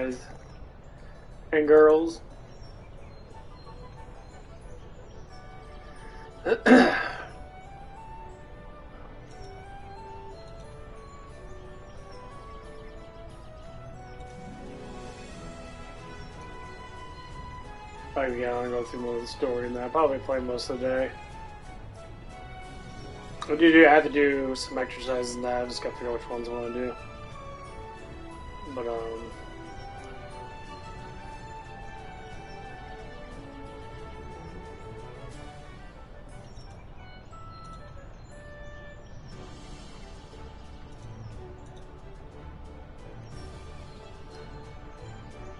guys and girls. Probably yeah, I'll go through more of the story and that. Probably play most of the day. I have to do some exercises and that. I just gotta figure out which ones I want to do. But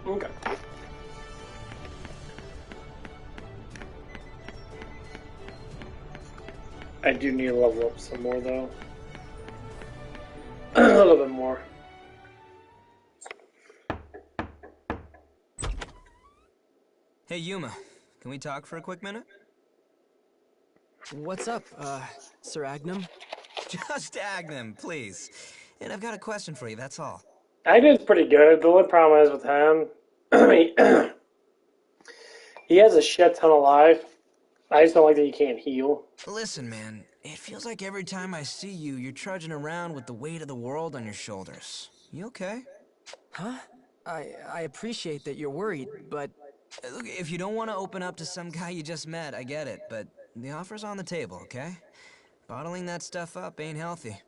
okay. I do need to level up some more though. A little bit more. Hey Yuma, can we talk for a quick minute? What's up, Sir Agnum? Just Agnum, please. And I've got a question for you, that's all. Agne's pretty good. The only problem is with him, he has a shit ton of life. I just don't like that he can't heal. Listen, man, it feels like every time I see you, you're trudging around with the weight of the world on your shoulders. You okay? Huh? I appreciate that you're worried, but... Look, if you don't want to open up to some guy you just met, I get it, but the offer's on the table, okay? Bottling that stuff up ain't healthy.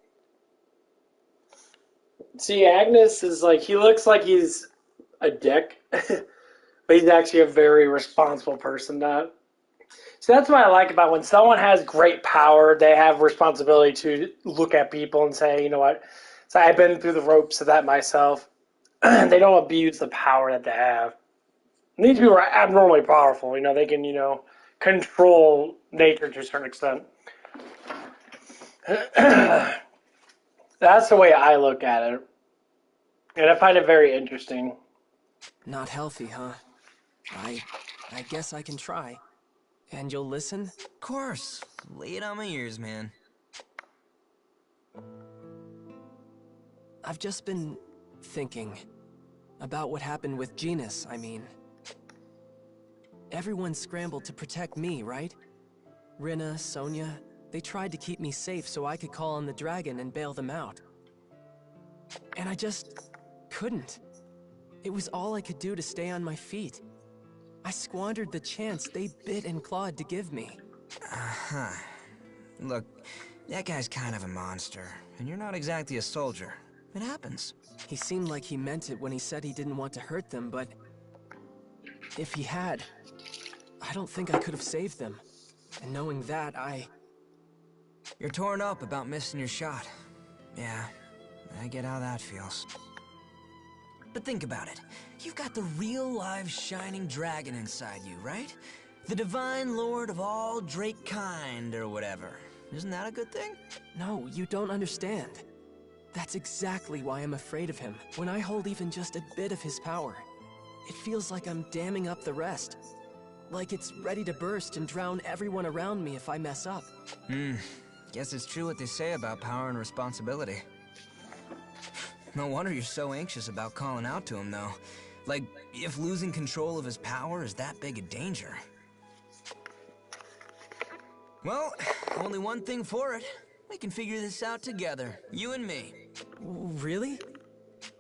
See, Agnes is like, he looks like he's a dick, but he's actually a very responsible person. That So that's what I like about when someone has great power, they have responsibility to look at people and say, you know what, so I've been through the ropes of that myself. They don't abuse the power that they have. And these people are abnormally powerful. You know, they can, control nature to a certain extent. That's the way I look at it. And I find it very interesting. Not healthy, huh? I guess I can try. And you'll listen? Of course. Lay it on my ears, man. I've just been thinking about what happened with Genus, I mean. Everyone scrambled to protect me, right? Rina, Sonia, they tried to keep me safe so I could call on the dragon and bail them out. And I just couldn't. It was all I could do to stay on my feet. I squandered the chance they bit and clawed to give me. Uh-huh. Look, that guy's kind of a monster, and you're not exactly a soldier. It happens. He seemed like he meant it when he said he didn't want to hurt them, but... if he had, I don't think I could have saved them. And knowing that, You're torn up about missing your shot. Yeah, I get how that feels. But think about it. You've got the real live shining dragon inside you, right? The divine lord of all Drake kind, or whatever. Isn't that a good thing? No, you don't understand. That's exactly why I'm afraid of him. When I hold even just a bit of his power, it feels like I'm damming up the rest. Like it's ready to burst and drown everyone around me if I mess up. Guess it's true what they say about power and responsibility. No wonder you're so anxious about calling out to him, though. Like, if losing control of his power is that big a danger. Well, only one thing for it. We can figure this out together, you and me. Really?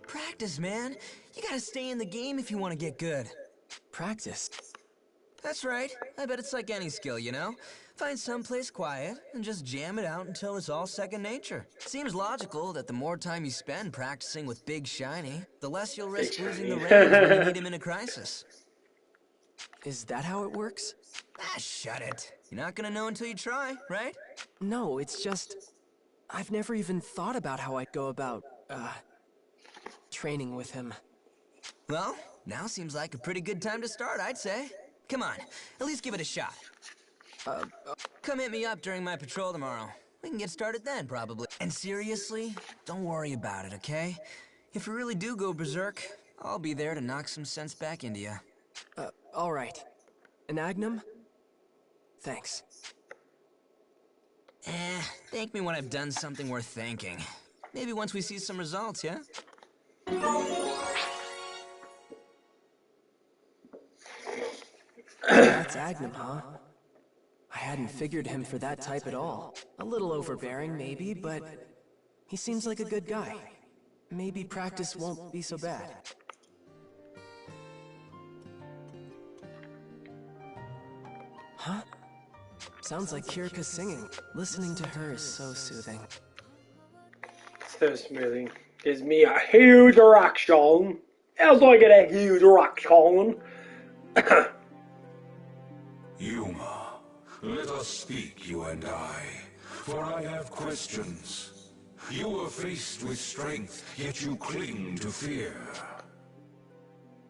Practice, man. You gotta stay in the game if you want to get good. Practice? That's right. I bet it's like any skill, you know? Find someplace quiet and just jam it out until it's all second nature. Seems logical that the more time you spend practicing with Big Shiny, the less you'll risk losing the reins when you need him in a crisis. Is that how it works? Ah, shut it. You're not gonna know until you try, right? No, it's just... I've never even thought about how I'd go about, training with him. Well, now seems like a pretty good time to start, I'd say. Come on, at least give it a shot. Come hit me up during my patrol tomorrow. We can get started then, probably. And seriously, don't worry about it, okay? If you really do go berserk, I'll be there to knock some sense back into you. Alright. An Agnum? Thanks. Thank me when I've done something worth thanking. Maybe once we see some results, yeah? That's Agnum, huh? I hadn't figured him for that type at all. A little overbearing, maybe, but he seems like a good guy. Maybe practice won't be so bad. Huh? Sounds like Kirka singing. Listening to her is so soothing. So smoothing. Gives me a huge erection. How do I get a huge erection? Yuma, let us speak, you and I, for I have questions. You are faced with strength, yet you cling to fear.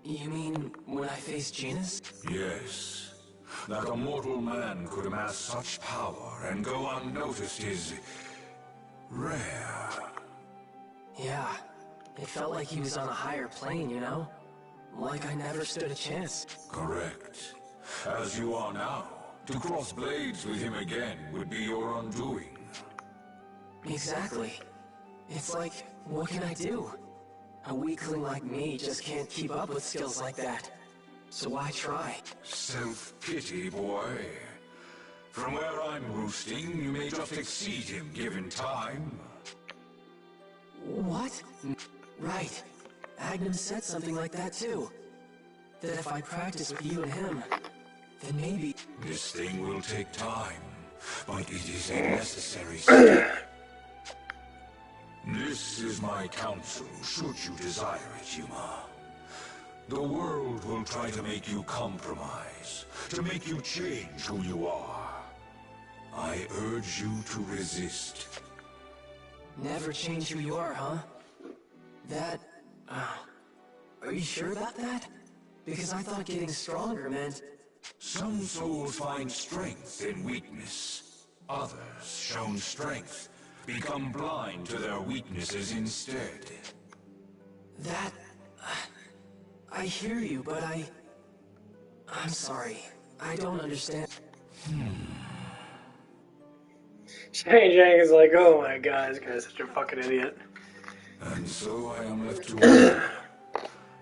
You mean when I face Genus? Yes, that a mortal man could amass such power and go unnoticed is rare. Yeah, it felt like he was on a higher plane, you know? Like I never stood a chance. Correct. As you are now, to cross blades with him again would be your undoing. Exactly. It's like, what can I do? A weakling like me just can't keep up with skills like that. So why try? Self-pity, boy. From where I'm roosting, you may just exceed him given time. What? Right. Agnum said something like that too. That if I practice with you and him, then maybe... This thing will take time, but it is a necessary step. This is my counsel, should you desire it, Yuma. The world will try to make you compromise, to make you change who you are. I urge you to resist. Never change who you are, huh? That... are you sure about that? Because I thought getting stronger meant... Some souls find strength in weakness. Others, shown strength, become blind to their weaknesses instead. That... I hear you, but I'm sorry. I don't understand. Shane Jang is like, oh my god, this guy's such a fucking idiot. And so I am left to wonder.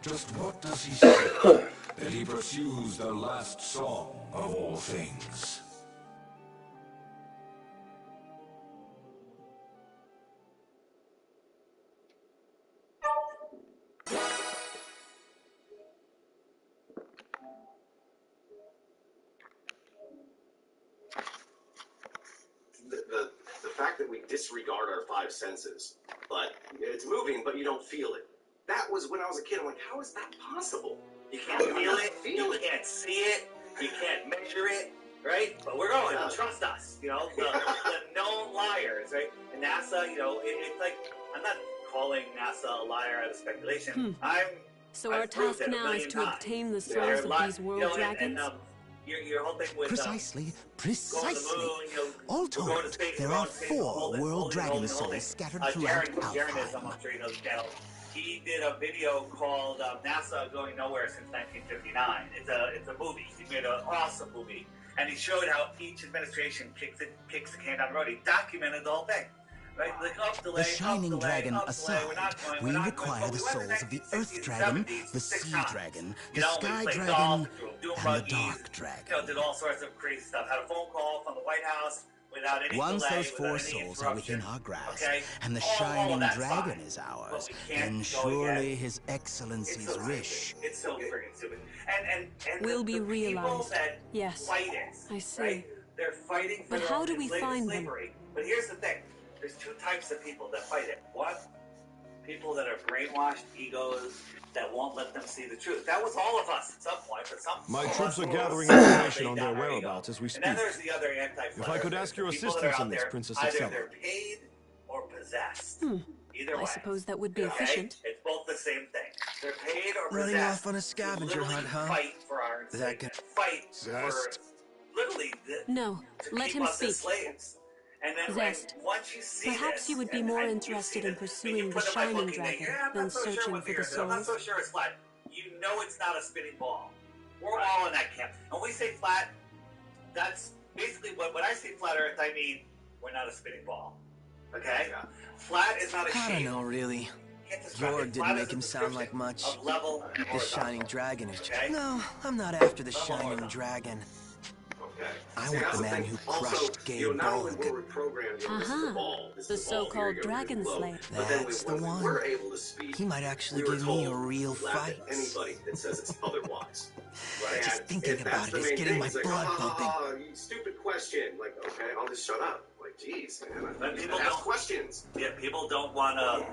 Just what does he say that he pursues the last song of all things? The fact that we disregard our five senses, but it's moving, but you don't feel it. That was when I was a kid. I'm like, how is that possible? You can't feel it, you can't see it, you can't measure it, right? But we're going, trust us, you know, the known liars, right? And NASA, you know, it's like, I'm not calling NASA a liar out of speculation. So our task now is to obtain the souls of these world dragons? Your whole thing with Precisely. going to the moon, you know, All we're going to told, space, there we're are going to space, 4 world dragon souls scattered throughout Jaren is, I'm Alfheim. sure you know the channel. He did a video called NASA Going Nowhere Since 1959. It's a movie. He made an awesome movie. And he showed how each administration kicks the can down the road. He documented the whole thing. Right? Like, delay, The Shining delay, Dragon delay, aside, we require the souls of the Earth Dragon, the Sea Dragon, the Sky Dragon, and the Dark Dragon. You know, did all sorts of crazy stuff. Had a phone call from the White House without any Once delay, those 4 without any souls are within interruption. our grasp, Okay? and the All of Shining that's Dragon fine. is ours, But we can't then go surely against- His Excellency's It's so wish. It's so freaking stupid. And Will the be people realized. that Yes. fight it, I see. right? They're fighting for But their how own do we enslavement find them? slavery. But here's the thing. There's 2 types of people that fight it. One, people that are brainwashed egos that won't let them see the truth. That was all of us at some point, but some My some troops of are us gathering will information lay on down their ego. whereabouts as we And speak. then there's the other anti-flat If I could earthers, ask your the people that assistance are in out this, there, Princess either Excella. they're paid or possessed. Either way. I suppose that would be Okay? efficient. It's both the same thing. They're paid or Running possessed. off on a scavenger to hunt, huh? Fight for our That enslavement. Fight for Zest. literally No, to let keep him us speak. as slaves. And then Zest, once you see perhaps this, you would be and more you interested see in this, pursuing you the put in my Shining booking that, Dragon I'm than not so sure searching what for the the I'm not so souls. sure it's flat. You know it's not a spinning ball. We're all in that camp. And when we say flat, that's basically when I say flat Earth, I mean we're not a spinning ball. Okay? Flat is not a I don't shape. know, really. can't describe Yorg it. didn't Flat make is a him sound like description much. of level and The Shining horizontal. Dragon is just... Okay? No, I'm not after the Level Shining horizontal. Dragon. Okay. I See, want that's the man thing. who Also, crushed Gay not only Bulk. were we programmed, this is the ball. This The is the ball. Here so-called you go, here's the Dragon globe. Slayer. But then That's the when one. we were able to speak, He might actually we were give me a told real to laugh fight. at anybody that says it's otherwise. Right. Just thinking that's about the it is main getting thing. my It's like, blood pumping. you stupid question. Like, okay, I'll just shut up. Like, geez, man. But people ask don't questions. Yeah, people don't want to,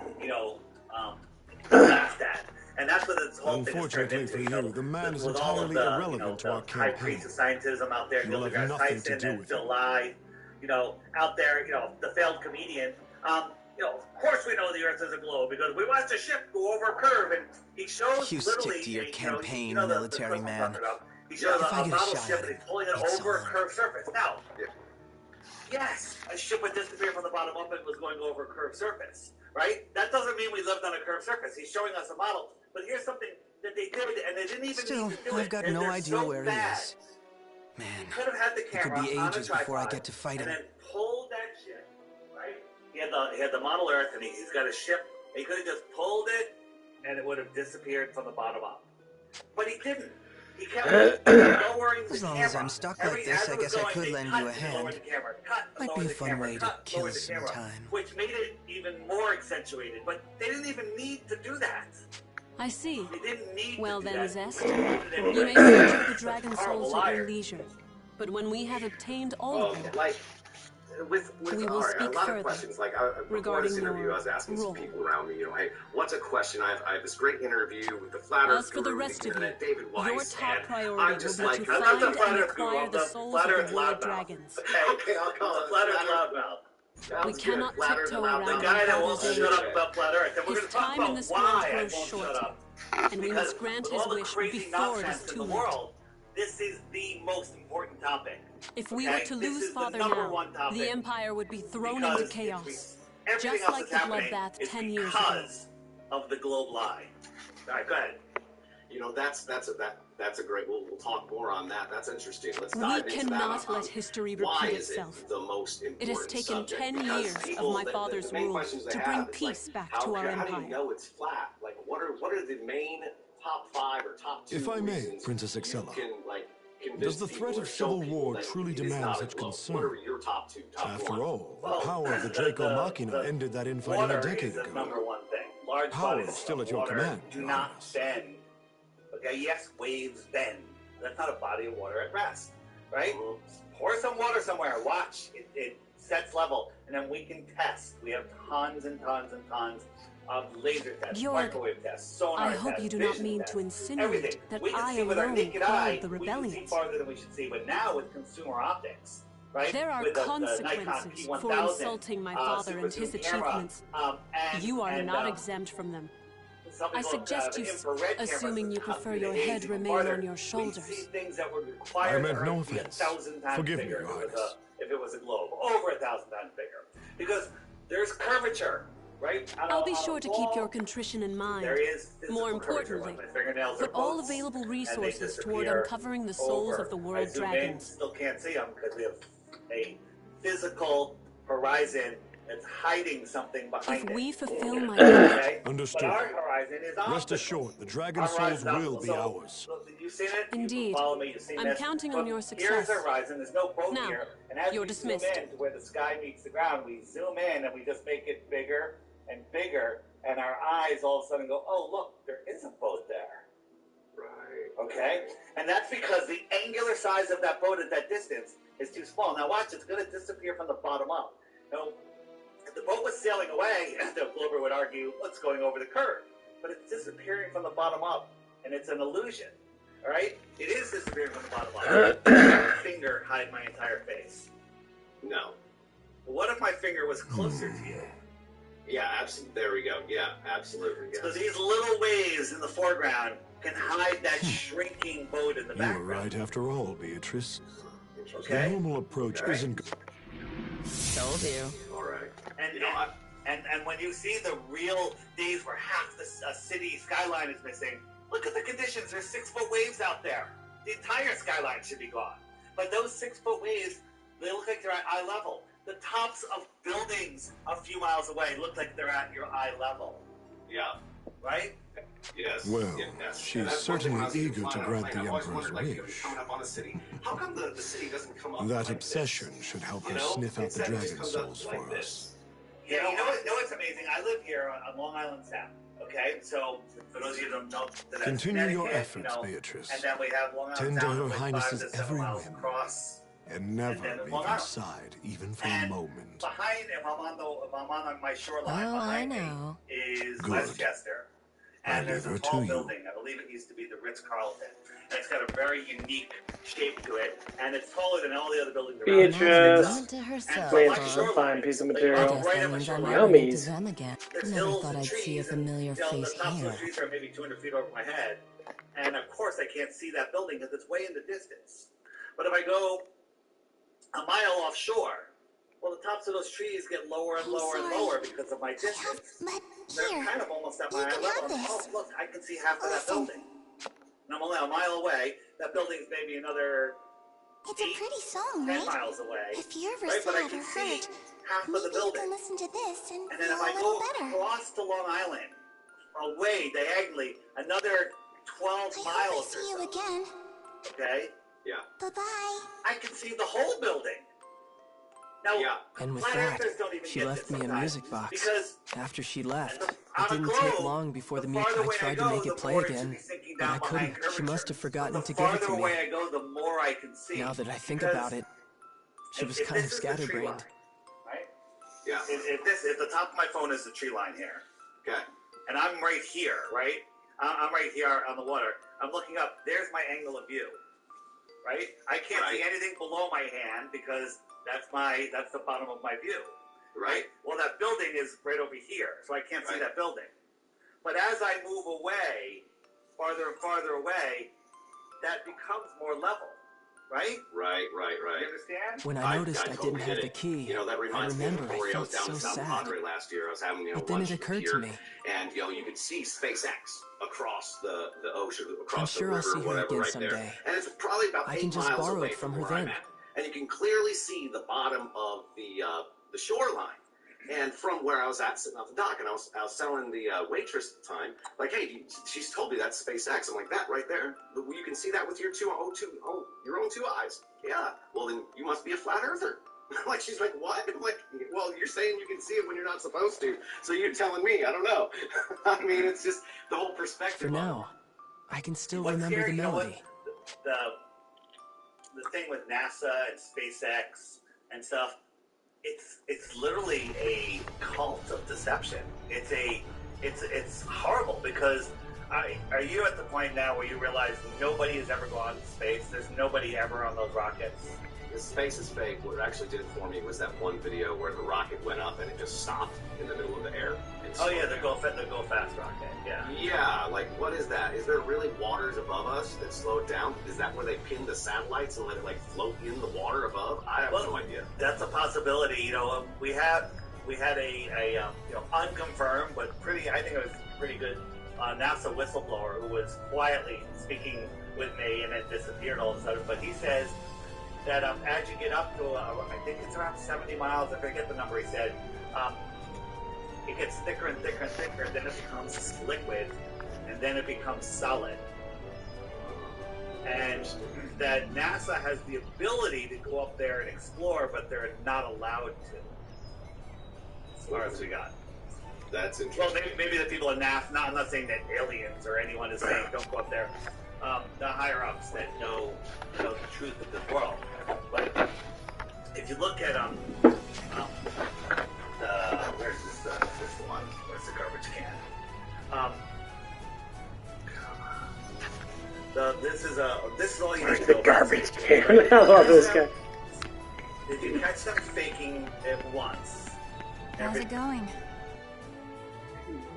laugh at. And that's what this whole thing is turned Unfortunately into. for you, the man is with all of entirely the, irrelevant to our the high campaign. priest of scientism out there, You Neil will have deGrasse nothing to Tyson, do and with Phil it. Nye, out there, the failed comedian. Of course we know the Earth is a globe because we watched a ship go over a curve, and he shows You literally stick to your a, campaign, the military clip I'm man. talking about. He shows If I a get a model shot ship at and it, he's pulling it it's over a on. curved surface. Now, yes, a ship would disappear from the bottom up and was going over a curved surface, right? That doesn't mean we lived on a curved surface. He's showing us a model. But here's something that they did, and they didn't even Still, need to do I've it. got and no they're idea so where he bad. is. Man, He could have had the it could camera be on a ages before I tripod get to fight and him. then pulled that ship, right? He had the model Earth, and he's got a ship. And he could have just pulled it, and it would have disappeared from the bottom up. But he didn't. He kept lowering the As long camera. as I'm stuck like this, I guess I could lend you a hand. Might be a fun way to kill some time. Which made it even more accentuated. But they didn't even need to do that. I see. They didn't need Well to do then, that. Zest, We didn't you do may it. search for the dragon Horrible souls at your liar. leisure. But when we have obtained all of them, Like, with we will all right, speak a lot further of questions. Like, before regarding this interview, your I was asking some role. people around me, hey, what's a question? I have this great interview with the Flat Earth As for the guru, rest of you, internet, David Weiss, your top and priority I'm will just be like, to I'm not find the Flat and Earth guru, acquire I'm the the souls Flat of Earth the world loudmouth. dragons. Okay, I'll call it Flat Earth loudmouth. We cannot Flat Earth tiptoe loudmouth. The around guy that our won't father's shut age. up about Flat Earth. And we're His going to talk time in about this why world I grows won't short, shut up. and we Because must grant with his all the wish crazy before it is nonsense in too the late. world, this is the most important topic. If we Okay? were to This lose is the Father number now, one topic. the Empire would be thrown Because into chaos. everything Just else like that's the happening bloodbath is 10 years ago. because of the globe lie. All right, go ahead. That's a great. We'll talk more on that. That's interesting. Let's We dive into that. cannot let history Why repeat is itself. it the most important It has taken subject? 10 Because years of people, my the father's main rule questions they to bring have is peace like, back how, to our how do you empire. know it's flat? Like, what are the main top 5 or top 2 If I may, reasons Princess you Excella, can, like, does the threat of civil war truly demand such What concern? are your top 2, top 1? After all, the Well, power of the Draco Machina ended that infighting a Water decade is the ago. number one thing. Large Power bodies is still of at your water command, do Your not Highness. bend. Okay, yes, waves bend. That's not a body of water at rest, right? Pour some water somewhere. Watch. It sets level, and then we can test. We have tons and tons and tons of laser tests, Georg, microwave tests, sonar I tests, hope you do not vision mean tests, to insinuate everything. that We can I see with our alone naked quelled eye, the we can see rebellions. farther than we should see. But now with consumer optics, right? There are with the consequences Nikon for P1000, insulting my father super and his zoom camera, achievements. and, You are and, not exempt from them. some I people suggest have you, infrared cameras assuming you that cut prefer through the your haze head even remain farther. on your We see shoulders. things that would require I meant the no Earth to be offense. 1,000 times Forgive me, bigger Your if it was a globe. Over 1,000 times bigger. Because there's curvature, right? I'll be sure to keep your contrition in mind. There is physical More curvature when importantly, my fingernails put are all boats, available and they resources toward disappear uncovering the souls over. of the I world zoom in, dragons. still can't see them because we have a physical horizon that's hiding something behind If it. we fulfill my Okay? Understood. But our horizon is Rest optical. assured, the dragon Our souls horizon is will optical. be So, ours. you've seen it? Indeed. You follow me, you've seen I'm this. counting on your Here's success. our horizon. There's no boat Now, here. And as you're we dismissed. zoom in to where the sky meets the ground, we zoom in and we just make it bigger and bigger. And our eyes all of a sudden go, oh, look, there is a boat there. Right. Okay? And that's because the angular size of that boat at that distance is too small. Now watch, it's going to disappear from the bottom up. Now, if the boat was sailing away, the Glober would argue, it's going over the curve. But it's disappearing from the bottom up, and it's an illusion. All right? It is disappearing from the bottom up. Does my finger hide my entire face? No. What if my finger was closer to you? Yeah, absolutely. There we go. Yeah, absolutely. Yes. So these little waves in the foreground can hide that shrinking boat in the You background. were right after all, Beatrice. The Okay? normal approach Okay. isn't... Told you. All right. And, You know, and when you see the real days where half the city skyline is missing, look at the conditions. There's 6-foot waves out there. The entire skyline should be gone. But those 6-foot waves, they look like they're at eye level. The tops of buildings a few miles away look like they're at your eye level. Yeah. right? Yes. Well, yes. she's And that's one thing when I certainly was eager to flying on a grant plane, the I've always Emperor's wondered, like, wish. coming up on the city, how come the city doesn't come up That like obsession this? should help You her know? sniff out the Instead, it just dragon comes up souls like for this. us. Yeah, you know what's amazing? I live here on Long Island Sound. Okay, so for those of you who don't know, that's Continue your Connecticut, efforts, Beatrice. and then we have Long Island Tend to Sound, Her it's like 5 Highness's to 7 every miles whim. across. And never then leave Long her Island. side, even for a And moment. behind, if I'm on my shoreline, Oh, I behind know. me is Good. Westchester, I and there's leave her a tall to you. building. I believe it used to be the Ritz-Carlton, and it's got a very unique shape to it, and it's taller than all the other buildings around it. Beatrice. Woman to herself, Wait, my it's a shoreline, fine piece of like, material. I guess right that up my means I shoreline. might run into Yummies. them again. There's Never hills thought and I'd see a trees, familiar and, face the tops of here. those trees are maybe 200 feet over my head, and of course I can't see that building because it's way in the distance. But if I go a mile offshore, well, the tops of those trees get lower and lower and lower because of my distance. They're kind of almost at my eye level. Oh, look, I can see half of that building. And I'm only a mile away. That building's maybe another It's a pretty song, 10 right? miles away. If you're ever right? But I sad can or see hurt, half of maybe the you building. can listen to this and And then feel if I a little go better. across to Long Island, away diagonally, another 12 I hope I miles see or you so. again. Okay? Yeah. Bye-bye. I can see the whole building. Now, Yeah. And with flat that, earthers don't even she get left this me a sometimes, music box. because After she left, on it a didn't globe, take long before the I farther away I tried to go, make the it play more it should again, be sinking but down I behind couldn't. She must have curvature. forgotten The to give it farther to away me. I go, the more I can see. Now that I think Because about it, she was if kind this of is the tree scatterbrained. line, right? Yeah. If the top of my phone is the tree line here, Okay. and I'm right here, right? I'm right here on the water. I'm looking up. There's my angle of view, right? I can't see anything below my hand because that's the bottom of my view, right? Well, that building is right over here, so I can't see that building. But as I move away, farther and farther away, that becomes more level, right? Right. You understand? When I noticed I totally didn't have get the it. key, You know, that I reminds me of remember the story. I I was felt down so in South sad. Padre last year. I was having But then lunch it with occurred to Pierre, me. and you could see SpaceX across the ocean, I'm across sure the I'll river, see or her whatever, again right someday. there. And it's probably about I 8 can just miles borrow away it from from her where I'm then. at, and you can clearly see the bottom of the shoreline. And from where I was at, sitting off the dock, and I was telling the waitress at the time, like, hey, she's told me that's SpaceX. I'm like, that right there, you can see that with your your own 2 eyes. Yeah. Well, then you must be a flat earther. Like, she's like, what? I'm like, well, you're saying you can see it when you're not supposed to. So you're telling me, I don't know. I mean, it's just the whole perspective. For now, I can still What's remember scary, the you know what? melody. The thing with NASA and SpaceX and stuff, it's literally a cult of deception. It's horrible because are you at the point now where you realize nobody has ever gone to space? There's nobody ever on those rockets. The space is fake. What actually did it for me was that one video where the rocket went up and it just stopped in the middle of the air. Oh yeah, the go fast rocket. Yeah. Yeah, like what is that? Is there really waters above us that slow it down? Is that where they pin the satellites and let it like float in the water above? I have no idea. That's a possibility. You know, we had a unconfirmed but I think it was pretty good NASA whistleblower who was quietly speaking with me and then disappeared all of a sudden. But he says that as you get up to I think it's around 70 miles. I forget the number he said. It gets thicker and thicker and thicker, then it becomes liquid, and then it becomes solid. And that NASA has the ability to go up there and explore, but they're not allowed to, as far as we got. That's interesting. Well, maybe the people in NASA, I'm not saying that aliens or anyone is saying don't go up there. The higher-ups that know the truth of this world. But if you look at where's this one? Where's the garbage can? This is all you need to know. The garbage can. I love this guy. Did you catch them faking it once? How's it going?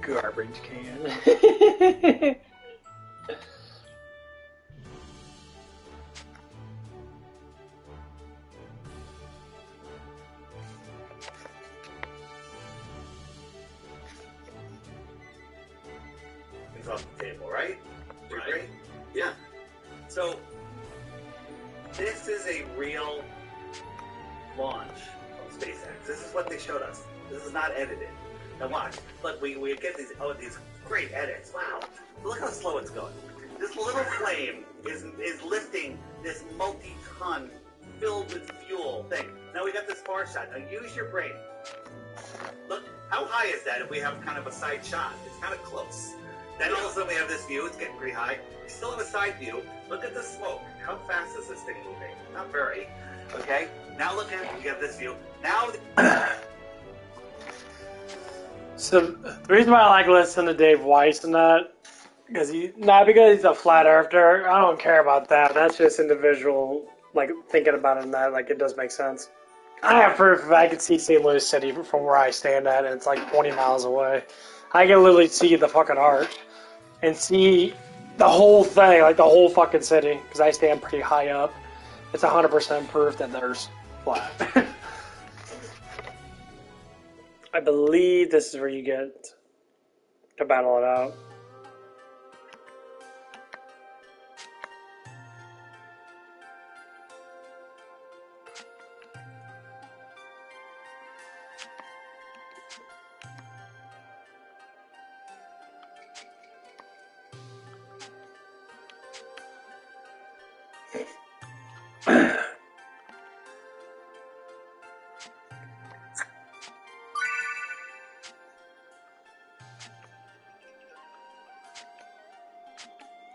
Garbage can. It's off the table, right? Do you agree? Yeah. So, this is a real launch of SpaceX. This is what they showed us. This is not edited. And watch. Look, we get these great edits. Wow. Look how slow it's going. This little flame is lifting this multi-ton filled with fuel thing. Now we got this far shot. Now use your brain. Look, how high is that if we have kind of a side shot? It's kind of close. Then all of a sudden we have this view. It's getting pretty high. We still have a side view. Look at the smoke. How fast is this thing moving? Not very. Okay. Now look at it. We have this view. Now. So the reason why I like listening to Dave Weiss and that, because not because he's a flat earther. I don't care about that. That's just individual, like thinking about it and that, like it does make sense. I have proof if I could see St. Louis City from where I stand at, and it's like 20 miles away. I can literally see the fucking arch and see the whole thing, like the whole fucking city, because I stand pretty high up. It's 100% proof that there's flat. I believe this is where you get to battle it out.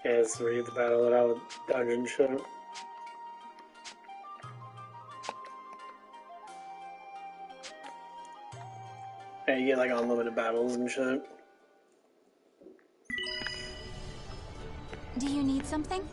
Yeah, this is where you get to battle it out with dungeon shit. Yeah, you get like unlimited battles and shit. Do you need something?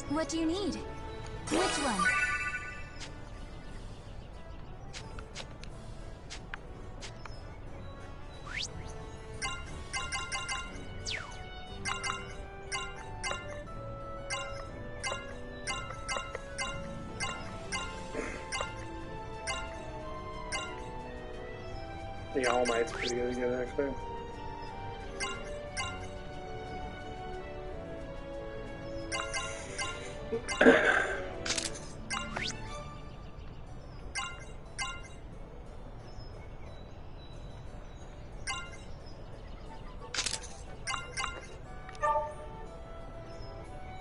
What do you need? Which one? The All Might's pretty good again, actually.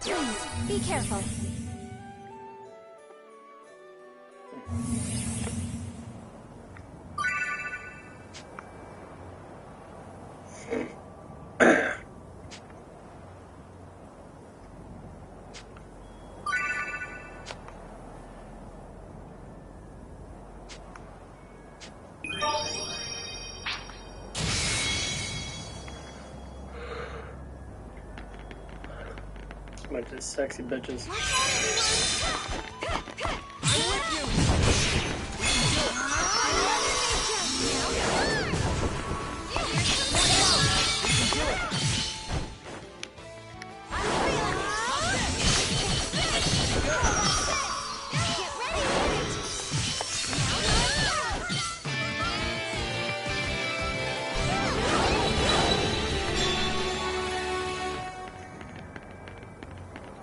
Please, be careful. Bunch of sexy bitches.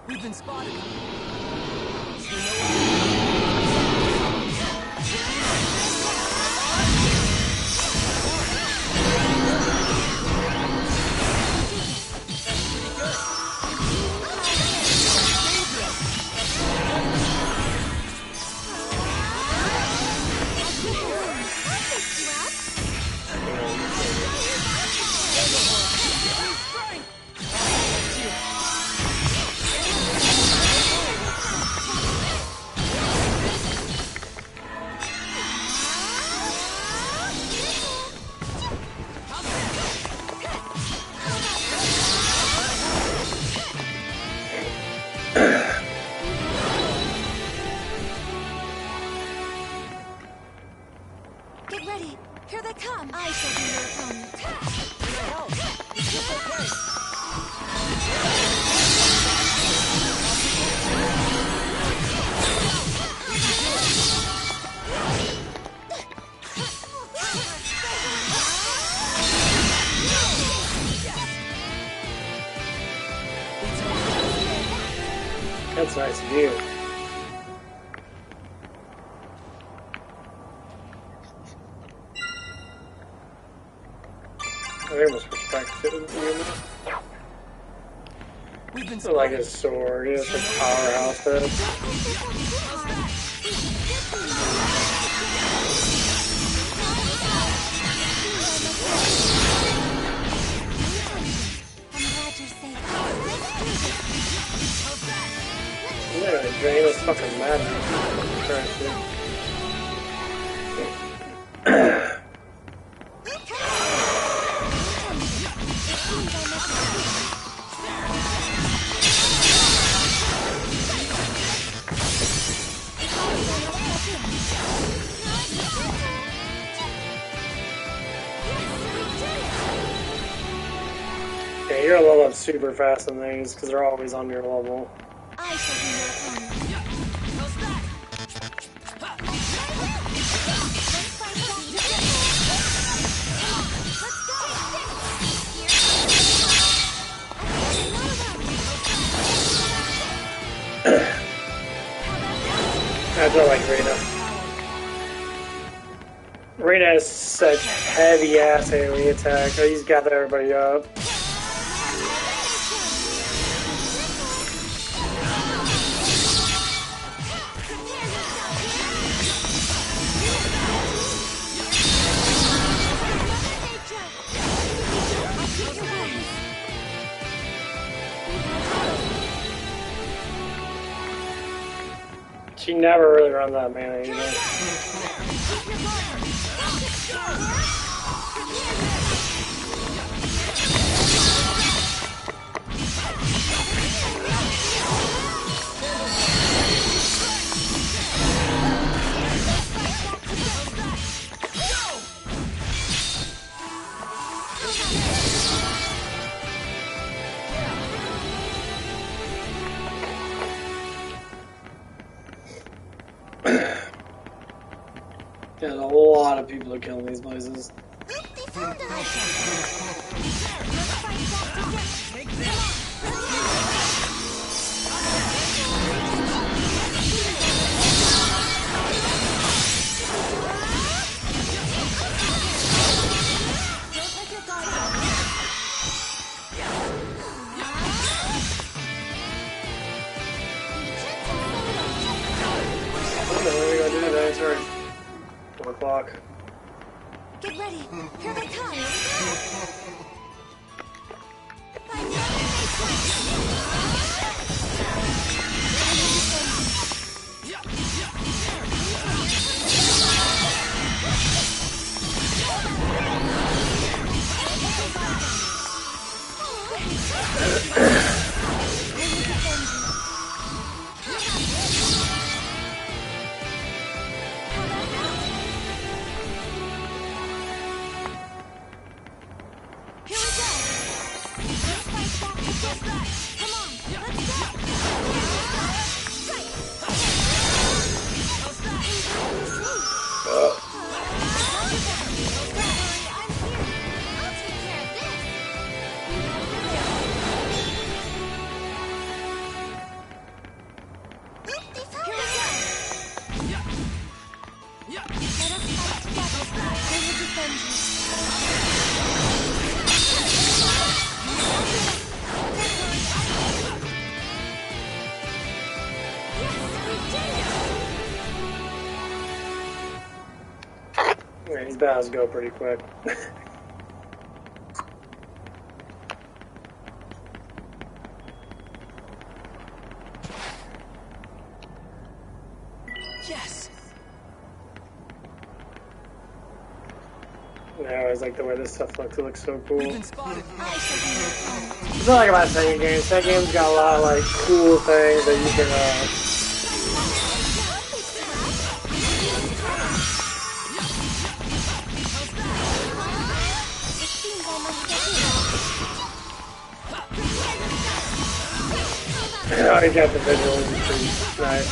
We've been spotted. That's nice of you. I almost respect it. We've been I like his sword. He has a powerhouse head. Yeah, drain is fucking madness. Yeah, you're a level up super fast in these because they're always on your level. I shall be your opponent. I feel like Rita. Rita has such heavy ass AoE attack. He's gathered everybody up. She never really runs out of mana either. There's a lot of people that kill in these places. I don't know what we're gonna do today. Sorry. 4 o'clock. Get ready. Here they come. Yeah, these battles go pretty quick. Yes. Yeah, I always like the way this stuff looks. It looks so cool. We've been spotted. It's not like about second games. Second game's got a lot of like cool things that you can I got the visuals, it's pretty nice.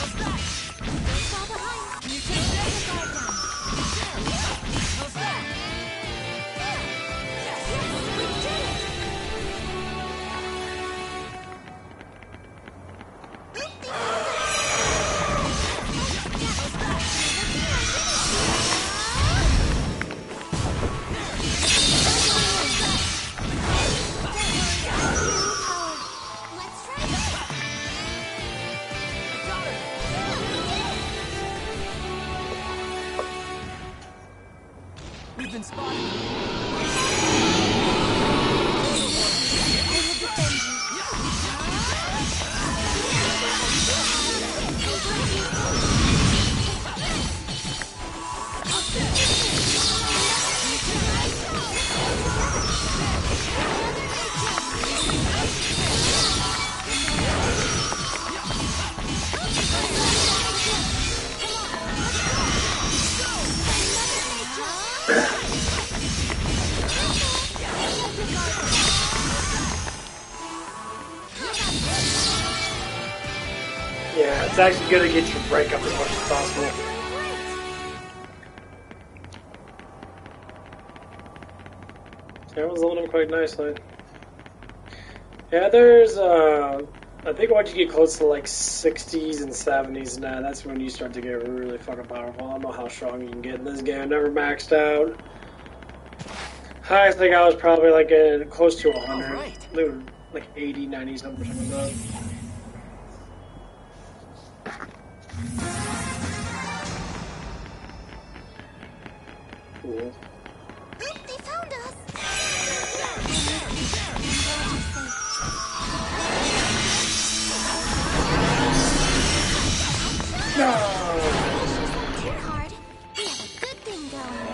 It's actually good to get your break up as much as possible. That was loading quite nicely. Yeah, there's I think once you get close to like 60s and 70s now, that's when you start to get really fucking powerful. I don't know how strong you can get in this game. I never maxed out. Highest thing I was probably like close to 100. Right. Like 80, 90 something like that. Cool. They found us. Too hard. We have a good thing going.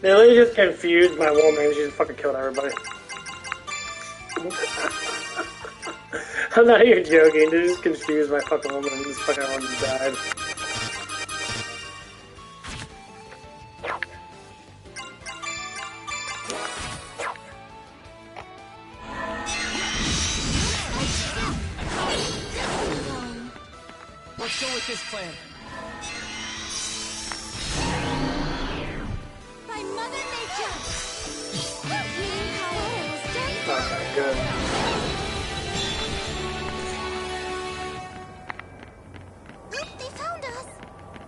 They literally just confused my woman. She just fucking killed everybody. I'm not even joking. They just confused my fucking woman and this fucking woman died. Let's go with this plan. By Mother Nature. Healing power was done. Okay, good. They found us.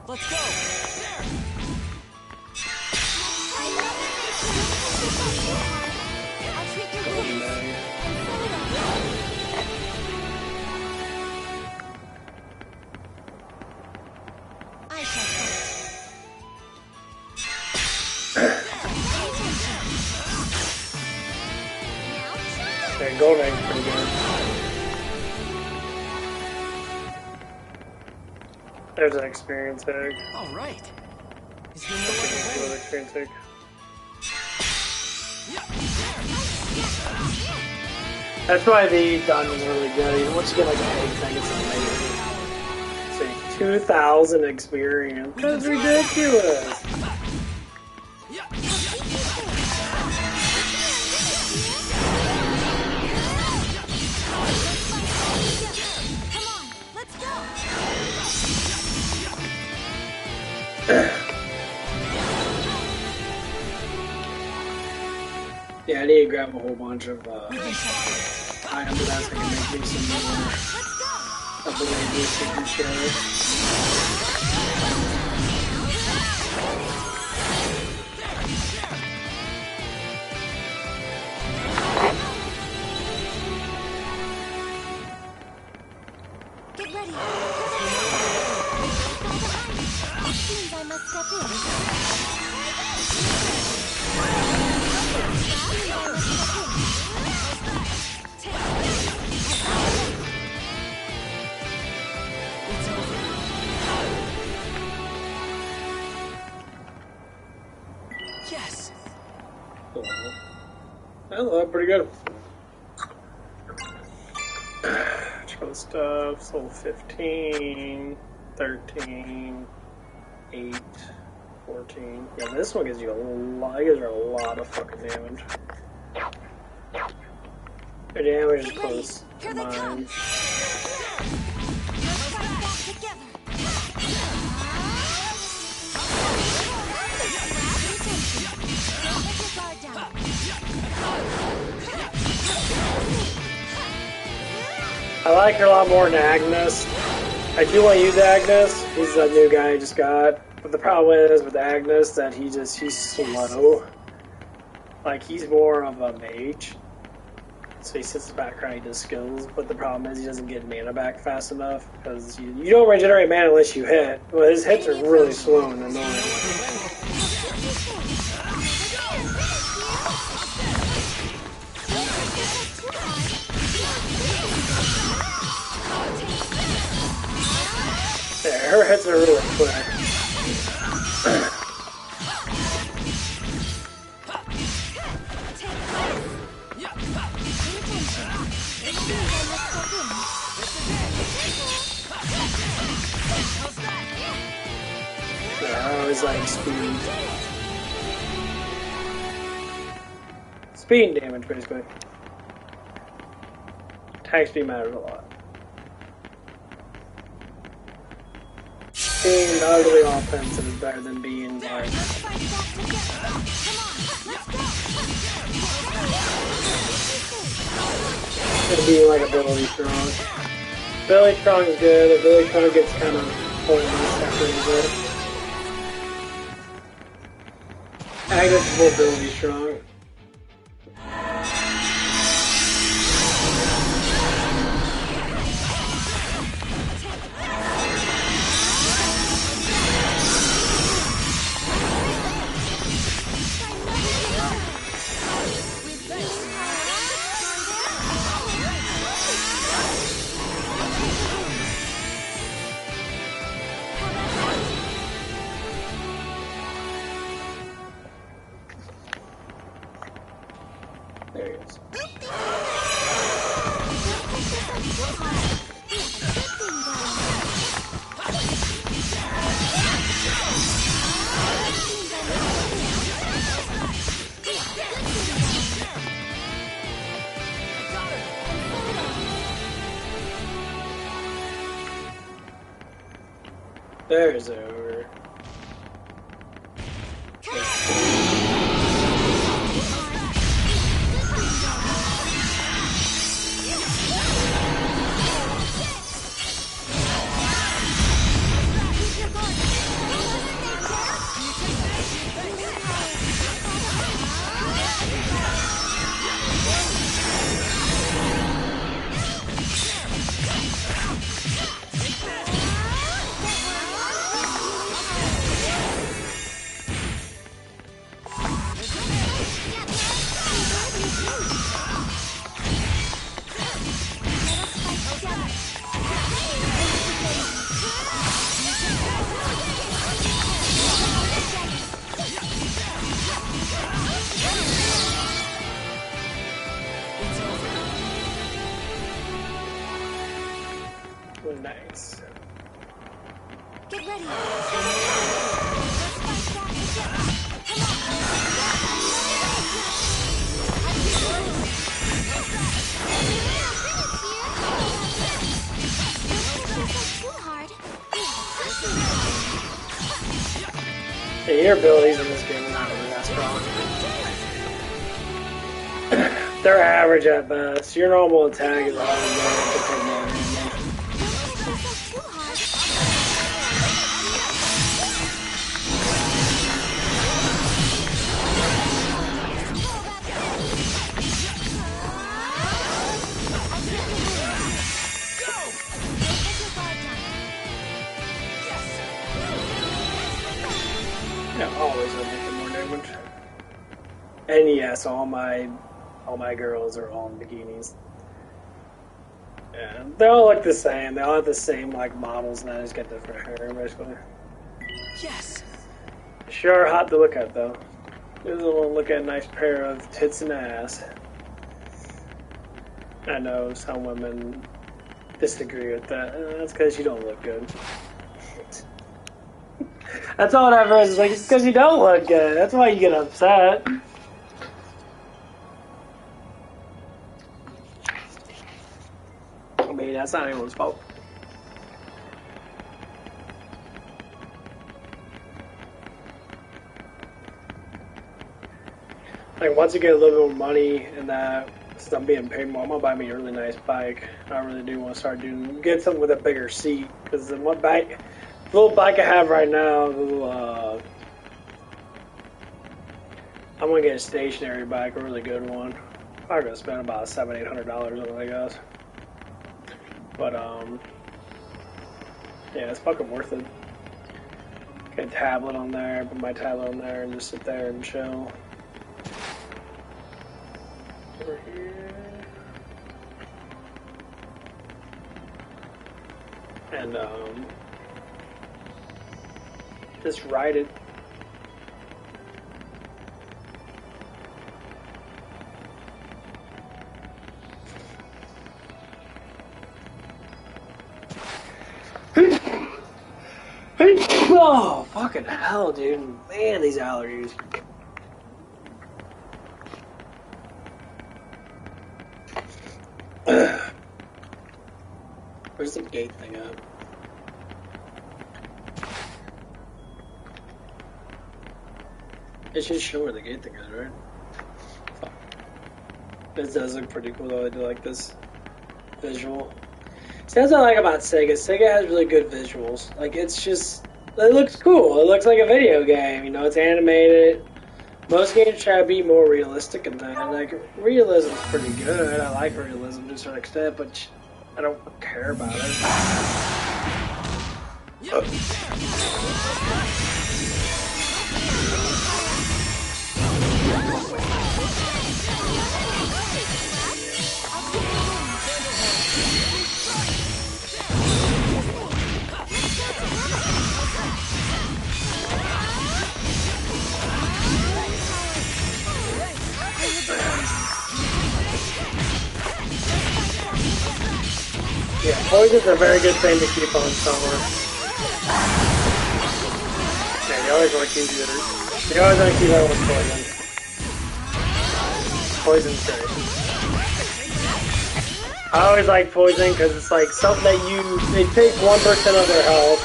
Let's go. By Mother Nature. I'll treat your wounds. I shall fight. Okay, Golden Egg's pretty good. There's an experience egg. All right. Is there no There's other another way? experience egg. That's why the dungeon's really good. Even once you get like an egg thing, it's amazing. See, 2,000 experience. That's ridiculous. Come on, let's go. Yeah, I need to grab a whole bunch of items that can make me some more abilities to do shit. Get ready. It seems I must step Yes. Well, pretty good. Control stuff, soul 15, 13, 8, 14. Yeah, this one gives you a lot, gives her a lot of fucking damage. Her damage is close to mine. I like her a lot more than Agnes. I do want to use Agnes. He's a new guy I just got. But the problem is with Agnes that he's slow. Like, he's more of a mage. So he sits back and he does skills. But the problem is he doesn't get mana back fast enough. Because you don't regenerate mana unless you hit. Well, his hits are really slow and annoying. Yeah, her hits are really quick. Yeah, I always like speed. Speed and damage, basically. Attack speed matters a lot. Being utterly offensive is better than being like being like ability strong. Ability strong is good. Ability strong gets kind of pointless after a bit. Negligible ability strong. There he is. There's over. Nice. Get ready. Hey, your abilities in this game are not really that strong. They're average at best. Your normal attack is always going to take more damage. Yeah, always making more damage. And yes, all my girls are all in bikinis. Yeah, they all look the same. They all have the same like models, and I just get different hair, basically. Yes. Sure, hot to look at though. Just want to look at a nice pair of tits and ass. I know some women disagree with that. That's because you don't look good. That's all it ever is. It's like, it's because you don't look good. That's why you get upset. I mean, that's not anyone's fault. Like, once you get a little bit more money and that, since I'm being paid more, I'm gonna buy me a really nice bike. I really do want to start get something with a bigger seat. Because the little bike I have right now, I'm gonna get a stationary bike, a really good one. I'm gonna spend about $700-800 on it, I guess. But yeah, it's fucking worth it. Get a tablet on there, put my tablet on there, and just sit there and chill. Over here. And just ride it. Oh, fucking hell, dude. Man, these allergies. Where's the gate thing at? It should show where the gate thing is, right? Fuck. This does look pretty cool though. I do like this visual. See, that's what I like about Sega. Sega has really good visuals. Like, it's just, it looks cool. It looks like a video game. You know, it's animated. Most games try to be more realistic than that. And, like, realism's pretty good. I like realism to a certain extent, but I don't care about it. Yeah, poison's a very good thing to keep on somewhere. Yeah, you always want to keep it. You always want to keep that with poison. Poison's great. I always like poison because it's like something that they take 1% of their health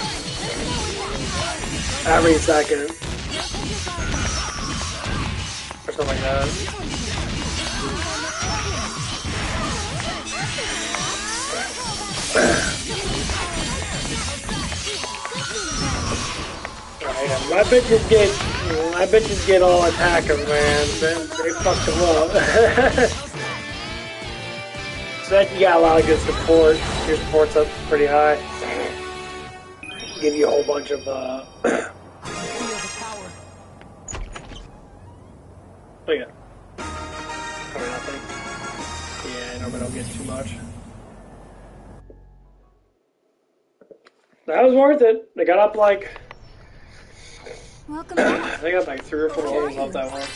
every second. Or something like that. My bitches get all attackers, man. They fucked them up. So that you got a lot of good support. Your support's up pretty high. Give you a whole bunch of Oh yeah. Probably nothing. Yeah, no, but don't get too much. That was worth it. They got up like Welcome back. they got like 3 or 4 levels off that one.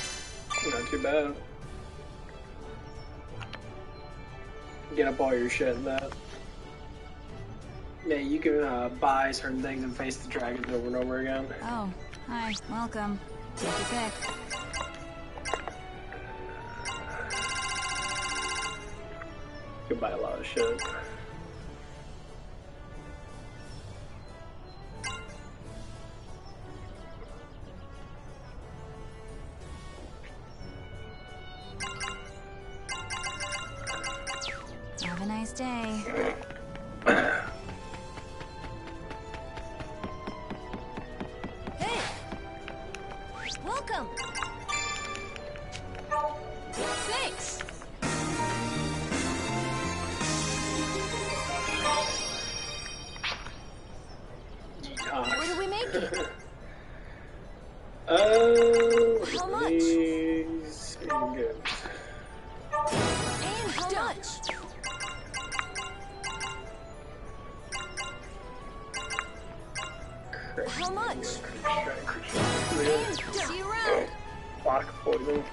Not too bad. Get up all your shit in that. Yeah, you can buy certain things and face the dragons over and over again. Oh, hi. Welcome. Take your pick. You can buy a lot of shit. Have a nice day. Hey! Welcome! Thanks! What are we making? How much? These good. And how much? How much? See you around. Block poison.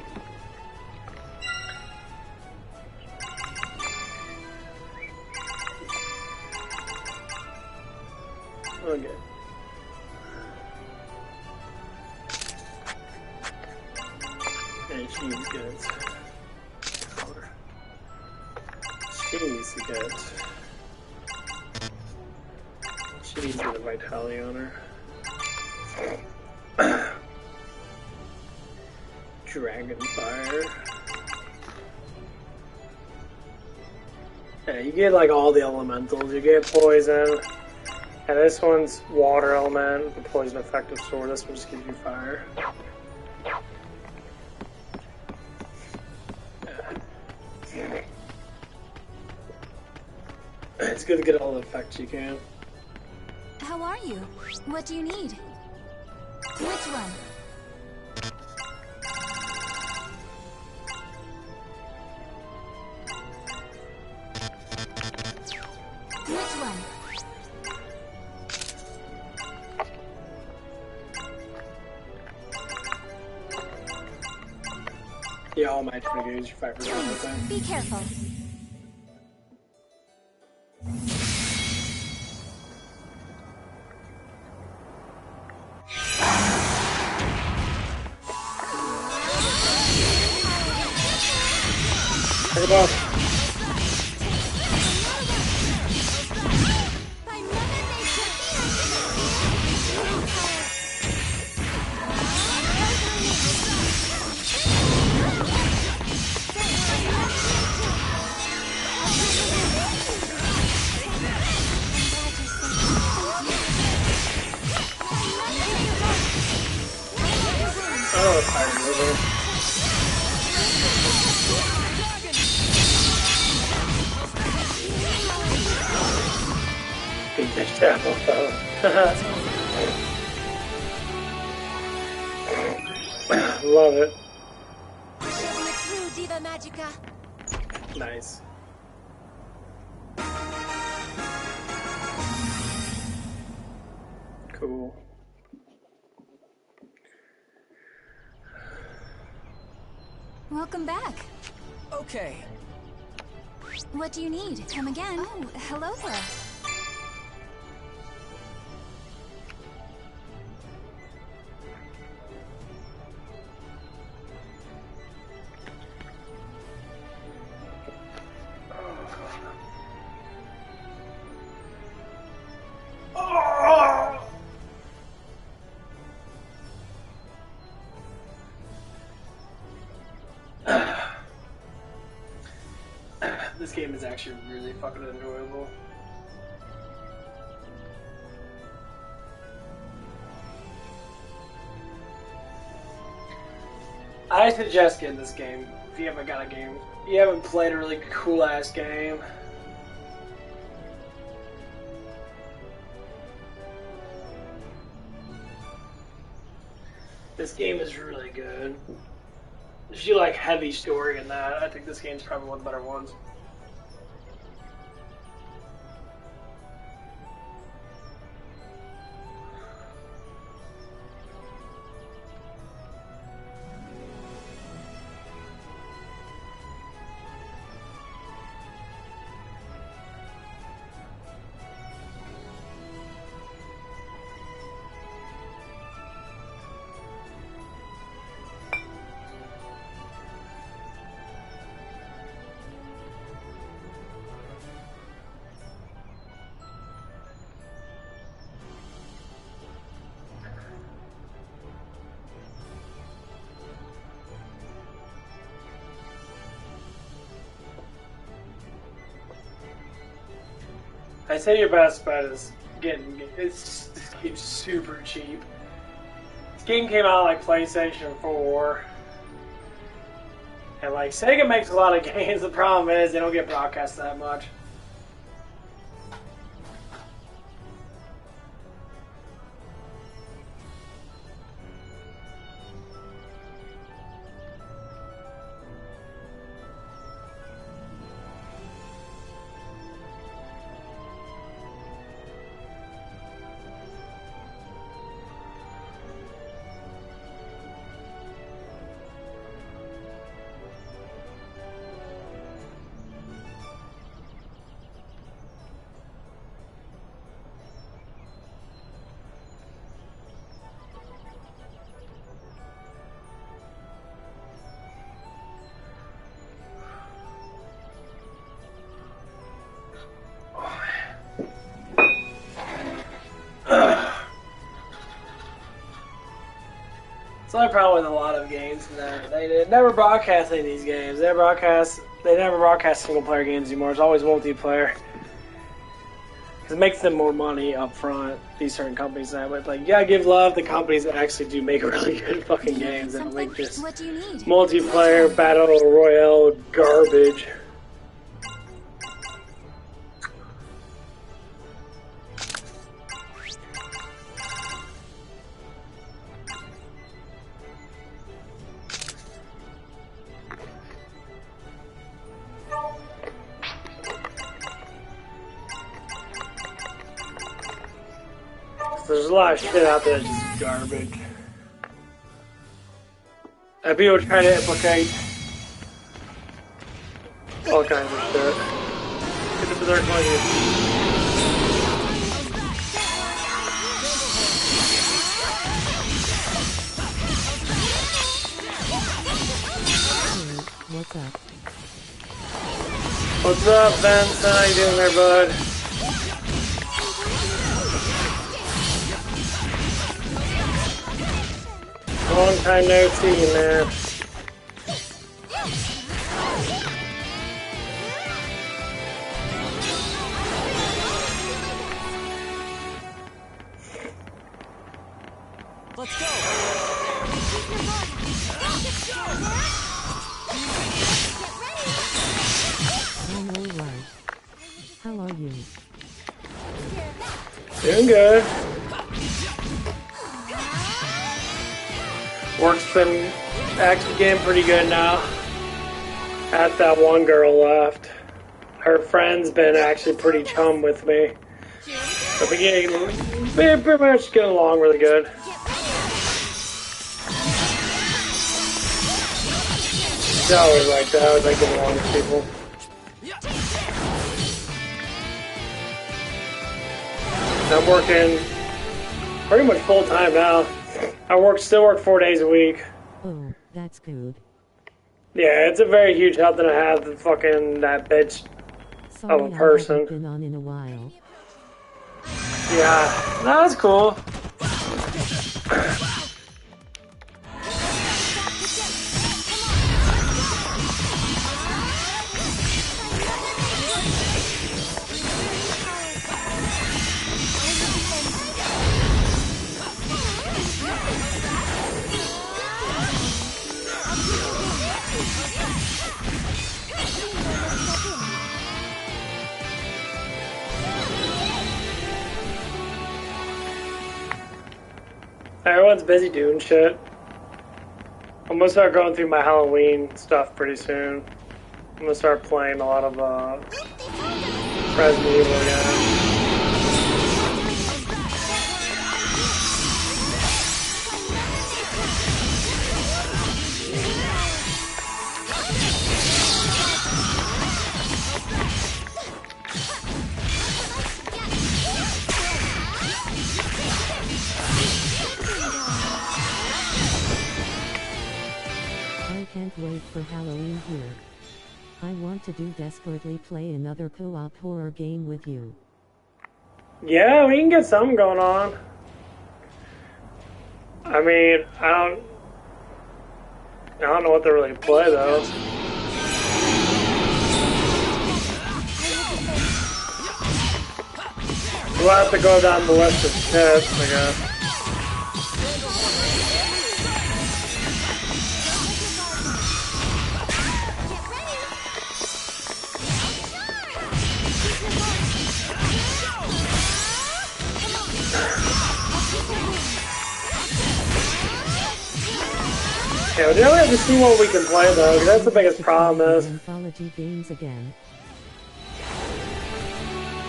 Okay. And she's good. She's good. She's got a vitality on her. Dragon fire. Yeah, you get like all the elementals. You get poison. And this one's water element, the poison effective sword. This one just gives you fire. Yeah. It's good to get all the effects you can. How are you? What do you need? Which one? Which one? Yeah, all my pretty good. You fight for something. Be careful. Pick him up. Oh, fire mover. Big bitch travel phone. Love it. Diva Magica. Nice. Cool. Welcome back. Okay. What do you need? Come again. Oh, hello there. This game is actually really fucking enjoyable. I suggest getting this game if you haven't got a game. You haven't played a really cool ass game. This game is really good. If you like heavy story in that, I think this game's probably one of the better ones. I say your best bet is getting this game's super cheap. This game came out like PlayStation 4. And like Sega makes a lot of games, the problem is they don't get broadcast that much. It's the only problem with a lot of games that they never broadcast any of these games. They never broadcast single player games anymore. It's always multiplayer. Because it makes them more money up front, these certain companies that, but like, you gotta give love to companies that actually do make really good fucking games and make this What do you need? multiplayer battle royale garbage. There's a lot of shit out there that's just garbage. And people trying to implicate all kinds of shit. Get the berserk money. What's up? What's up, Vince? How you doing there, bud? Long time no see, man. Let's go! I'm alright. How are you? Doing good. Work's been actually getting pretty good now. At that one girl left. Her friend's been actually pretty chum with me. So we're pretty much getting along really good. It's always like that. I always like getting along with people. I'm working pretty much full time now. I still work 4 days a week. Oh, that's good. Yeah, it's a very huge help that I have that bitch Sorry, of a person. I haven't been on in a while. Yeah, no, that's cool. Everyone's busy doing shit. I'm gonna start going through my Halloween stuff pretty soon. I'm gonna start playing a lot of Resident Evil again. I can't wait for Halloween here. I want to desperately play another co-op horror game with you. Yeah, we can get something going on. I mean, I don't know what to really play though. We'll have to go down the list of tips, I guess. Yeah, we definitely have to see what we can play though, 'cause that's the biggest problem is. Anthology games again.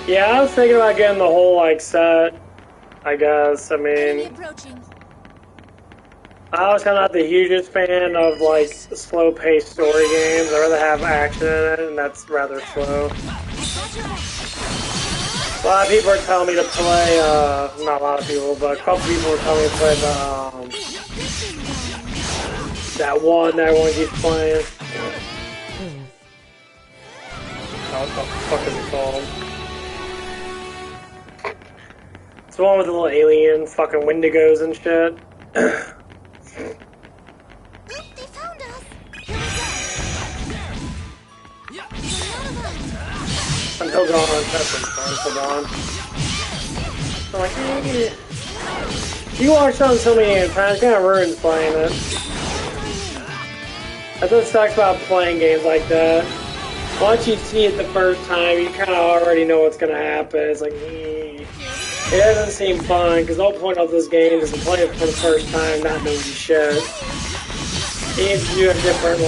Yeah, I was thinking about getting the whole set, I guess. I mean, I was kind of not the hugest fan of slow-paced story games. I'd rather have action in it, and that's rather slow. A lot of people are telling me to play, not a lot of people, but a couple people are telling me to play that one that everyone keeps playing. What the fuck is it called? It's the one with the little alien fucking Wendigos and shit. They found us! Until Dawn, that's pretty fun, Until Dawn. I'm like, eh. You watch something so many times, it kind of ruins playing it. That's what sucks about playing games like that. Once you see it the first time, you kind of already know what's gonna happen. It's like, eh. It doesn't seem fun, because the whole point of this game is to play it for the first time, not knowing shit. Even if you have different,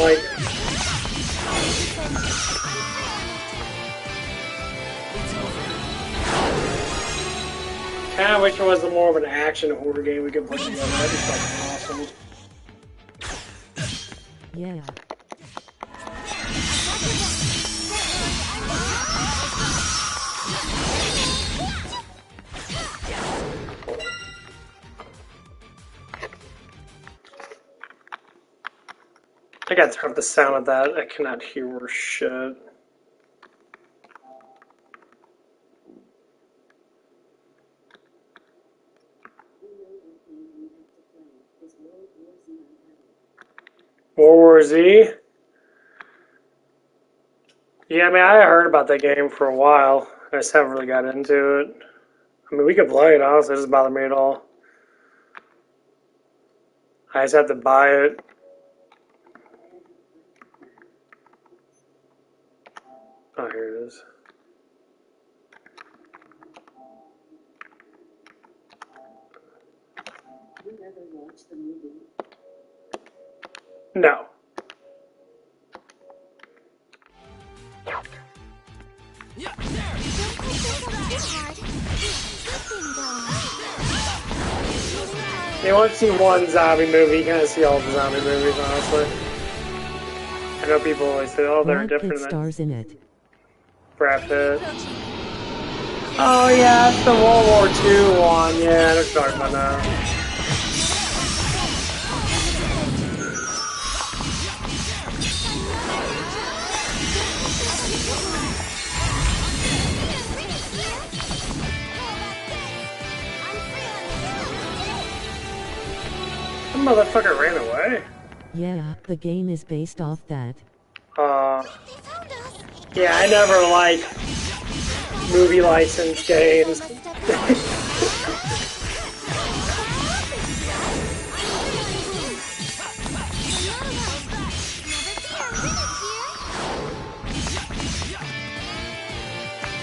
kinda wish there was more of an action horror game we could put together. That'd be fucking awesome. Yeah. I gotta turn up the sound of that. I cannot hear worse shit. Z. Yeah, I mean, I heard about that game for a while. I just haven't really got into it. I mean, we could play it, honestly. It doesn't bother me at all. I just have to buy it. Oh, here it is. You never watched the movie? No. You want to see one zombie movie, you kind of see all the zombie movies, honestly. I know people always say, oh, they're Brad Pitt different than stars in it. Brad Pitt. Oh, yeah, that's the World War II one. Yeah, they're talking about that. That motherfucker ran away. Yeah, the game is based off that. Yeah, I never like movie license games.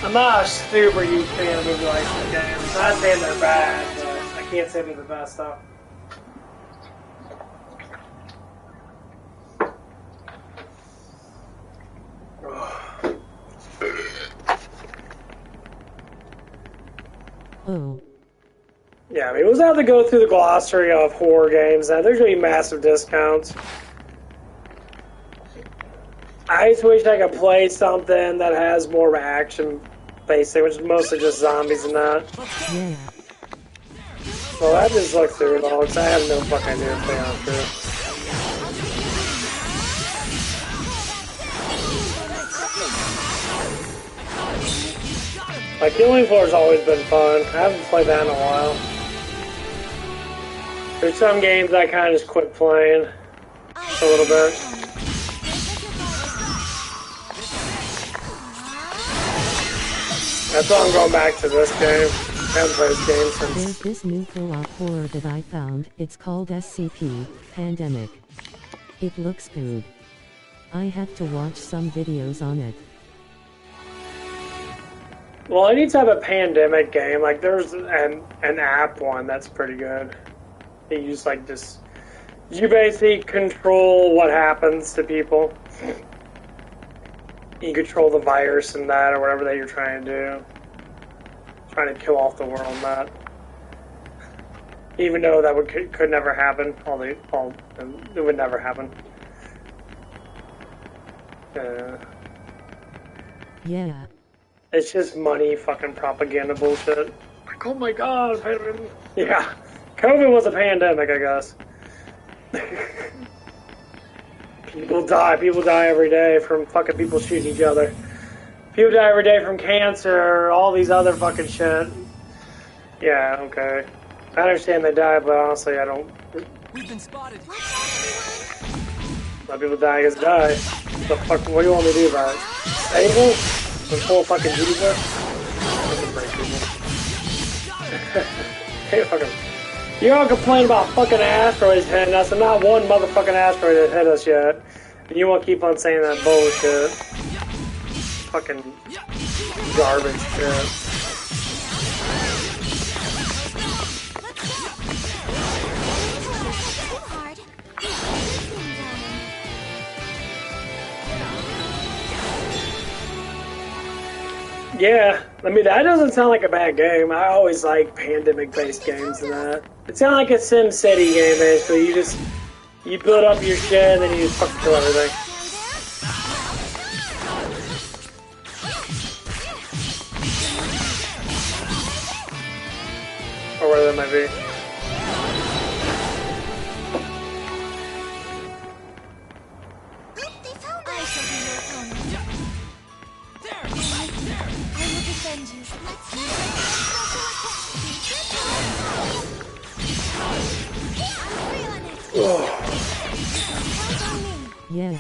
I'm not a super huge fan of movie license games. I'm not saying they're bad, but I can't say they're the best stuff. Oh. Yeah, I mean, we'll have to go through the glossary of horror games. Now, there's going to be massive discounts. I just wish I could play something that has more of an action-based thing, which is mostly just zombies and that. Yeah. Well, I just looked through it all, because I have no fucking idea what they are through. Like, Killing Floor's always been fun. I haven't played that in a while. There's some games I kind of just quit playing a little bit. That's why I'm going back to this game. I haven't played this game since... There's this new co-op horror that I found. It's called SCP, Pandemic. It looks good. I have to watch some videos on it. Well, any type of pandemic game, like there's an app one that's pretty good. You just you basically control what happens to people. You control the virus and that, or whatever that you're trying to do. Trying to kill off the world and that. Even though that could never happen. It would never happen. Yeah. It's just money fucking propaganda bullshit. Like, oh my god, yeah. COVID was a pandemic, I guess. People die every day from fucking people shooting each other. People die every day from cancer, all these other fucking shit. Yeah, okay. I understand they die, but honestly, I don't... We've been spotted. Let people die, I guess die. What the fuck, what do you want me to do about it? Save them? With full fucking Jesus? Hey, fucking... You all complain about fucking asteroids hitting us, and not one motherfucking asteroid has hit us yet. And you won't keep on saying that bullshit. Fucking garbage shit. Yeah, I mean, that doesn't sound like a bad game. I always like pandemic-based games and that. It sounds like a SimCity game, basically. You build up your shit and then you just fucking kill everything. Or whatever that might be. Yeah,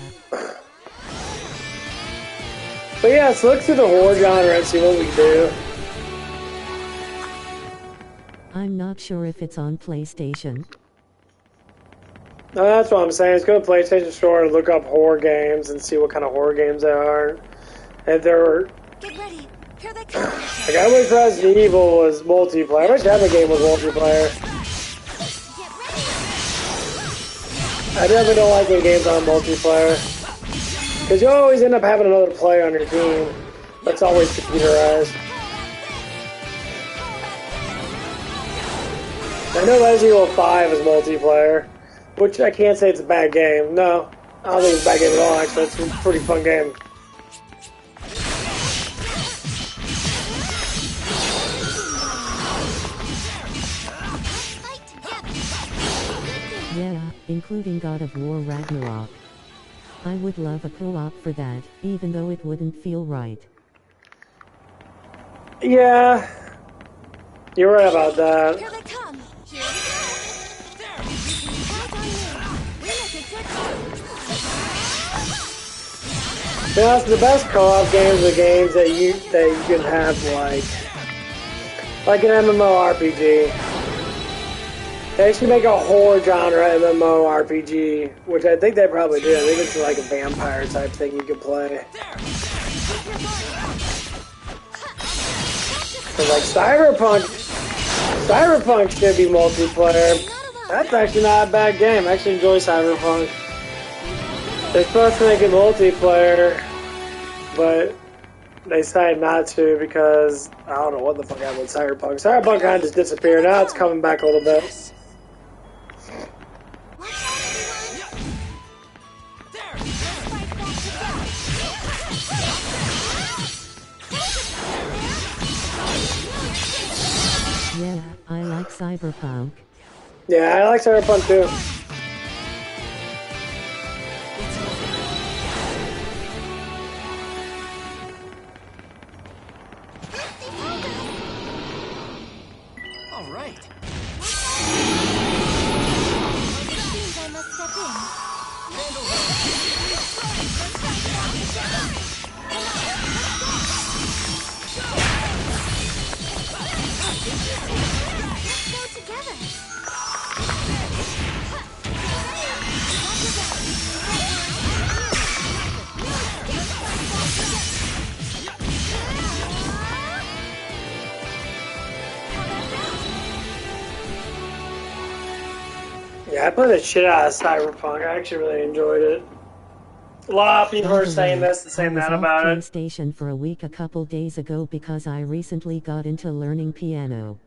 But yeah, let's look through the horror genre and see what we can do. I'm not sure if it's on PlayStation. No, that's what I'm saying. Let's go to PlayStation Store and look up horror games and see what kind of horror games there are. And there were... Get ready. Here they come. Like, I wish Resident Evil was multiplayer. I wish every game was multiplayer. Get ready. I definitely don't like when games aren't multiplayer. Because you always end up having another player on your team. That's always computerized. I know Resident Evil 5 is multiplayer, which I can't say it's a bad game. No, I don't think it's a bad game at all, actually. It's a pretty fun game. Fight together. Yeah, including God of War Ragnarok. I would love a co-op for that, even though it wouldn't feel right. Yeah, you're right about that. Here they come. Here we go. There. Count on me. We make a good team. To be honest, the best co-op games are games that you can have like an MMORPG. They should make a horror genre MMORPG, which I think they probably do. I think it's like a vampire type thing you can play. But like Cyberpunk should be multiplayer. That's actually not a bad game. I actually enjoy Cyberpunk. They're supposed to make it multiplayer, but they decided not to because I don't know what the fuck happened with Cyberpunk. Cyberpunk kind of just disappeared. Now it's coming back a little bit. Yeah, I like Cyberpunk. Yeah, I like Cyberpunk too. All right. It seems I must step in. Let's go together. Yeah, I played the shit out of Cyberpunk. I actually really enjoyed it. A lot of people are saying this and saying that about I it. was off PlayStation for a week a couple days ago because I recently got into learning piano.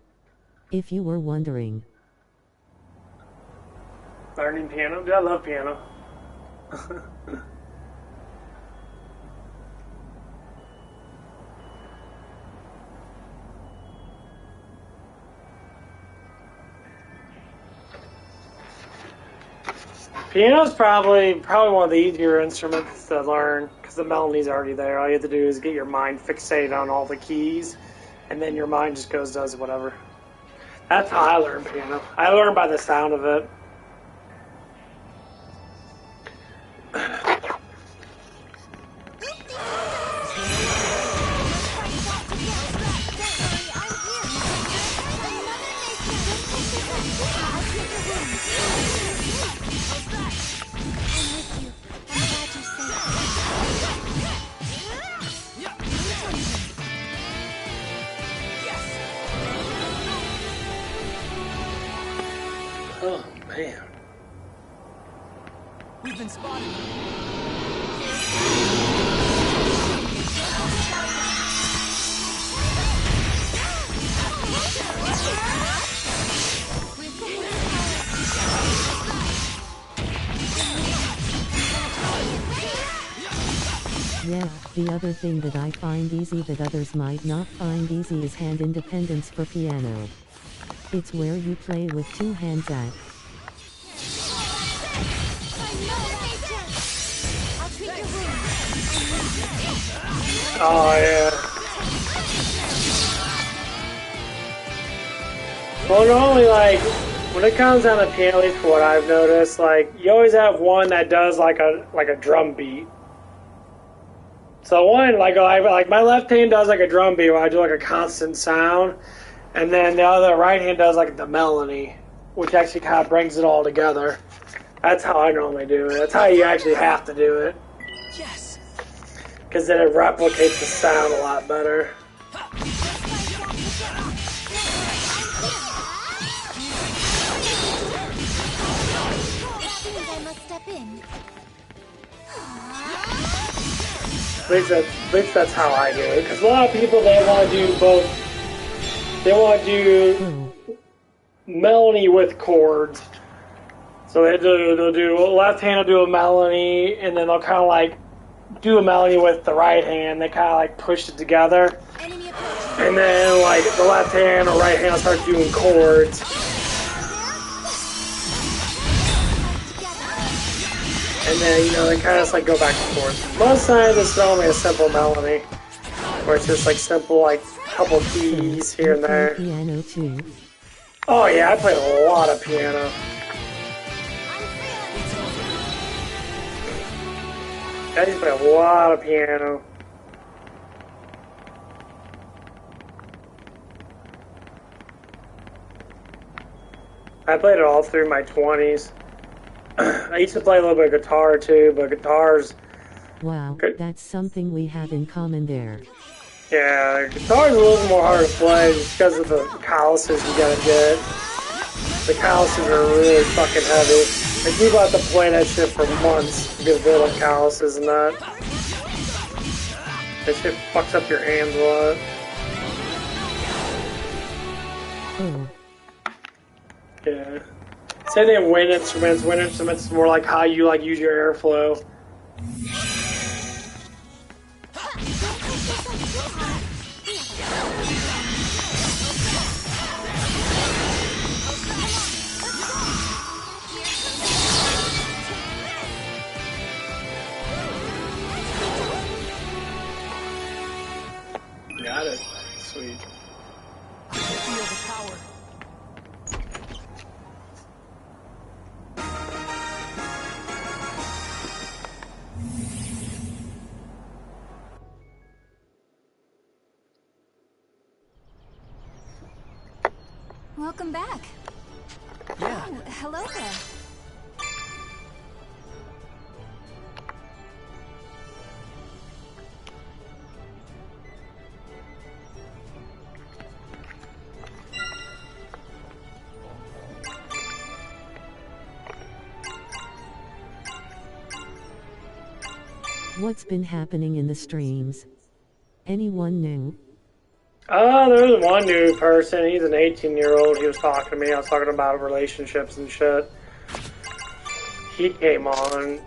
If you were wondering. Learning piano? Dude, I love piano. Piano's probably one of the easier instruments to learn because the melody's already there. All you have to do is get your mind fixated on all the keys, and then your mind just does whatever. That's how I learned piano. I learned by the sound of it. Oh, man. We've been spotted. Yeah, the other thing that I find easy that others might not find easy is hand independence for piano. It's where you play with two hands at. Oh, yeah. Well, normally, like, When it comes down to piano, at least for what I've noticed, like you always have one that does like a drum beat. So one like my left hand does like a drum beat where I do like a constant sound, and then the other right hand does like the melody, which actually kind of brings it all together. That's how I normally do it. That's how you actually have to do it. Yes. Because then it replicates the sound a lot better. At least that's how I do it. Because a lot of people, they want to do both. They want to do melody with chords. So they'll do left hand will do a melody, and then they'll kind of like do a melody with the right hand. They kind of like push it together. And then like the left hand or right hand will start doing chords. And then, you know, they kind of just like go back and forth. Most times it's only a simple melody, where it's just like simple, like couple keys here and there. Piano too. Oh yeah, I played a lot of piano. I used to play a lot of piano. I played it all through my 20s. I used to play a little bit of guitar too, but guitars... Wow, that's something we have in common there. Yeah, guitar's a little more hard to play just because of the calluses you gotta get. The calluses are really fucking heavy. And people have to play that shit for months to get rid of calluses and that. That shit fucks up your hands a lot. Oh. Yeah. Same thing with wind instruments. Wind instruments is more like how you like use your airflow. Got it. Sweet. I can feel the power. Welcome back. Yeah. Oh, hello there. What's been happening in the streams? Anyone new? There was one new person. He's an 18-year-old. He was talking to me. I was talking about relationships and shit. He came on.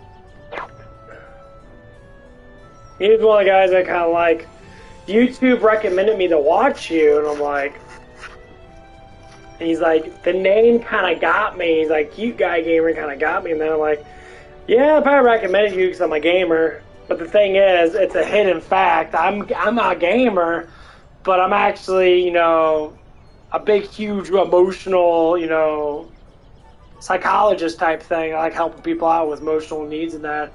He was one of the guys that kind of like, YouTube recommended me to watch you, and I'm like, and he's like, the name kind of got me. He's like, Cute Guy Gamer kind of got me, and then I'm like, yeah, I probably recommended you because I'm a gamer. But the thing is, it's a hidden fact. I'm not a gamer, but I'm actually, you know, a big, huge, emotional, you know, psychologist type thing. I like helping people out with emotional needs and that.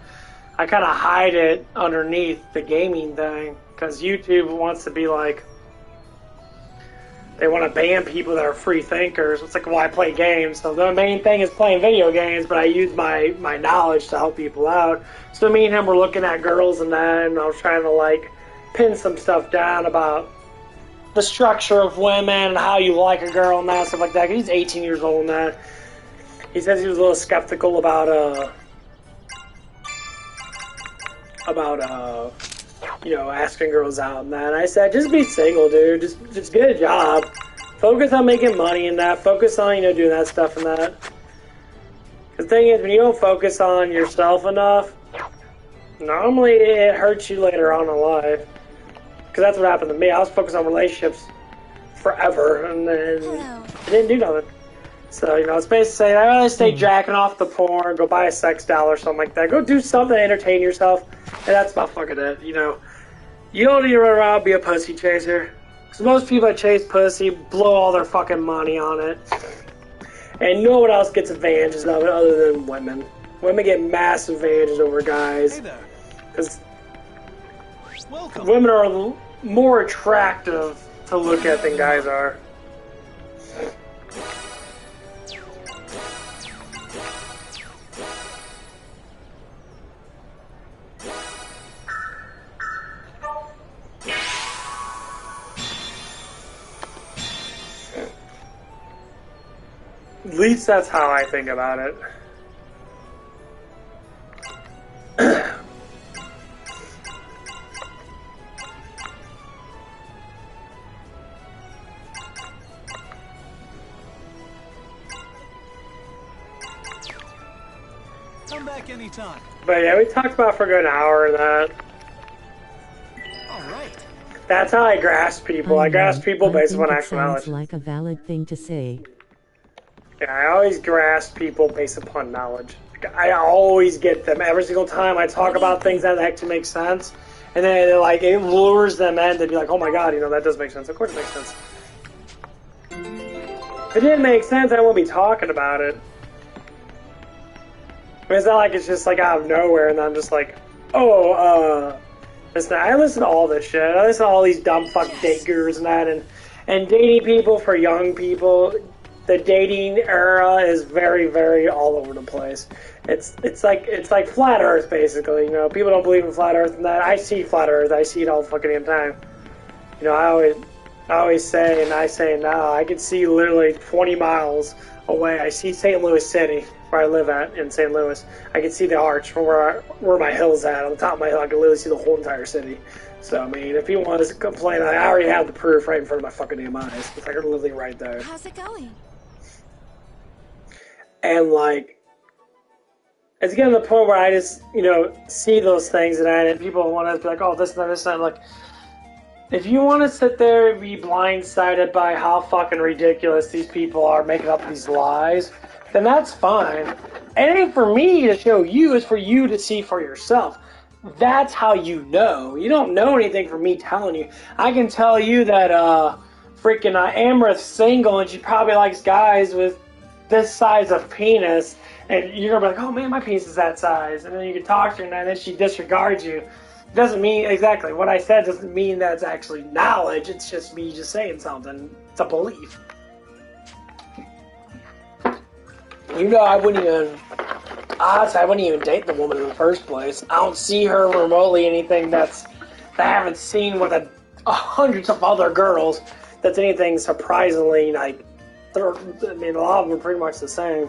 I kind of hide it underneath the gaming thing because YouTube wants to be like, they want to ban people that are free thinkers. It's like, well, I play games, so the main thing is playing video games, but I use my knowledge to help people out. So me and him were looking at girls and that, and I was trying to like pin some stuff down about the structure of women and how you like a girl and that, stuff like that. He's 18 years old and that. He says he was a little skeptical about you know, asking girls out and that. And I said, just be single, dude. Just get a job. Focus on making money and that. Focus on, you know, doing that stuff and that. The thing is, when you don't focus on yourself enough, normally it hurts you later on in life. Because that's what happened to me. I was focused on relationships forever, and then it didn't do nothing. So, you know, it's basically saying, I'd rather stay jacking off the porn, go buy a sex doll or something like that. Go do something to entertain yourself. And that's about fucking it, you know. You don't need to run around and be a pussy chaser. Because most people that chase pussy blow all their fucking money on it. And no one else gets advantages of it other than women. Women get massive advantages over guys. Hey there. Because Welcome. women are more attractive to look at than guys are. At least that's how I think about it. Come back anytime. But yeah, we talked about for a good hour and that. All right. That's how I grasp people. I grasp people based on it actual knowledge. sounds like a valid thing to say. Yeah, I always grasp people based upon knowledge. I always get them every single time I talk about things that actually make sense. And then like it lures them in to be like, oh my god, you know, that does make sense. Of course it makes sense. If it didn't make sense, I won't be talking about it. I mean, it's not like it's just like out of nowhere and I'm just like, oh, listen, I listen to all this shit. I listen to all these dumb fuck date gurus and that, and dating people for young people. The dating era is very, very all over the place. It's like flat Earth basically. You know, people don't believe in flat Earth and that. I see flat Earth. I see it all fucking damn time. You know, I always say, and I say now, I can see literally 20 miles away. I see St. Louis City, where I live at in St. Louis. I can see the arch from where my hill's at. On the top of my hill, I can literally see the whole entire city. So, I mean, if you want to complain, I already have the proof right in front of my fucking damn eyes. It's like literally right there. How's it going? And, like, it's getting to the point where I just, you know, see those things and people want to be like, oh, this and that, this and that. Like, if you want to sit there and be blindsided by how fucking ridiculous these people are making up these lies, then that's fine. It ain't for me to show you, it's for you to see for yourself. That's how you know. You don't know anything from me telling you. I can tell you that freaking Amrith's single and she probably likes guys with this size of penis, and you're gonna be like, oh man, my penis is that size, and then you can talk to her and then she disregards you. It doesn't mean exactly what I said doesn't mean that's actually knowledge. It's just me just saying something. It's a belief. You know, I wouldn't even date the woman in the first place. I don't see her remotely anything that I haven't seen with hundreds of other girls that's anything surprisingly like. I mean, a lot of them are pretty much the same.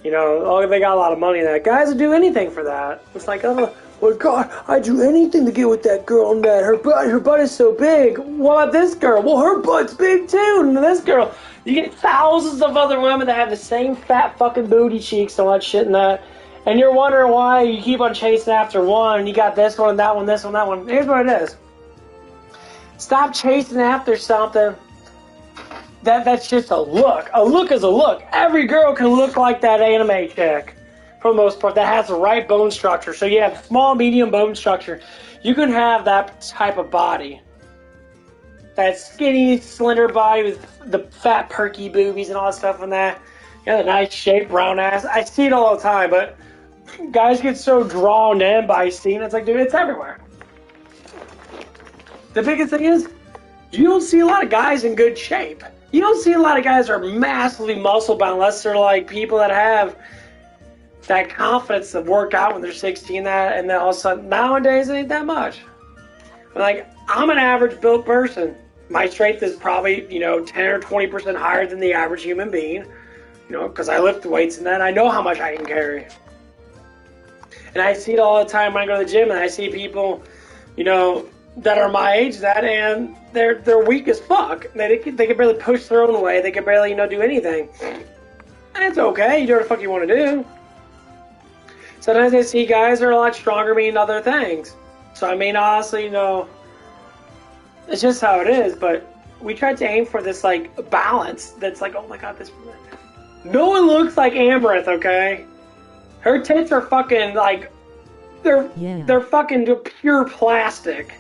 You know, oh, they got a lot of money. That guys would do anything for that. It's like, oh, well, God, I'd do anything to get with that girl. And that her butt is so big. What about this girl? Well, her butt's big too. And this girl, you get thousands of other women that have the same fat fucking booty cheeks and all that shit and that. And you're wondering why you keep on chasing after one. And you got this one, that one, this one, that one. Here's what it is. Stop chasing after something. That's just a look. A look is a look. Every girl can look like that anime chick, for the most part, that has the right bone structure. So you have small, medium bone structure. You can have that type of body. That skinny, slender body with the fat, perky boobies and all that stuff and that. You know, the nice shaped, round ass. I see it all the time, but guys get so drawn in by seeing it. It's like, dude, it's everywhere. The biggest thing is, you don't see a lot of guys in good shape. You don't see a lot of guys that are massively muscle bound unless they're like people that have that confidence to work out when they're 16 and then all of a sudden nowadays it ain't that much. Like, I'm an average built person. My strength is probably, 10 or 20% higher than the average human being, because I lift weights and that I know how much I can carry. And I see it all the time when I go to the gym and I see people, that are my age and they're weak as fuck. They can barely push their own weight. They can barely, do anything. And it's okay. You do what the fuck you want to do. Sometimes I see guys that are a lot stronger than me in other things. So, I mean, honestly, it's just how it is. But we try to aim for this, balance that's like, oh my god, this... No one looks like Ambereth, okay? Her tits are fucking, they're fucking pure plastic.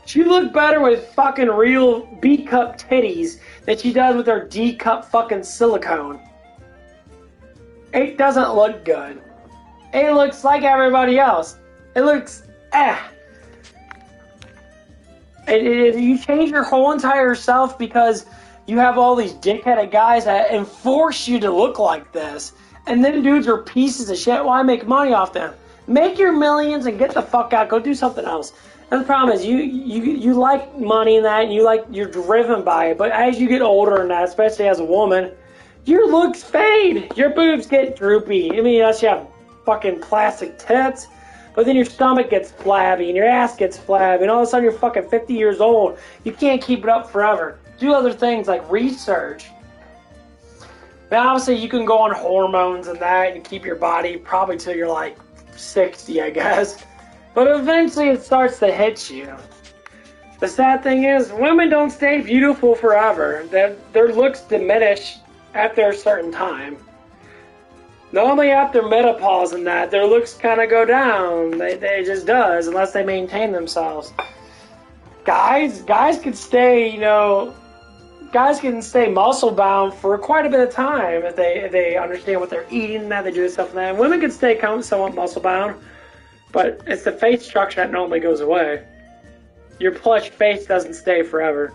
She looked better with fucking real B-cup titties than she does with her D-cup fucking silicone. It doesn't look good. It looks like everybody else. It looks You change your whole entire self because you have all these dickheaded guys that enforce you to look like this. And then dudes are pieces of shit. Why make money off them? Make your millions and get the fuck out. Go do something else. And the problem is you like money and that, and you're driven by it. But as you get older and that, especially as a woman, your looks fade. Your boobs get droopy. I mean, unless you have fucking plastic tits. But then your stomach gets flabby and your ass gets flabby, and all of a sudden you're fucking 50 years old. You can't keep it up forever. Do other things like research. Now, obviously, you can go on hormones and that and keep your body probably till you're like 60, I guess. But eventually it starts to hit you. The sad thing is, women don't stay beautiful forever. Their looks diminish after a certain time. Normally after menopause and that, their looks kind of go down. They just does, unless they maintain themselves. Guys can stay, guys can stay muscle bound for quite a bit of time if they understand what they're eating and that they do stuff like that. Women can stay somewhat muscle bound, but it's the face structure that normally goes away. Your plush face doesn't stay forever.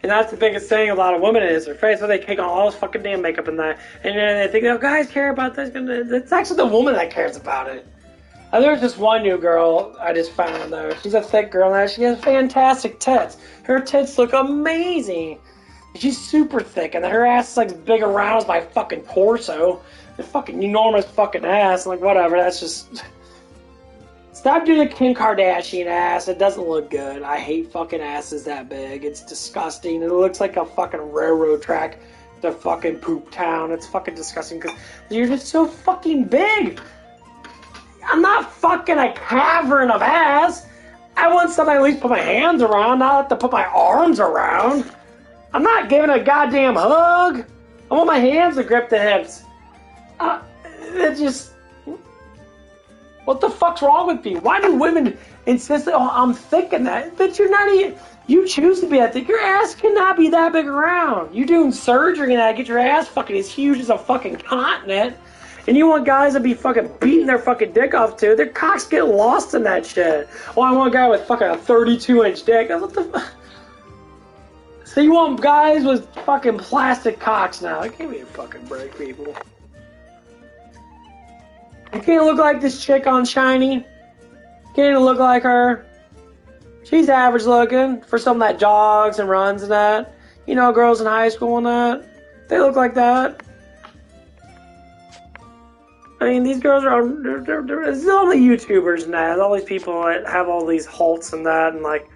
And that's the biggest thing a lot of women is their face, where they take on all this fucking damn makeup and that. And then they think, guys care about this. It's actually the woman that cares about it. There's this one new girl I just found, though. She's a thick girl now. She has fantastic tits. Her tits look amazing. She's super thick, and her ass is like big around as my fucking torso. The fucking enormous fucking ass. Like, whatever, that's just... Stop doing the Kim Kardashian ass. It doesn't look good. I hate fucking asses that big. It's disgusting. It looks like a fucking railroad track to fucking poop town. It's fucking disgusting because you're just so fucking big. I'm not fucking a cavern of ass. I want somebody at least put my hands around, not have to put my arms around. I'm not giving a goddamn hug. I want my hands to grip the hips. It just... What the fuck's wrong with me? Why do women insist that, I'm thick and that? But you're not even... You choose to be that thick. Your ass cannot be that big around. You doing surgery and that, get your ass fucking as huge as a fucking continent. And you want guys to be fucking beating their fucking dick off too. Their cocks get lost in that shit. Oh, I want a guy with fucking a 32-inch dick. What the fuck? So you want guys with fucking plastic cocks now. Give me a fucking break, people. You can't look like this chick on Shiny. You can't even look like her. She's average looking for someone that jogs and runs and that. You know, girls in high school and that. They look like that. I mean, these girls are it's all the YouTubers and that. All these people that have all these halts and that, and like,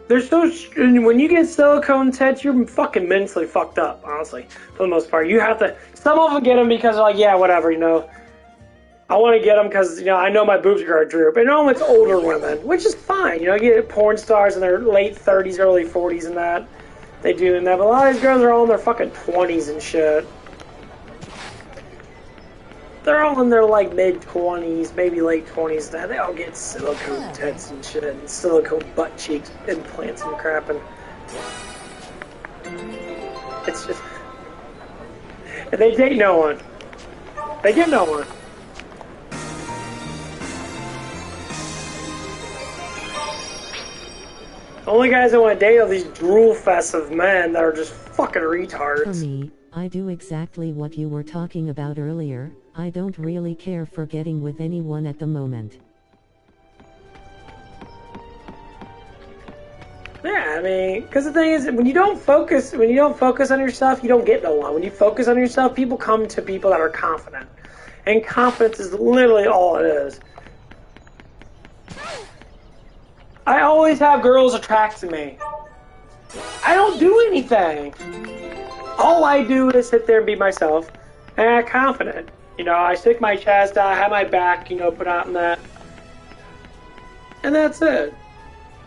they're so. When you get silicone tits, you're fucking mentally fucked up. Honestly, for the most part, you have to. Some of them get them because they're like, yeah, whatever, I want to get them because I know my boobs are gonna droop. And normally it's older women, which is fine. You get porn stars in their late 30s, early 40s, and that they do and that. But a lot of these girls are all in their fucking 20s and shit. They're all in their like mid-20s, maybe late 20s now. They all get silicone tits and shit, and silicone butt cheeks, implants and crap, and it's just... And they date no one. They get no one. The only guys that want to date are these drool fests of men that are just fucking retards. For me, I do exactly what you were talking about earlier. I don't really care for getting with anyone at the moment. Yeah, I mean, because the thing is, when you don't focus on yourself, you don't get no one. When you focus on yourself, people come to people that are confident. And confidence is literally all it is. I always have girls attract to me. I don't do anything. All I do is sit there and be myself, and I'm confident. I stick my chest out, I have my back, put out in that. And that's it.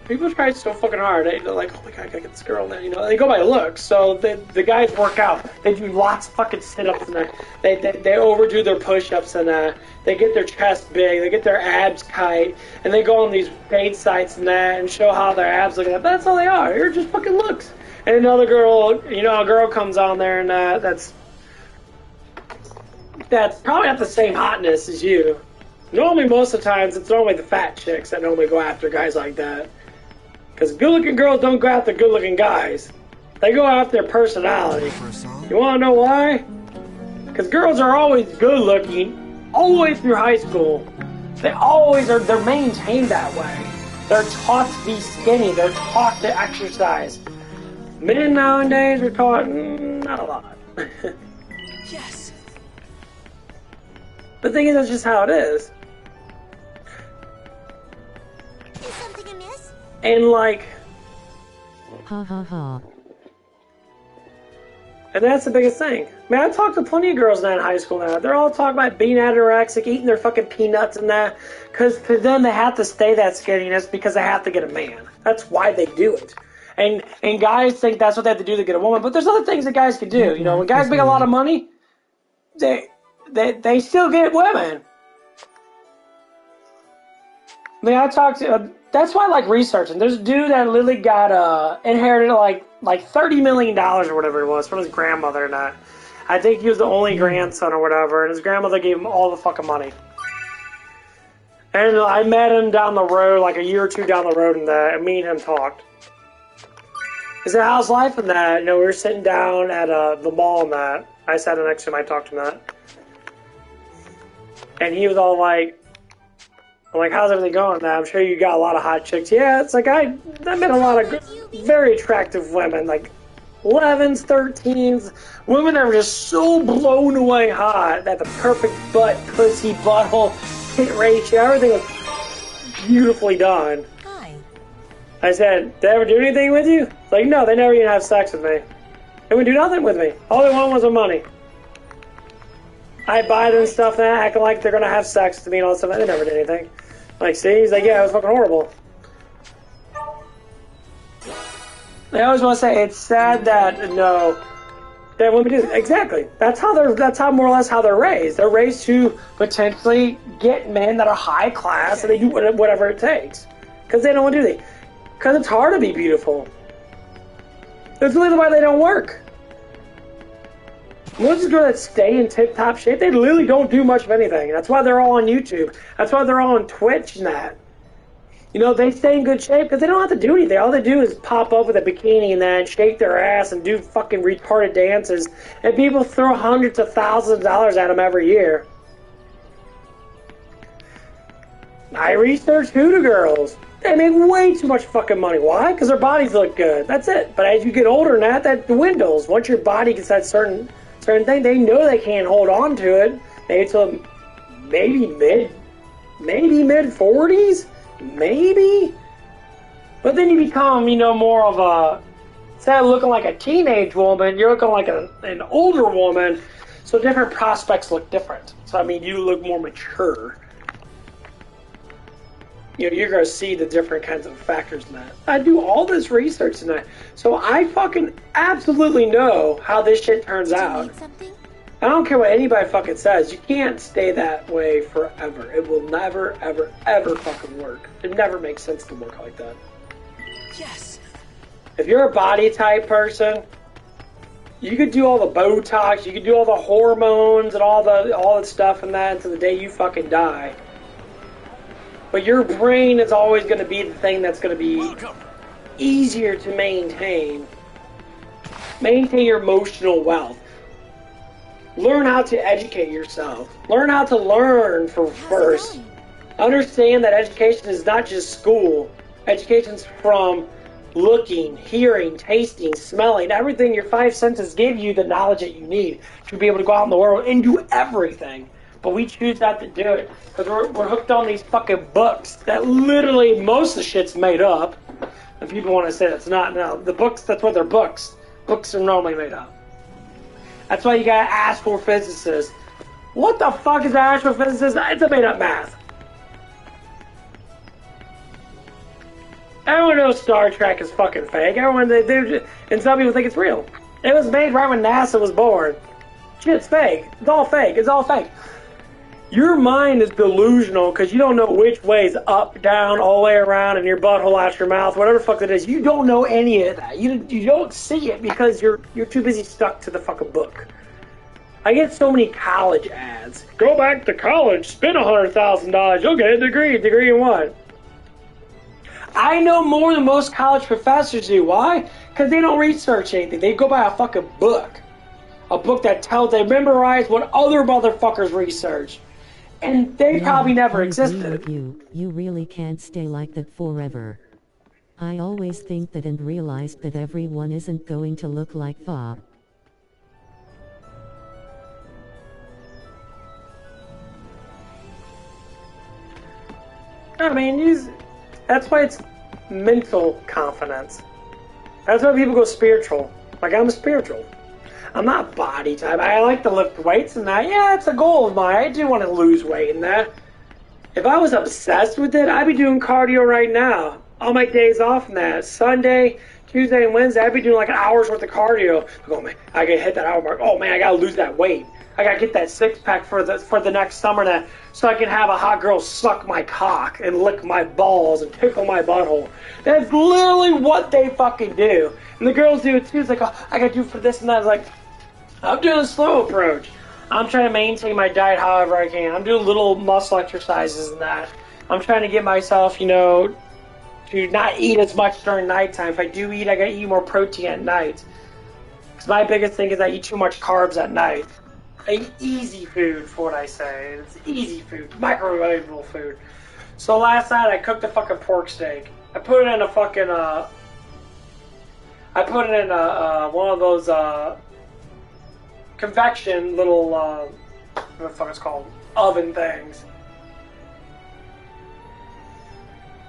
People try so fucking hard. They're like, oh my god, I gotta get this girl now. You know, they go by looks. So the guys work out. They do lots of fucking sit-ups and they overdo their push-ups and they get their chest big. They get their abs tight, and they go on these date sites and show how their abs look. But that's all they are. They're just fucking looks. And another girl, you know, a girl comes on there and that's probably not the same hotness as you. Normally, most of the times, it's normally the fat chicks that normally go after guys like that. Because good-looking girls don't go after good-looking guys. They go after their personality. You want to know why? Because girls are always good-looking all the way through high school. They always are. They're maintained that way. They're taught to be skinny. They're taught to exercise. Men nowadays are taught not a lot. Yes. The thing is, that's just how it is. Is something amiss? And like, Ha ha ha. and that's the biggest thing. Man, I talked to plenty of girls now in high school now. They're all talking about being anorexic, eating their fucking peanuts and that. Because for them, they have to stay that skinniness because they have to get a man. That's why they do it. And guys think that's what they have to do to get a woman. But there's other things that guys can do. You know, when guys make a lot of money, they still get women. I mean, I talked to... that's why I like researching. There's a dude that literally got inherited like $30 million or whatever it was from his grandmother and that. I think he was the only grandson or whatever, and his grandmother gave him all the fucking money. And I met him down the road, like a year or two down the road, and me and him talked. He said, how's life in that? You know, we were sitting down at the mall and that. I sat next to him, I talked to him that. And he was all like, I'm like, how's everything going now? I'm sure you got a lot of hot chicks. Yeah, it's like I met a lot of very attractive women, like 11s, 13s, women that were just so blown away hot that the perfect butt, pussy, butthole, tit ratio, everything was beautifully done. Hi. I said, did they ever do anything with you? It's like, no, they never even have sex with me. They would do nothing with me. All they wanted was the money. I buy them stuff and acting like they're gonna have sex with me and all that stuff. They never did anything. Like, see, he's like, yeah, it was fucking horrible. They always want to say it's sad that no, that women do exactly. That's how more or less how they're raised. They're raised to potentially get men that are high class, and they do whatever it takes because they don't want to do that. Because it's hard to be beautiful. That's literally why they don't work. Most girls that stay in tip-top shape, they literally don't do much of anything. That's why they're all on YouTube. That's why they're all on Twitch and that. You know, they stay in good shape because they don't have to do anything. All they do is pop up with a bikini and then shake their ass and do fucking retarded dances. And people throw hundreds of thousands of dollars at them every year. I research hoodoo girls. They make way too much fucking money. Why? Because their bodies look good. That's it. But as you get older than that dwindles. Once your body gets that certain thing, they know they can't hold on to it. Maybe till maybe mid 40s, maybe. But then you become, you know, more of a, instead of looking like a teenage woman, you're looking like an older woman. So different prospects look different. So I mean, you look more mature. You know, you're going to see the different kinds of factors in that. I do all this research in that. So I fucking absolutely know how this shit turns out. I don't care what anybody fucking says. You can't stay that way forever. It will never, ever, ever fucking work. It never makes sense to work like that. Yes. If you're a body type person, you could do all the Botox, you could do all the hormones and all the stuff and that until the day you fucking die. But your brain is always going to be the thing that's going to be easier to maintain. Maintain your emotional wealth. Learn how to educate yourself. Learn how to learn first. Understand that education is not just school. Education's from looking, hearing, tasting, smelling. Everything your five senses give you the knowledge that you need to be able to go out in the world and do everything. But we choose not to do it because we're hooked on these fucking books that literally most of the shit's made up. And people want to say that's not. No, the books, that's what they're books. Books are normally made up. That's why you got astrophysicists. What the fuck is an astrophysicist? It's a made up math. Everyone knows Star Trek is fucking fake. Everyone, and some people think it's real. It was made right when NASA was born. Shit's fake. It's all fake. It's all fake. Your mind is delusional because you don't know which way is up, down, all the way around, and your butthole out your mouth, whatever the fuck it is. You don't know any of that. You don't see it because you're too busy stuck to the fucking book. I get so many college ads. Go back to college, spend $100,000, you'll get a degree. Degree in what? I know more than most college professors do. Why? Because they don't research anything. They go by a fucking book. A book that tells they memorize what other motherfuckers research. And they probably never existed. You really can't stay like that forever. I always think that and realized that everyone isn't going to look like Fa. I mean, that's why it's mental confidence. That's why people go spiritual. Like, I'm spiritual. I'm not body type. I like to lift weights and that. Yeah, it's a goal of mine. I do want to lose weight and that. If I was obsessed with it, I'd be doing cardio right now. All my days off and that. Sunday, Tuesday, and Wednesday, I'd be doing like an hour's worth of cardio. Oh man, I gotta hit that hour mark. Oh man, I gotta lose that weight. I gotta get that six pack for the next summer that so I can have a hot girl suck my cock and lick my balls and tickle my butthole. That's literally what they fucking do. And the girls do it too. It's like, oh, I gotta do it for this and that. It's like, I'm doing a slow approach. I'm trying to maintain my diet however I can. I'm doing little muscle exercises and that. I'm trying to get myself, to not eat as much during nighttime. If I do eat, I gotta eat more protein at night. Because my biggest thing is I eat too much carbs at night. I eat easy food for what I say. It's easy food, microwavable food. So last night I cooked a fucking pork steak. I put it in a fucking, one of those, convection little, what the fuck it's called, oven things.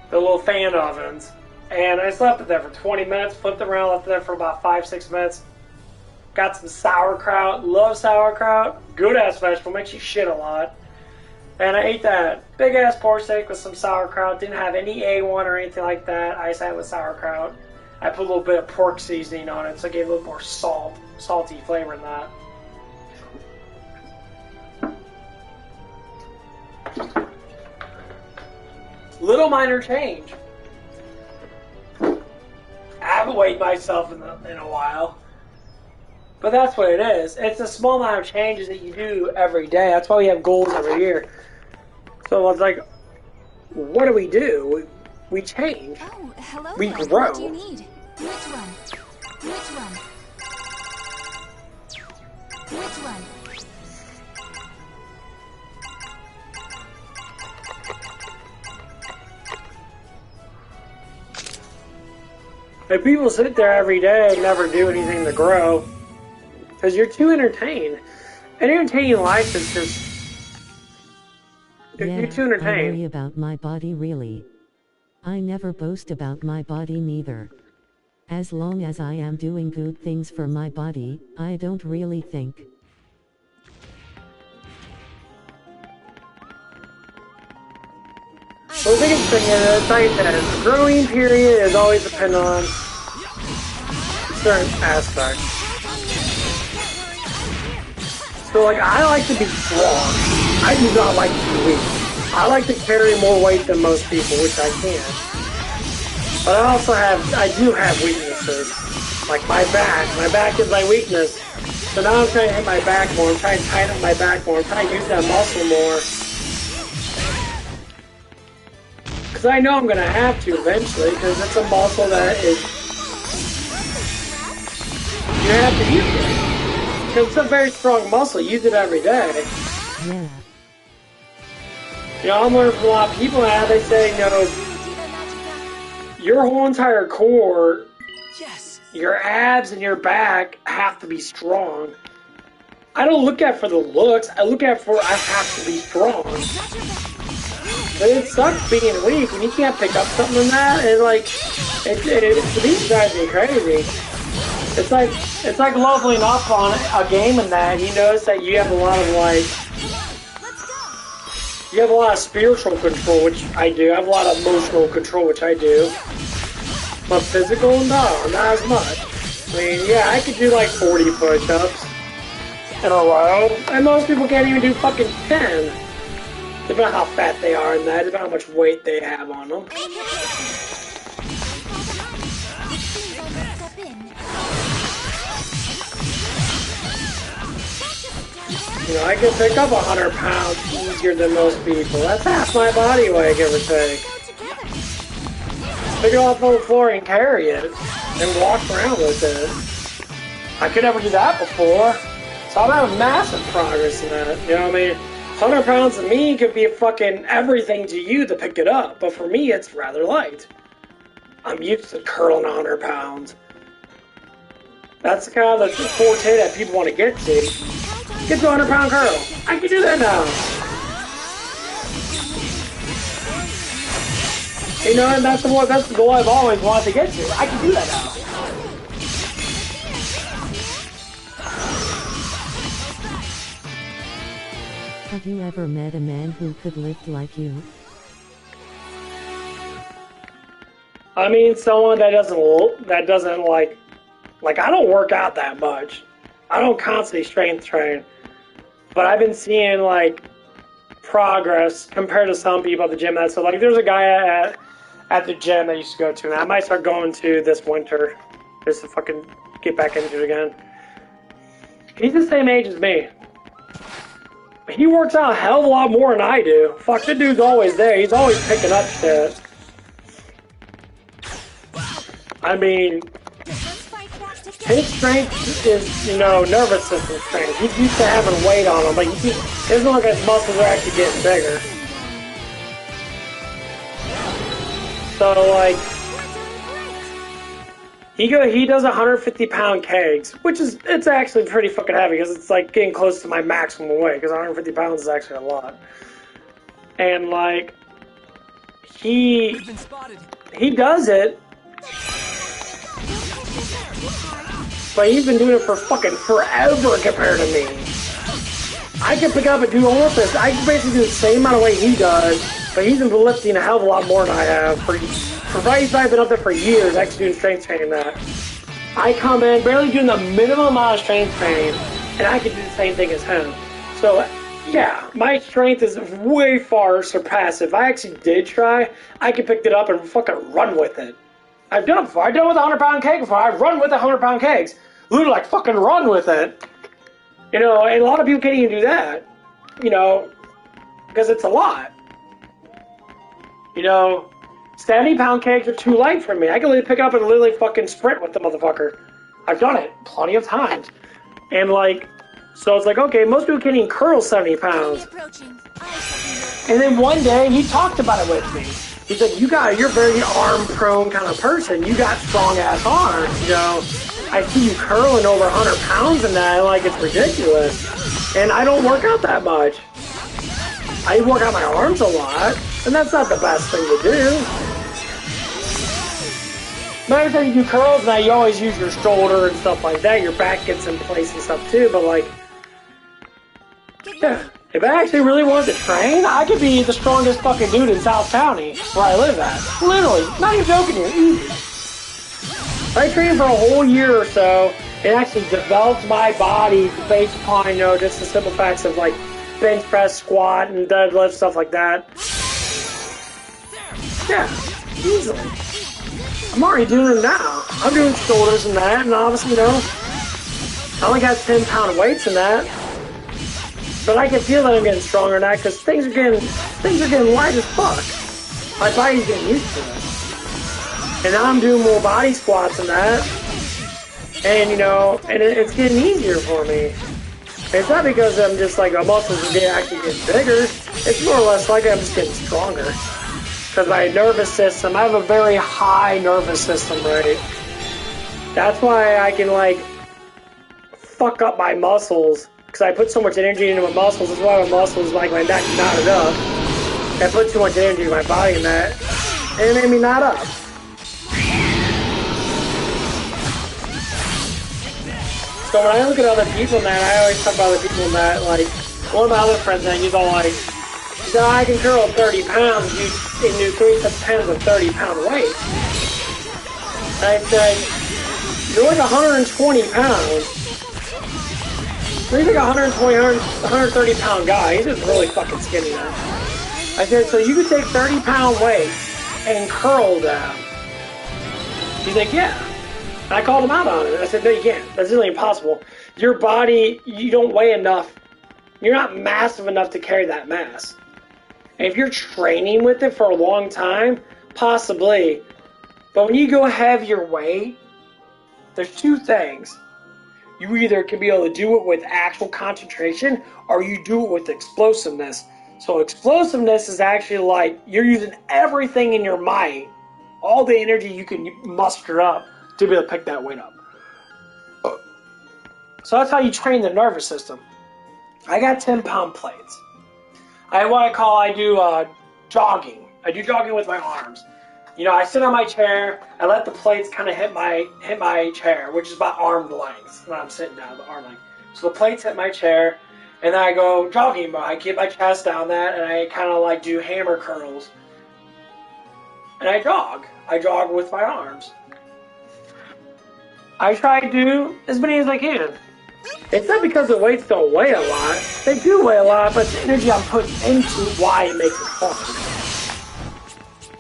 The little fan ovens. And I just left it there for 20 minutes, flipped it around, left it there for about 5-6 minutes. Got some sauerkraut, love sauerkraut, good ass vegetable, makes you shit a lot. And I ate that big ass pork steak with some sauerkraut, didn't have any A1 or anything like that, I just had it with sauerkraut. I put a little bit of pork seasoning on it, so it gave a little more salty flavor in that. Little minor change. I haven't weighed myself in a while. But that's what it is. It's a small amount of changes that you do every day. That's why we have goals every year. So it's like, what do? We change. Oh, hello. We there. grow. What do you need? Which one? Which one? Which one? If people sit there every day and never do anything to grow, because you're too entertained. An entertaining life is just... you're too entertained. I worry about my body really. I never boast about my body neither. As long as I am doing good things for my body, I don't really think. Well, the biggest thing is, like I said, the growing period is always dependent on certain aspects. So, like, I like to be strong. I do not like to be weak. I like to carry more weight than most people, which I can. But I do have weaknesses. Like my back. My back is my weakness. So now I'm trying to hit my back more. I'm trying to tighten up my back more. I'm trying to use that muscle more. Because I know I'm going to have to eventually, because it's a muscle that is... you have to use it. Because it's a very strong muscle. Use it every day. Yeah. I'm learning from a lot of people now. They say, your whole entire core, your abs and your back have to be strong. I don't look at for the looks. I look at for I have to be strong. But it sucks being weak when you can't pick up something in that. And like, it drives me crazy. It's like leveling up on a game in that. You notice that you have a lot of you have a lot of spiritual control, which I do. I have a lot of emotional control, which I do. But physical, no, not as much. I mean, yeah, I could do like 40 push-ups in a row, and most people can't even do fucking 10. Depending on how fat they are and that, depending on how much weight they have on them. You know, I can pick up 100 pounds easier than most people. That's half my body weight, give or take. Pick it off on the floor and carry it, and walk around with it. I could never do that before, so I'm having massive progress in that. You know what I mean? 100 pounds to me could be fucking everything to you to pick it up, but for me, it's rather light. I'm used to curling 100 pounds. That's the kind of the forte that people want to get to. Get to a 100-pound curl. I can do that now. You know, and that's the goal I've always wanted to get to. I can do that now. Have you ever met a man who could lift like you? I mean, someone that doesn't like I don't work out that much. I don't constantly strength train. But I've been seeing like progress compared to some people at the gym. So like there's a guy at the gym that I used to go to, and I might start going to this winter just to fucking get back into it again. He's the same age as me. He works out a hell of a lot more than I do. Fuck, the dude's always there. He's always picking up shit. I mean, his strength is, you know, nervous system strength. He's used to having weight on him, but it doesn't look like his muscles are actually getting bigger. So, like, he does 150-pound kegs, which is, it's actually pretty fucking heavy, because it's, like, getting close to my maximum weight, because 150 pounds is actually a lot. And, like, he does it, but he's been doing it for fucking forever compared to me. I can pick up and do almost this. I can basically do the same amount of weight he does, but he's been lifting a hell of a lot more than I have. For I've been up there for years, actually doing strength training that. I come in barely doing the minimum amount of strength training, and I can do the same thing as him. So, yeah, my strength is way far surpassed. If I actually did try, I could pick it up and fucking run with it. I've done it before. I've done it with a 100-pound keg before. I've run with 100-pound kegs. Literally, like, fucking run with it. You know, and a lot of people can't even do that. You know, because it's a lot. You know, 70-pound kegs are too light for me. I can literally pick up and literally fucking sprint with the motherfucker. I've done it plenty of times. And, like, so it's like, okay, most people can't even curl 70 pounds. And then one day, he talked about it with me. He's like, you're a very arm-prone kind of person. You got strong-ass arms, you know. I see you curling over 100 pounds and that, like, it's ridiculous. And I don't work out that much. I work out my arms a lot, and that's not the best thing to do. But every time you do curls now, you always use your shoulder and stuff like that. Your back gets in place and stuff too, but like, yeah. If I actually really wanted to train, I could be the strongest fucking dude in South County, where I live at. Literally, not even joking you, easy. I trained for a whole year or so, it actually developed my body based upon, you know, just the simple facts of like bench press, squat, and deadlift, stuff like that. Yeah, easily. I'm already doing it now. I'm doing shoulders and that, and obviously, you know, I only got 10-pound weights in that. But I can feel that I'm getting stronger now because things are getting light as fuck. My body's getting used to it. And now I'm doing more body squats and that. And, you know, and it's getting easier for me. It's not because I'm just like, my muscles are actually getting bigger. It's more or less like I'm just getting stronger. Because my nervous system, I have a very high nervous system rate. That's why I can, like, fuck up my muscles. Because I put so much energy into my muscles. That's why my muscles, like, my neck knotted up. I put too much energy in my body in that. And it made me knot up. So when I look at other people in that, I always talk about other people in that, like, one of my other friends, and he's all like, he said, I can curl 30 pounds and do 3 sets of 10s with 30-pound weight. And I said, you're like 120 pounds. So he's like 120, 130 pound guy. He's just really fucking skinny now. I said, so you could take 30-pound weights and curl them. He's like, yeah. And I called him out on it. I said, no, you can't. That's really impossible. Your body, you don't weigh enough. You're not massive enough to carry that mass. And if you're training with it for a long time, possibly. But when you go heavier weight, there's two things. You either can be able to do it with actual concentration, or you do it with explosiveness. So explosiveness is actually like you're using everything in your might, all the energy you can muster up to be able to pick that weight up. So that's how you train the nervous system. I got 10-pound plates. I do jogging. I do jogging with my arms. You know, I sit on my chair. I let the plates kind of hit my chair, which is about arm length when I'm sitting down, the arm length. So the plates hit my chair, and then I go jogging. I keep my chest down that, and I kind of like do hammer curls. And I jog. I jog with my arms. I try to do as many as I can. It's not because the weights don't weigh a lot. They do weigh a lot, but the energy I'm putting into why it makes it hard.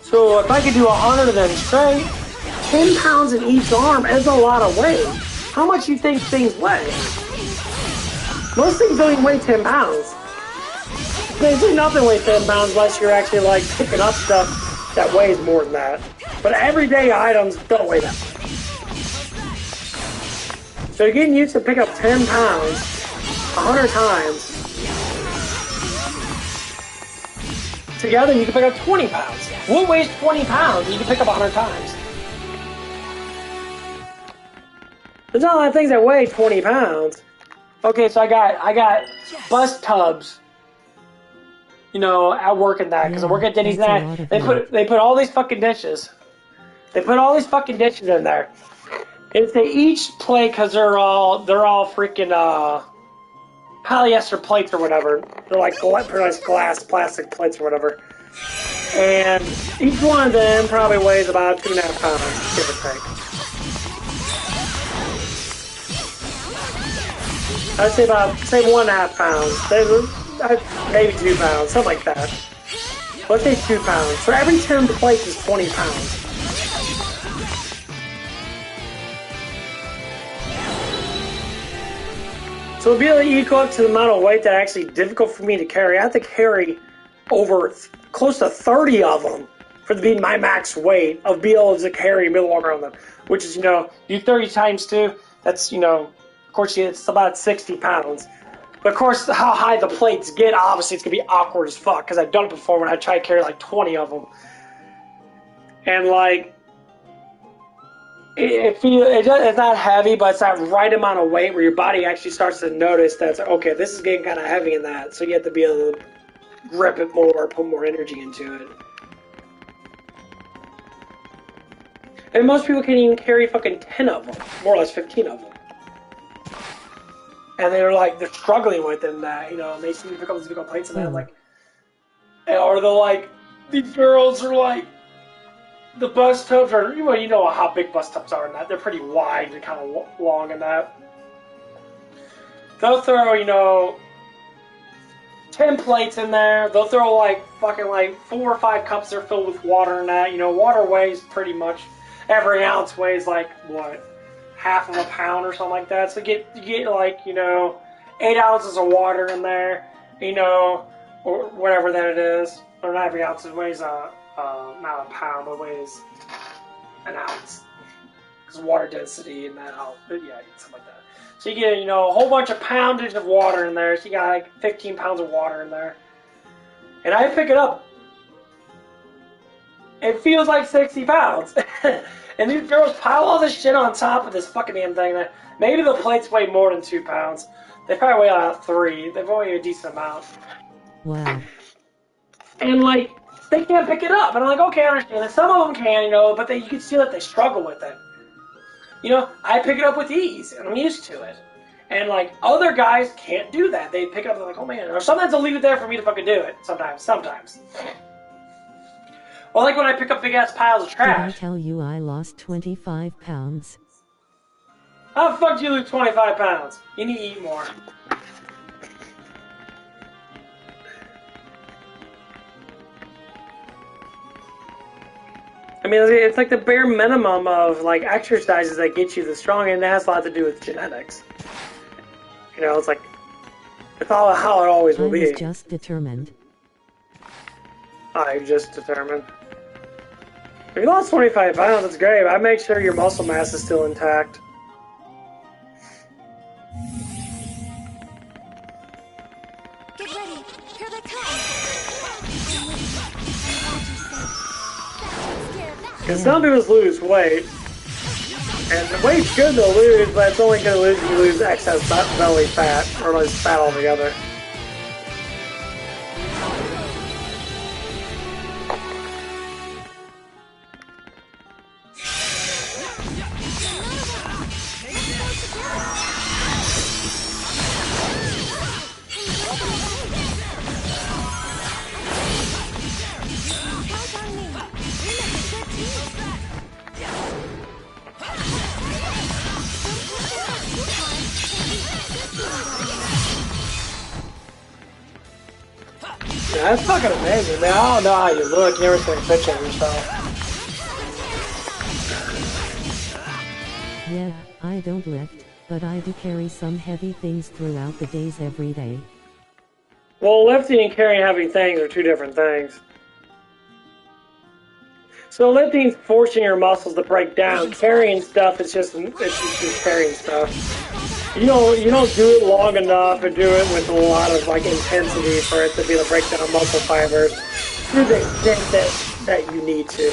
So if I could do 100 of them straight, 10 pounds in each arm is a lot of weight. How much do you think things weigh? Most things don't even weigh 10 pounds. Basically nothing weighs 10 pounds unless you're actually like picking up stuff that weighs more than that. But everyday items don't weigh that much. So you're getting used to pick up 10 pounds 100 times. Together you can pick up 20 pounds. What weighs 20 pounds you can pick up 100 times? There's not a lot of things that weigh 20 pounds. Okay, so I got bus tubs. You know, at work and that, because I work at Denny's and that. They put all these fucking dishes. They put all these fucking dishes in there. If they each plate, because they're all freaking polyester plates or whatever. They're like glass, plastic plates or whatever. And each one of them probably weighs about 2.5 pounds, give or take. I'd say about 1.5 pounds. Maybe 2 pounds, something like that. Let's say 2 pounds. For every 10 plates is 20 pounds. So to be able to equal up to the amount of weight that actually difficult for me to carry, I have to carry over close to 30 of them for to be my max weight of being able to carry and walk around them. Which is, you know, you 30 times 2, that's, you know, of course it's about 60 pounds. But of course, how high the plates get, obviously it's going to be awkward as fuck, because I've done it before when I try to carry like 20 of them. And like, it's not heavy, but it's that right amount of weight where your body actually starts to notice that, okay, this is getting kind of heavy in that. So you have to be able to grip it more, put more energy into it. And most people can't even carry fucking 10 of them, more or less 15 of them. And they're struggling with them that, you know, and they seem to pick up these big old plates and they're like, or they're like, these girls are like, the bus tubs are, well, you know how big bus tubs are in that. They're pretty wide and kind of long in that. They'll throw, you know, 10 plates in there. They'll throw like fucking like 4 or 5 cups that are filled with water in that. You know, water weighs pretty much, every ounce weighs like, what, half of a pound or something like that. So you get like, you know, 8 ounces of water in there, you know, or whatever that it is. Or not every ounce, it weighs not a pound, but weighs an ounce. Because water density and that, yeah, something like that. So you get, you know, a whole bunch of poundage of water in there. So you got like 15 pounds of water in there. And I pick it up. It feels like 60 pounds. And these girls pile all this shit on top of this fucking damn thing. Maybe the plates weigh more than 2 pounds. They probably weigh about 3. They've only a decent amount. Wow. And like, they can't pick it up. And I'm like, okay, I understand that. Some of them can, you know, but you can see that they struggle with it. You know, I pick it up with ease, and I'm used to it. And like, other guys can't do that. They pick it up and they're like, oh man. Or sometimes they'll leave it there for me to fucking do it. Sometimes. Or like when I pick up big ass piles of Did I trash. tell you I lost 25 pounds? How the fuck do you lose 25 pounds? You need to eat more. I mean, it's like the bare minimum of like exercises that get you the strong, and it has a lot to do with genetics. You know, it's like it's all how it always will I be. was just determined. I'm just determined. If you lost 25 pounds, that's great, but I make sure your muscle mass is still intact. Get ready. Here they come. Because some people lose weight, and the weight's good to lose, but it's only going to lose if you lose excess belly fat, or lose fat altogether. Yeah, that's fucking amazing, man. I don't know how you look. You never seen a picture of yourself. Yeah, I don't lift, but I do carry some heavy things throughout the days every day. Well, lifting and carrying heavy things are two different things. So lifting's forcing your muscles to break down. Carrying stuff is just carrying stuff. You don't do it long enough or do it with a lot of like intensity for it to be able to break down muscle fibers to the extent that you need to.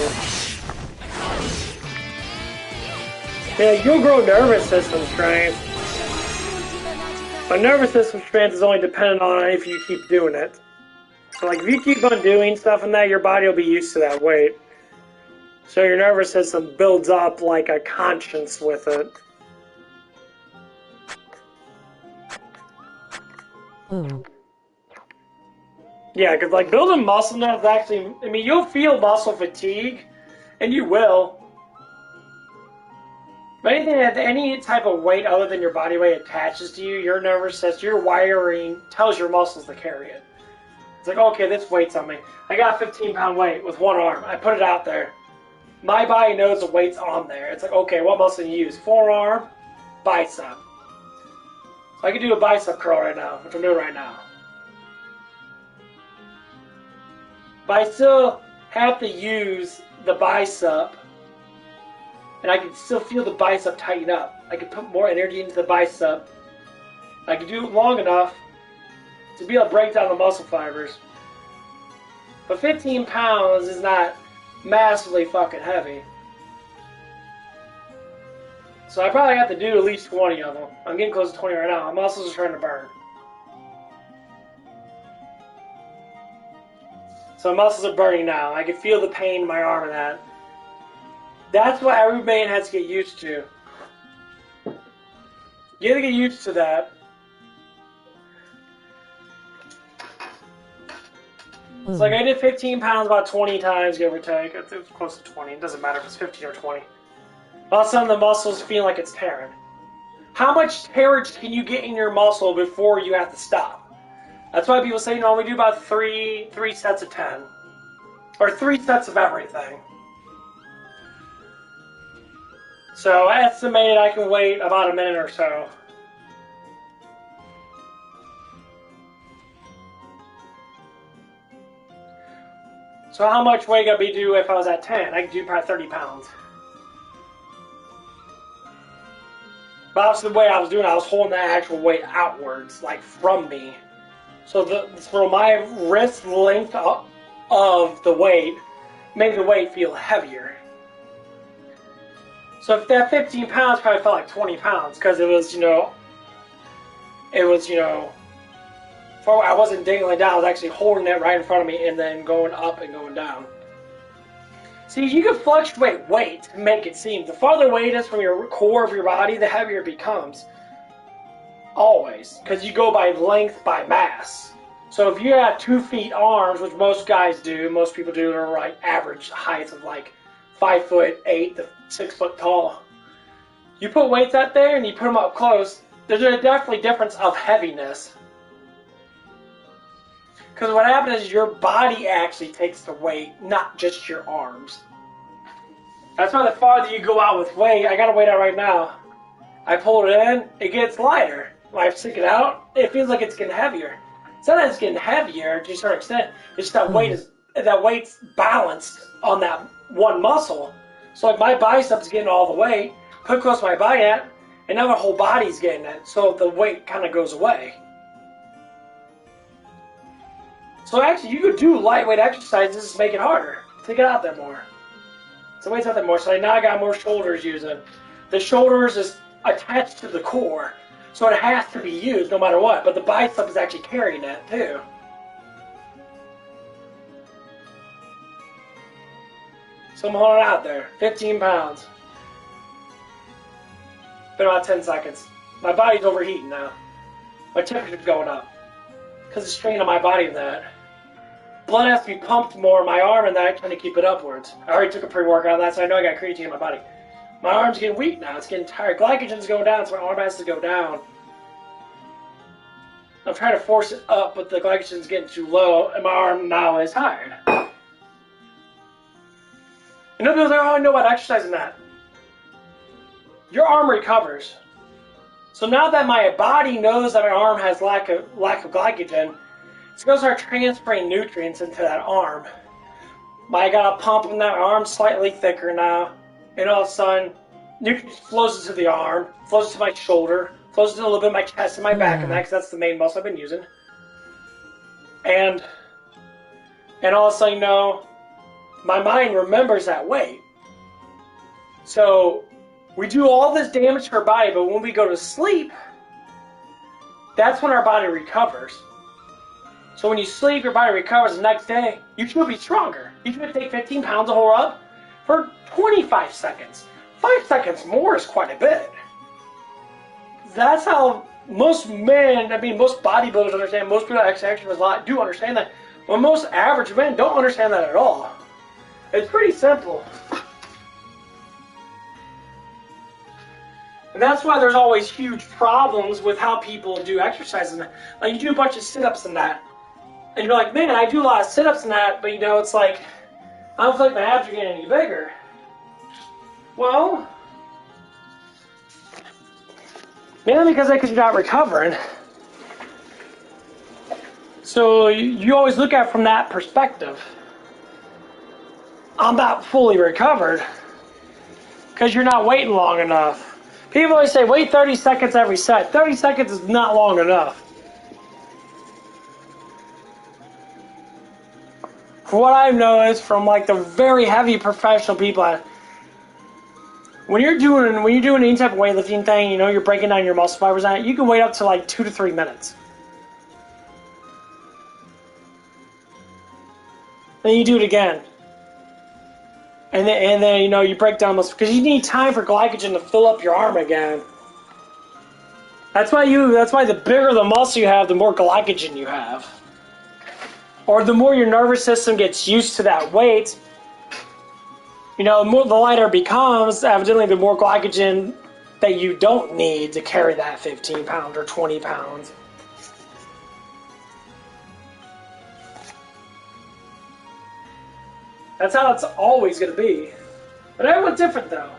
Yeah, you'll grow nervous system strength. But nervous system strength is only dependent on if you keep doing it. So like if you keep on doing stuff and that, your body will be used to that weight. So your nervous system builds up like a conscience with it. Oh. Yeah, because like building muscle now is actually, I mean, you'll feel muscle fatigue, and you will. But anything that any type of weight other than your body weight attaches to you, your nervous system, your wiring tells your muscles to carry it. It's like, okay, this weight's on me. I got a 15-pound weight with one arm. I put it out there. My body knows the weight's on there. It's like, okay, what muscle do you use? Forearm, bicep. So I can do a bicep curl right now, which I'm doing right now. But I still have to use the bicep, and I can still feel the bicep tighten up. I can put more energy into the bicep. I can do it long enough to be able to break down the muscle fibers. But 15 pounds is not massively fucking heavy. So I probably have to do at least 20 of them. I'm getting close to 20 right now. My muscles are starting to burn. So my muscles are burning now. I can feel the pain in my arm and that. That's what every man has to get used to. You have to get used to that. It's like I did 15 pounds about 20 times, give or take. It was close to 20. It doesn't matter if it's 15 or 20. All of a sudden, the muscles feel like it's tearing. How much tearage can you get in your muscle before you have to stop? That's why people say, no, we do about three sets of 10. Or 3 sets of everything. So I estimated I can wait about a minute or so. So how much weight could I do if I was at 10? I could do probably 30 pounds. But obviously the way I was doing, I was holding that actual weight outwards, like from me. So for my wrist length of the weight, made the weight feel heavier. So if that 15 pounds probably felt like 20 pounds, because it was, I wasn't dangling down, I was actually holding it right in front of me and then going up and going down. See, you can fluctuate weight to make it seem. The farther away it is from your core of your body, the heavier it becomes. Always. Because you go by length by mass. So if you have 2 feet arms, which most guys do, most people do, are like average heights of like 5'8" to 6 foot tall. You put weights out there and you put them up close. There's a definitely difference of heaviness. Because what happens is your body actually takes the weight, not just your arms. That's why the farther you go out with weight, I got to weight out right now. I pull it in, it gets lighter. When I stick it out, it feels like it's getting heavier. It's not that it's getting heavier to a certain extent. It's just that weight's balanced on that one muscle. So like my biceps getting all the weight, put close to my body at, and now my whole body's getting it. So the weight kind of goes away. So actually, you could do lightweight exercises to make it harder to get out there more. So weight's out there more. So now I got more shoulders using. The shoulders is attached to the core, so it has to be used no matter what. But the bicep is actually carrying it too. So I'm holding out there, 15 pounds. Been about 10 seconds. My body's overheating now. My temperature's going up because it's strain on my body in that. Blood has to be pumped more in my arm and that, trying to keep it upwards. I already took a pre-workout on that, so I know I got creatine in my body. My arm's getting weak now. It's getting tired. Glycogen's going down, so my arm has to go down. I'm trying to force it up, but the glycogen's getting too low, and my arm now is tired. And people say, oh, I know about exercising that. Your arm recovers. So now that my body knows that my arm has lack of glycogen, it's going to start transferring nutrients into that arm. I got a pump in that arm slightly thicker now, and all of a sudden, nutrients flows into the arm, flows into my shoulder, flows into a little bit of my chest and my back and that, because that's the main muscle I've been using. And all of a sudden, you know, my mind remembers that weight. So we do all this damage to our body, but when we go to sleep, that's when our body recovers. So when you sleep, your body recovers the next day. You should be stronger. You should take 15 pounds to hold up for 25 seconds. 5 seconds more is quite a bit. That's how most men, most bodybuilders understand, most people that exercise a lot do understand that. But most average men don't understand that at all. It's pretty simple. And that's why there's always huge problems with how people do exercise. Like you do a bunch of sit-ups and that. And you're like, man, I do a lot of sit-ups and that, but you know, it's like, I don't feel like my abs are getting any bigger. Well, mainly because you're not recovering. So you always look at it from that perspective. I'm not fully recovered because you're not waiting long enough. People always say, wait 30 seconds every set. 30 seconds is not long enough. For what I've noticed from like the very heavy professional people, when you're doing any type of weightlifting thing, you know, you're breaking down your muscle fibers on it, you can wait up to like 2 to 3 minutes. Then you do it again. And then you know, you break down muscle because you need time for glycogen to fill up your arm again. That's why the bigger the muscle you have, the more glycogen you have. Or the more your nervous system gets used to that weight, you know, the lighter it becomes, evidently the more glycogen that you don't need to carry that 15 pounds or 20 pounds. That's how it's always going to be. But everyone's different though.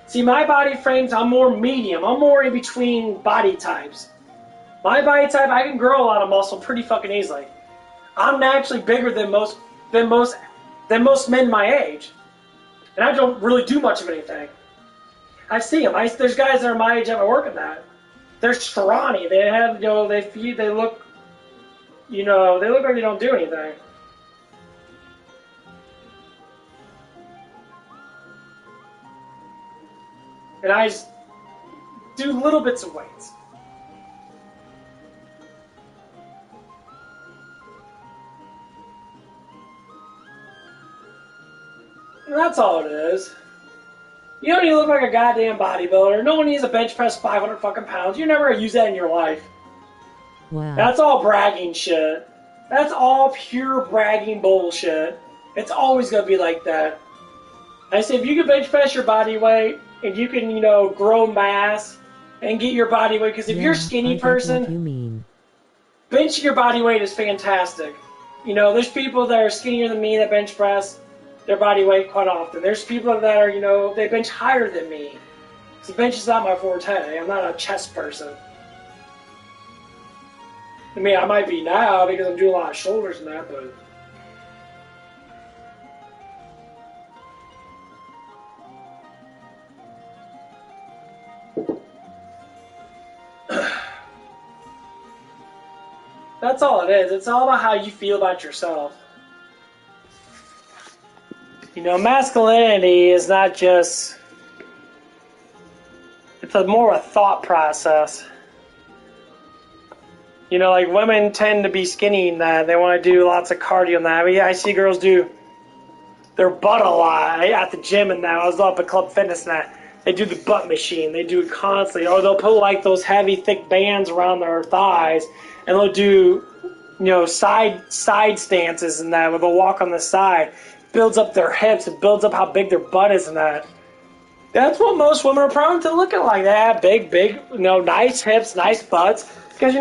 See, my body frames, I'm more medium. I'm more in between body types. My body type, I can grow a lot of muscle pretty fucking easily. I'm naturally bigger than most men my age. And I don't really do much of anything. I see them. There's guys that are my age that are working that. They're scrawny. They have, you know, they look like they don't do anything. And I just do little bits of weights. And that's all it is. You don't need to look like a goddamn bodybuilder. No one needs to bench press 500 fucking pounds. You're never gonna use that in your life. Wow. That's all bragging shit. That's all pure bragging bullshit. It's always gonna be like that. I say if you can bench press your body weight and you can, grow mass and get your body weight, because if you're a skinny I get person, what you mean. benching your body weight is fantastic. There's people that are skinnier than me that bench press their body weight quite often. There's people that are, they bench higher than me. So bench is not my forte. I'm not a chest person. I mean, I might be now because I'm doing a lot of shoulders and that, but... That's all it is. It's all about how you feel about yourself. Masculinity is not just... It's more a thought process. Like women tend to be skinny in that. They want to do lots of cardio in that. I mean, I see girls do their butt a lot at the gym and that. I was up at Club Fitness and that. They do the butt machine. They do it constantly. Or they'll put like those heavy, thick bands around their thighs and they'll do, side stances and that, where they'll walk on the side. Builds up their hips. It builds up how big their butt is and that. That's what most women are prone to looking like. They have big, nice hips, nice butts. Because,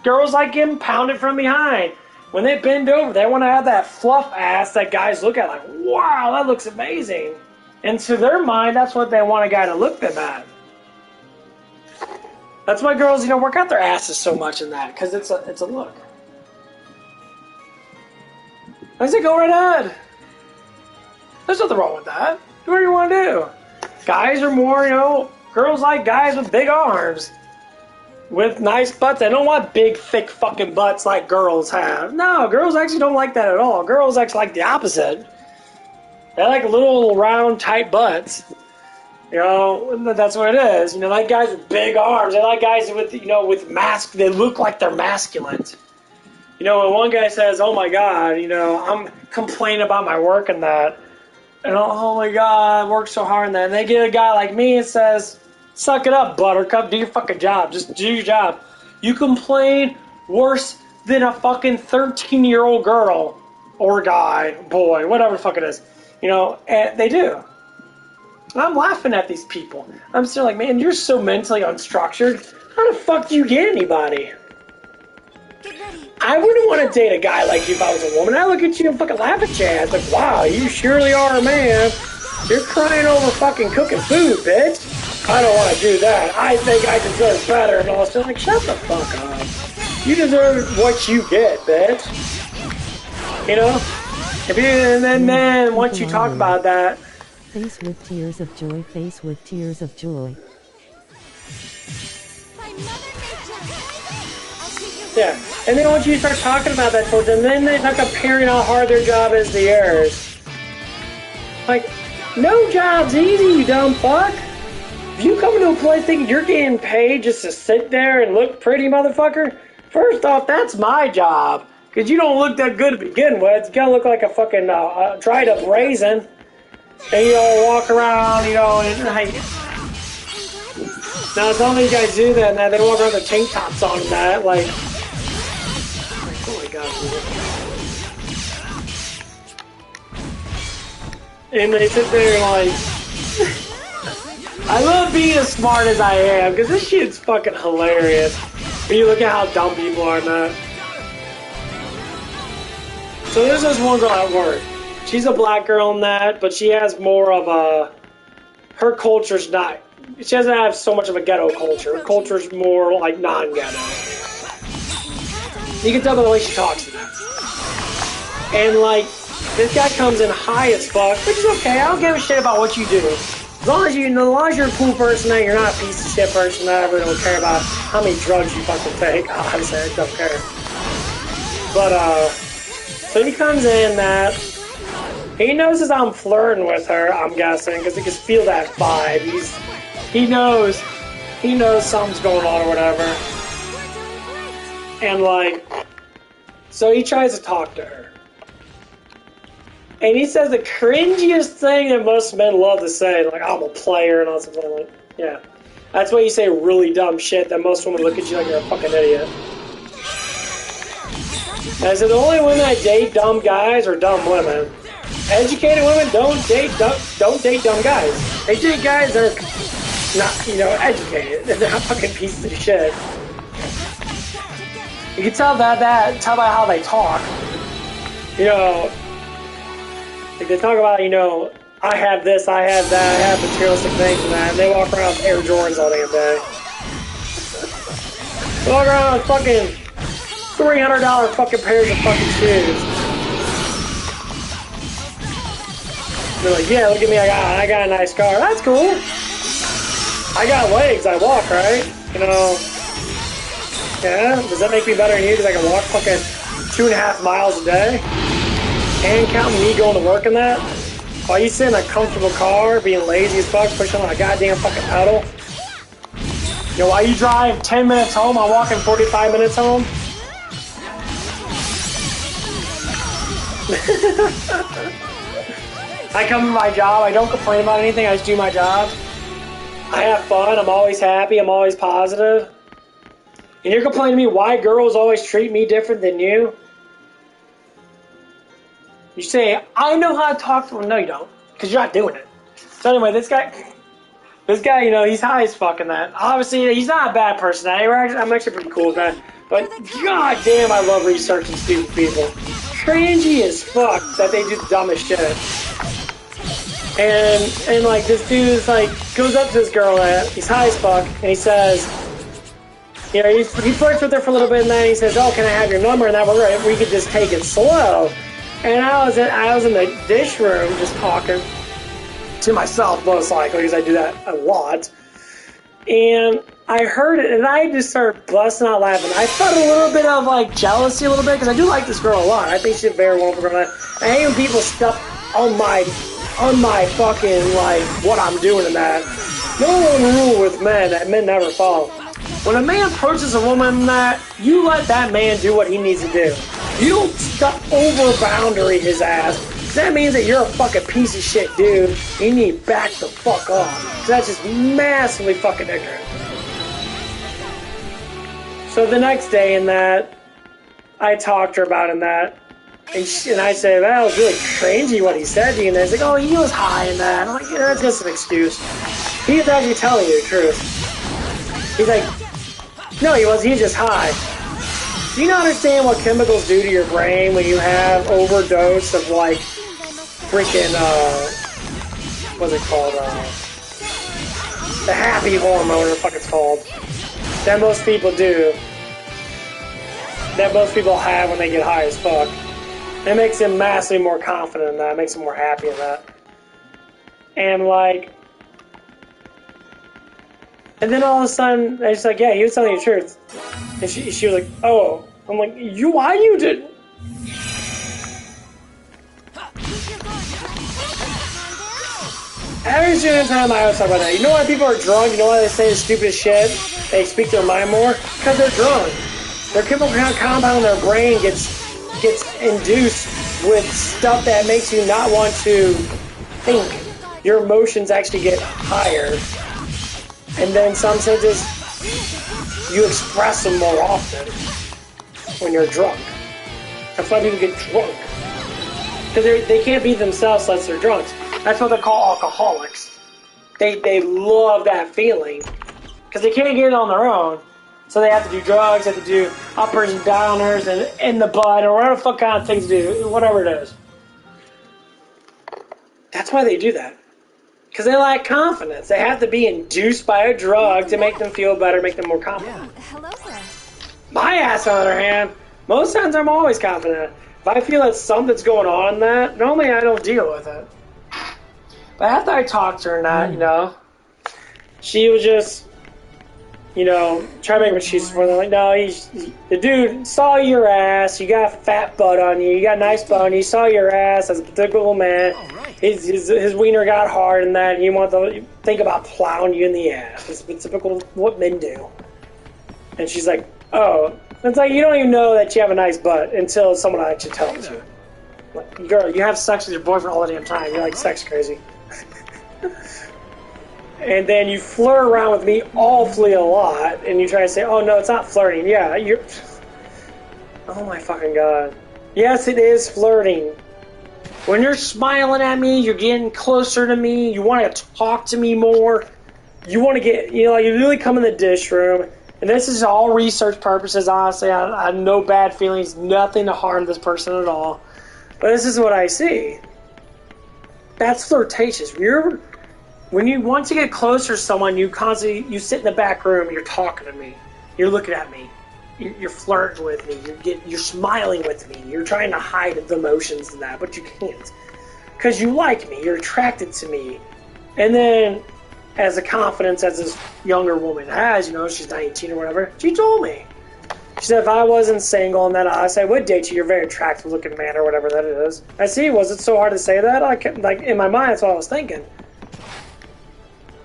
girls like getting pounded from behind. When they bend over, they want to have that fluff ass that guys look at like, wow, that looks amazing. And to their mind, that's what they want a guy to look them at. That's why girls, work out their asses so much in that, because it's a look. I say go right ahead. There's nothing wrong with that. Do whatever you want to do. Guys are more, girls like guys with big arms. With nice butts. They don't want big, thick fucking butts like girls have. No, girls actually don't like that at all. Girls actually like the opposite. They like little, round, tight butts. That's what it is. They like guys with big arms. They like guys with, with they look like they're masculine. When one guy says, oh my God, I'm complaining about my work and that. And oh my God, I work so hard in that. And they get a guy like me and says, suck it up, buttercup. Do your fucking job. Just do your job. You complain worse than a fucking 13-year-old girl or guy, boy, whatever the fuck it is. And they do. And I'm laughing at these people. I'm still like, man, you're so mentally unstructured. How the fuck do you get anybody? I wouldn't want to date a guy like you if I was a woman. I look at you and fucking laugh at your ass. Like, wow, you surely are a man. You're crying over fucking cooking food, bitch. I don't want to do that. I think I deserve better. And all stuff. Like, shut the fuck up. You deserve what you get, bitch. And then once you talk about that. Face with tears of joy, face with tears of joy. Yeah. And then once you start talking about that towards them, then they start comparing how hard their job is to yours. Like, no job's easy, you dumb fuck. If you come into a place thinking you're getting paid just to sit there and look pretty, motherfucker, first off, that's my job. Because you don't look that good to begin with. You gotta look like a fucking dried up raisin. And, walk around, and like... Now, some of these guys do that, and they walk around with tank tops on and that, like... Oh my god, dude. And they sit there and like... I love being as smart as I am, because this shit's fucking hilarious. When you look at how dumb people are now. So there's this one girl at work. She's a black girl in that, but she has more of a... Her culture's not... She doesn't have so much of a ghetto culture. Her culture's more like non-ghetto. You can tell by the way she talks to them. And like, this guy comes in high as fuck, which is okay. I don't give a shit about what you do. As long as you're a cool person, that you're not a piece of shit person, that I really don't care about how many drugs you fucking take. Honestly, I don't care. But, so he comes in that, he notices I'm flirting with her, I'm guessing, because he can feel that vibe. He knows something's going on or whatever. And like, so he tries to talk to her. And he says the cringiest thing that most men love to say, like, I'm a player and all something like, yeah. That's why you say really dumb shit that most women look at you like you're a fucking idiot. And I said the only women that date dumb guys are dumb women. Educated women don't date dumb guys. They date guys that are not, you know, educated. They're not fucking pieces of shit. You can tell tell by how they talk. You know, if they talk about, you know, I have this, I have that, I have materialistic things and that, and they walk around with Air Jordans all damn day. They walk around with fucking $300 fucking pairs of fucking shoes. They're like, yeah, look at me, I got a nice car. That's cool. I got legs, I walk, right? You know, yeah, does that make me better than you because I can walk fucking 2.5 miles a day? And counting me going to work in that? While you sit in a comfortable car, being lazy as fuck, pushing on a goddamn fucking pedal? You know, while you drive 10 minutes home, I'm walking 45 minutes home? I come to my job, I don't complain about anything, I just do my job. I have fun, I'm always happy, I'm always positive. And you're complaining to me why girls always treat me different than you? You say, I know how to talk to them. No, you don't, because you're not doing it. So anyway, this guy, you know, he's high as fuck in that. Obviously, he's not a bad person. I'm actually pretty cool with that. But god damn, I love researching stupid people. Cringy as fuck that they do the dumbest shit. And like, this dude is like, goes up to this girl, he's high as fuck, and he says, you know, he flirts with her for a little bit, and then he says, oh, can I have your number? And that we could just take it slow. And I was in the dish room just talking to myself, most likely, because I do that a lot. And I heard it, and I just started busting out laughing. I felt a little bit of like jealousy, a little bit, because I do like this girl a lot. I think she's a very wonderful girl. I hate when people step on my fucking like what I'm doing in that. No one rule with men that men never follow. When a man approaches a woman, you let that man do what he needs to do. You don't step over boundary his ass. That means that you're a fucking piece of shit, dude. You need to back the fuck off. That's just massively fucking ignorant. So the next day in that, I talked to her about it in that. And I said, that was really cringy what he said to you. And they're like, oh, he was high in that. I'm like, yeah, that's just an excuse. He was actually telling you the truth. He's like, no, he wasn't. He was just high. Do you not understand what chemicals do to your brain when you have overdose of, like, freaking, what's it called? The happy hormone, or what the fuck it's called. That most people do. That most people have when they get high as fuck. It makes them massively more confident in that. It makes them more happy in that. And, like... And then all of a sudden, I was like, yeah, he was telling you the truth. And she was like, oh. I'm like, why you did? Every single time I always talk about that. You know why people are drunk? You know why they say the stupidest shit? They speak their mind more? Because they're drunk. Their chemical compound in their brain gets induced with stuff that makes you not want to think. Your emotions actually get higher. And then in some senses, you express them more often when you're drunk. That's why people get drunk. Because they can't be themselves unless they're drunks. That's what they call alcoholics. They love that feeling. Because they can't get it on their own. So they have to do drugs, they have to do uppers and downers and in the bud or whatever the fuck kind of things to do. Whatever it is. That's why they do that. Because they lack confidence. They have to be induced by a drug to make them feel better, make them more confident. Hello there. My ass, on the other hand, most times I'm always confident. If I feel that something's going on in that, normally I don't deal with it. But after I talked to her and that, you know, she was just, you know, trying to make what she's for. Like, no, the dude saw your ass, you got a fat butt on you, you got a nice bone, he saw your ass as a typical man. His wiener got hard and that, he wanted to think about plowing you in the ass. It's typical what men do. And she's like, oh, it's like you don't even know that you have a nice butt until someone actually tells you. Like, girl, you have sex with your boyfriend all the damn time. You're like sex crazy. And then you flirt around with me awfully a lot, and you try to say, oh no, it's not flirting. Yeah, Oh my fucking god. Yes, it is flirting. When you're smiling at me, you're getting closer to me, you want to talk to me more, you want to get, you know, like you really come in the dish room, and this is all research purposes, honestly, I have no bad feelings, nothing to harm this person at all, but this is what I see. That's flirtatious. When you want to get closer to someone, you sit in the back room, you're talking to me, you're looking at me, you're flirting with me, you're smiling with me, you're trying to hide the emotions in that, but you can't. Because you like me, you're attracted to me. And then, as a confidence as this younger woman has, you know, she's 19 or whatever, she told me. She said if I wasn't single and that I said I would date you, you're a very attractive looking man or whatever that is. I see, was it so hard to say that? Like, in my mind, that's what I was thinking.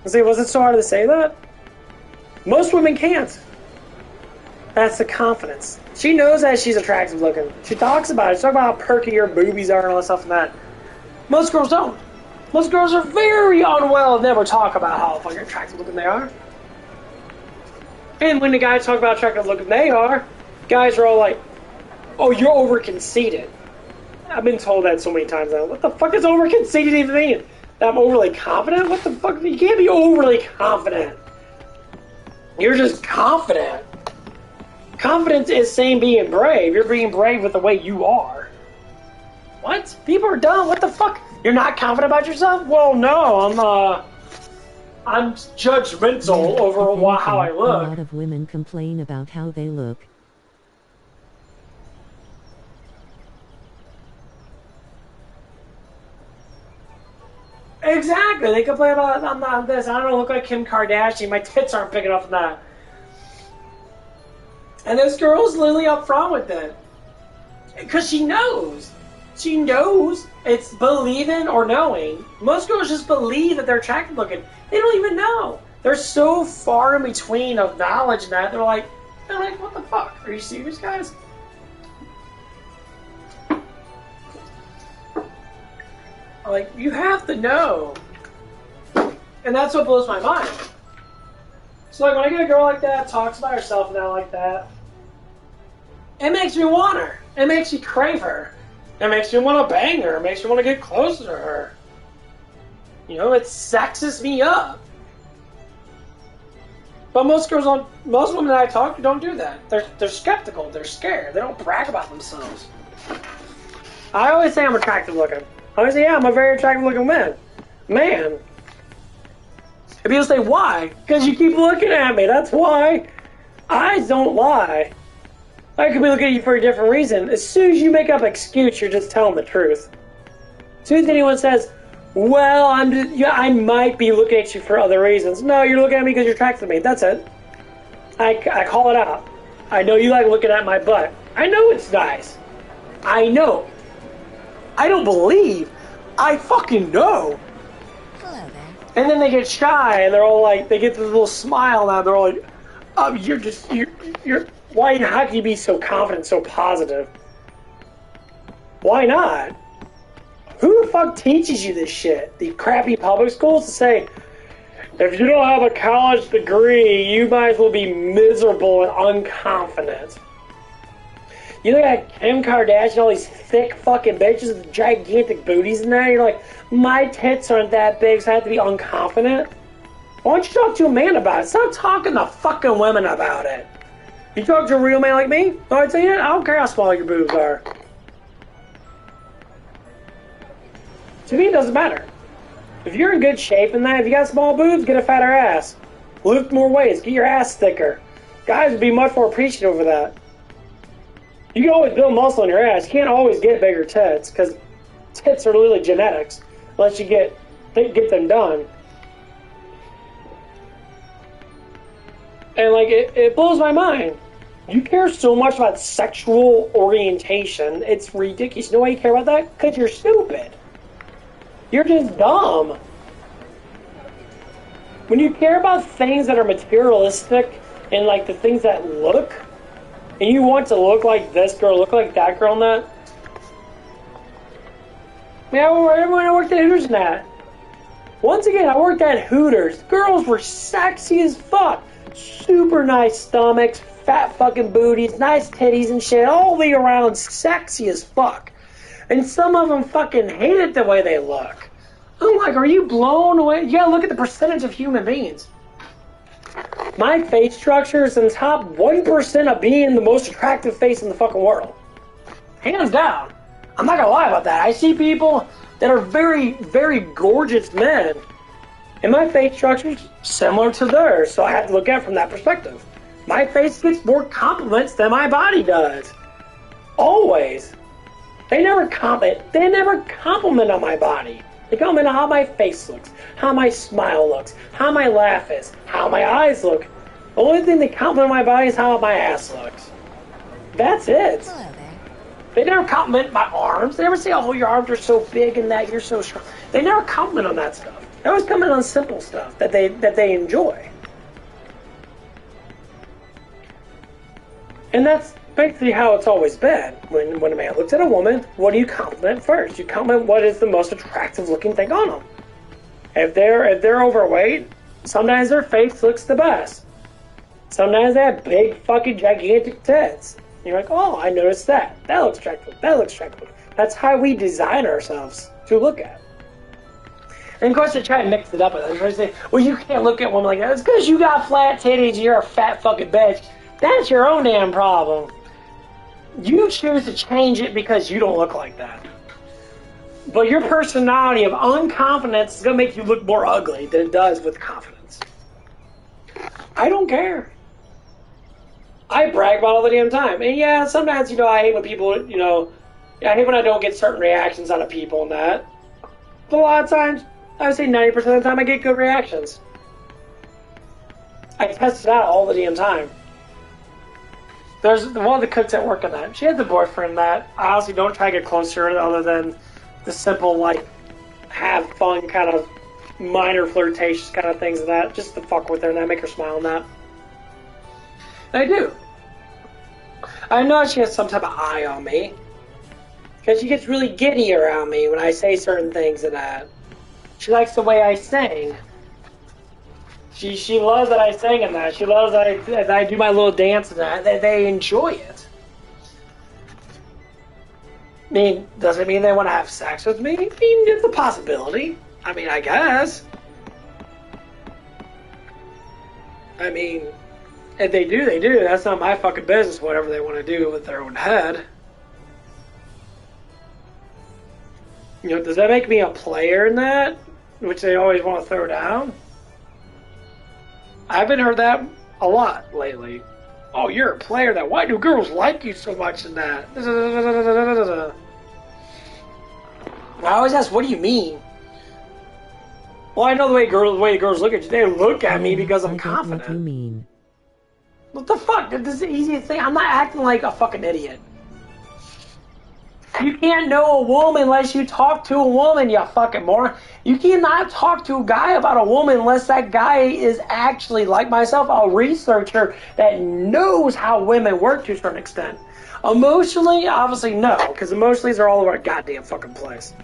I see, was it so hard to say that? Most women can't. That's the confidence. She knows that she's attractive looking. She talks about it. She talks about how perky her boobies are and all that stuff and that. Most girls don't. Most girls are very unwell and never talk about how fucking attractive looking they are. And when the guys talk about how attractive looking they are, guys are all like, oh, you're over conceited. I've been told that so many times now. What the fuck does over conceited even mean? That I'm overly confident? What the fuck? You can't be overly confident. You're just confident. Confidence is saying being brave. You're being brave with the way you are. What? People are dumb. What the fuck? You're not confident about yourself? Well, no. I'm judgmental over how I look. A lot of women complain about how they look. Exactly. They complain about I'm not this. I don't look like Kim Kardashian. My tits aren't big enough for that. And this girl's literally upfront with it. Because she knows. She knows. It's believing or knowing. Most girls just believe that they're attractive looking. They don't even know. They're so far in between of knowledge and that. They're like, what the fuck? Are you serious, guys? Like, you have to know. And that's what blows my mind. So, like, when I get a girl like that, talks about herself now like that, it makes me want her. It makes me crave her. It makes me want to bang her. It makes me want to get closer to her. You know, it sexes me up. But most women that I talk to don't do that. They're skeptical. They're scared. They don't brag about themselves. I always say I'm attractive looking. I always say, yeah, I'm a very attractive looking man. And people say, why? Because you keep looking at me. That's why. Eyes don't lie. I could be looking at you for a different reason. As soon as you make up an excuse, you're just telling the truth. As soon as anyone says, well, I might be looking at you for other reasons. No, you're looking at me because you're attracted to me. That's it. I call it out. I know you like looking at my butt. I know it's nice. I know. I don't believe. I fucking know. Hello there. And then they get shy and they're all like, they get this little smile now. They're all like, oh, how can you be so confident, so positive? Why not? Who the fuck teaches you this shit? The crappy public schools to say, if you don't have a college degree, you might as well be miserable and unconfident. You look at Kim Kardashian, all these thick fucking bitches with gigantic booties in there, you're like, my tits aren't that big, so I have to be unconfident? Why don't you talk to a man about it? Stop talking to fucking women about it. You talk to a real man like me? Oh, I'd say, yeah, I don't care how small your boobs are. To me, it doesn't matter. If you're in good shape in that, if you got small boobs, get a fatter ass. Lift more weights, get your ass thicker. Guys would be much more appreciative of that. You can always build muscle in your ass. You can't always get bigger tits, because tits are literally genetics, unless you get them done. And like, it blows my mind. You care so much about sexual orientation, it's ridiculous. You know why you care about that? Because you're stupid. You're just dumb. When you care about things that are materialistic and like the things that look, and you want to look like this girl, look like that girl, and that. Man, everyone I worked at Hooters and that. Once again, I worked at Hooters. Girls were sexy as fuck. Super nice stomachs, fat fucking booties, nice titties and shit, all the way around sexy as fuck. And some of them fucking hate it the way they look. I'm like, are you blown away? You gotta look at the percentage of human beings. My face structure is in the top 1% of being the most attractive face in the fucking world. Hands down. I'm not gonna lie about that. I see people that are very, very gorgeous men, and my face structure is similar to theirs, so I have to look at it from that perspective. My face gets more compliments than my body does. Always. They never compliment on my body. They comment on how my face looks, how my smile looks, how my laugh is, how my eyes look. The only thing they compliment on my body is how my ass looks. That's it. Hello there. They never compliment my arms. They never say, oh, your arms are so big and that you're so strong. They never compliment on that stuff. They always comment on simple stuff that they enjoy. And that's basically how it's always been. When a man looks at a woman, what do you compliment first? You compliment what is the most attractive looking thing on them. If they're overweight, sometimes their face looks the best. Sometimes they have big fucking gigantic tits. And you're like, oh, I noticed that. That looks attractive. That looks attractive. That's how we design ourselves to look at. And of course they try to mix it up with it. They say, well, you can't look at women like that. It's because you got flat titties and you're a fat fucking bitch. That's your own damn problem. You choose to change it because you don't look like that. But your personality of unconfidence is going to make you look more ugly than it does with confidence. I don't care. I brag about it all the damn time. And yeah, sometimes, I hate when people, I hate when I don't get certain reactions out of people and that. But a lot of times, I would say 90% of the time I get good reactions. I test it out all the damn time. There's one of the cooks at work on that. She has a boyfriend that I honestly don't try to get close to her other than the simple, have fun kind of minor flirtatious kind of things and that, just to fuck with her and that, make her smile and that. And I do. I know she has some type of eye on me. Because she gets really giddy around me when I say certain things and that. She likes the way I sing. She loves that I sing in that. She loves that I do my little dance and that. They enjoy it. I mean, does it mean they want to have sex with me? I mean, it's a possibility. I mean, I guess. I mean, if they do, they do. That's not my fucking business, whatever they want to do with their own head. Does that make me a player in that? Which they always want to throw down? I haven't heard that a lot lately. Oh, you're a player that. Why do girls like you so much in that? I always ask, what do you mean? Well, I know the way girls look at you. They look at me because I'm confident. What you mean? What the fuck? This is the easiest thing. I'm not acting like a fucking idiot. You can't know a woman unless you talk to a woman, you fucking moron. You cannot talk to a guy about a woman unless that guy is actually, like myself, a researcher that knows how women work to a certain extent. Emotionally, obviously no, because emotionally they're all over a goddamn fucking place.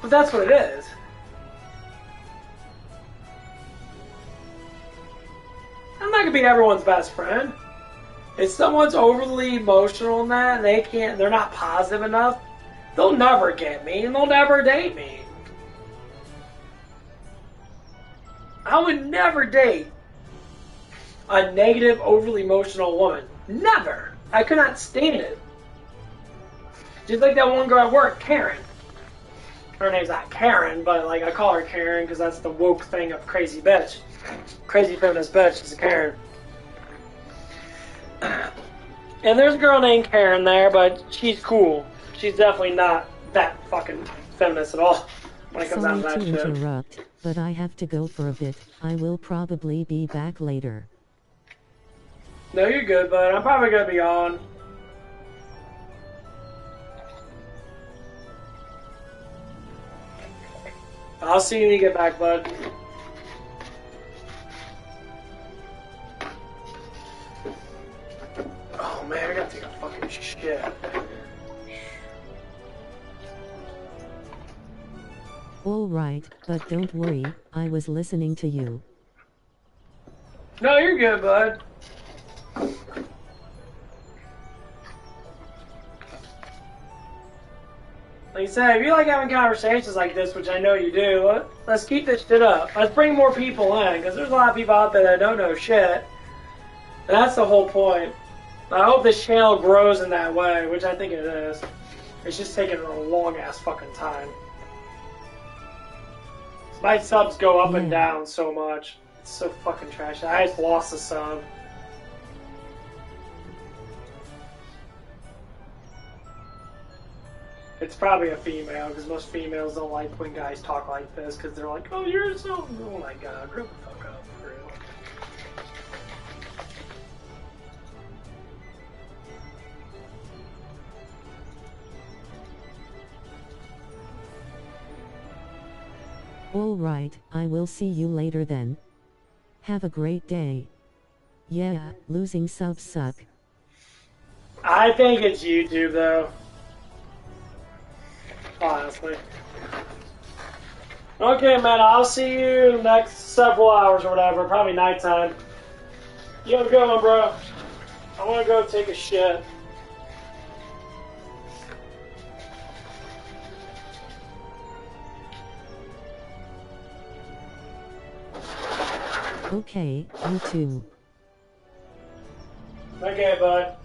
But that's what it is. I'm not gonna be everyone's best friend. If someone's overly emotional in that, and they're not positive enough, they'll never get me, and they'll never date me. I would never date a negative, overly emotional woman. Never. I could not stand it. Just like that one girl at work, Karen. Her name's not Karen, but I call her Karen because that's the woke thing of crazy bitch. Crazy feminist bitch is a Karen. And there's a girl named Karen there, but she's cool. She's definitely not that fucking feminist at all when it comes down to that shit. Sorry to interrupt, but I have to go for a bit. I will probably be back later. No, you're good, bud. I'm probably gonna be on. I'll see you when you get back, bud. Oh man, I gotta take a fucking shit. Alright, but don't worry, I was listening to you. No, you're good, bud. Like I said, if you like having conversations like this, which I know you do, let's keep this shit up. Let's bring more people in, because there's a lot of people out there that don't know shit. And that's the whole point. I hope this channel grows in that way, which I think it is. It's just taking a long-ass fucking time. My subs go up and down so much. It's so fucking trash. I just lost a sub. It's probably a female, because most females don't like when guys talk like this, because they're like, oh, you're so... Oh my god, grow the fuck up, for real. Alright, I will see you later then. Have a great day. Yeah, losing subs suck. I think it's YouTube, though. Honestly. Okay, man, I'll see you next several hours or whatever, probably nighttime. You have a good one, bro. I want to go take a shit. Okay, you too. Okay, bud.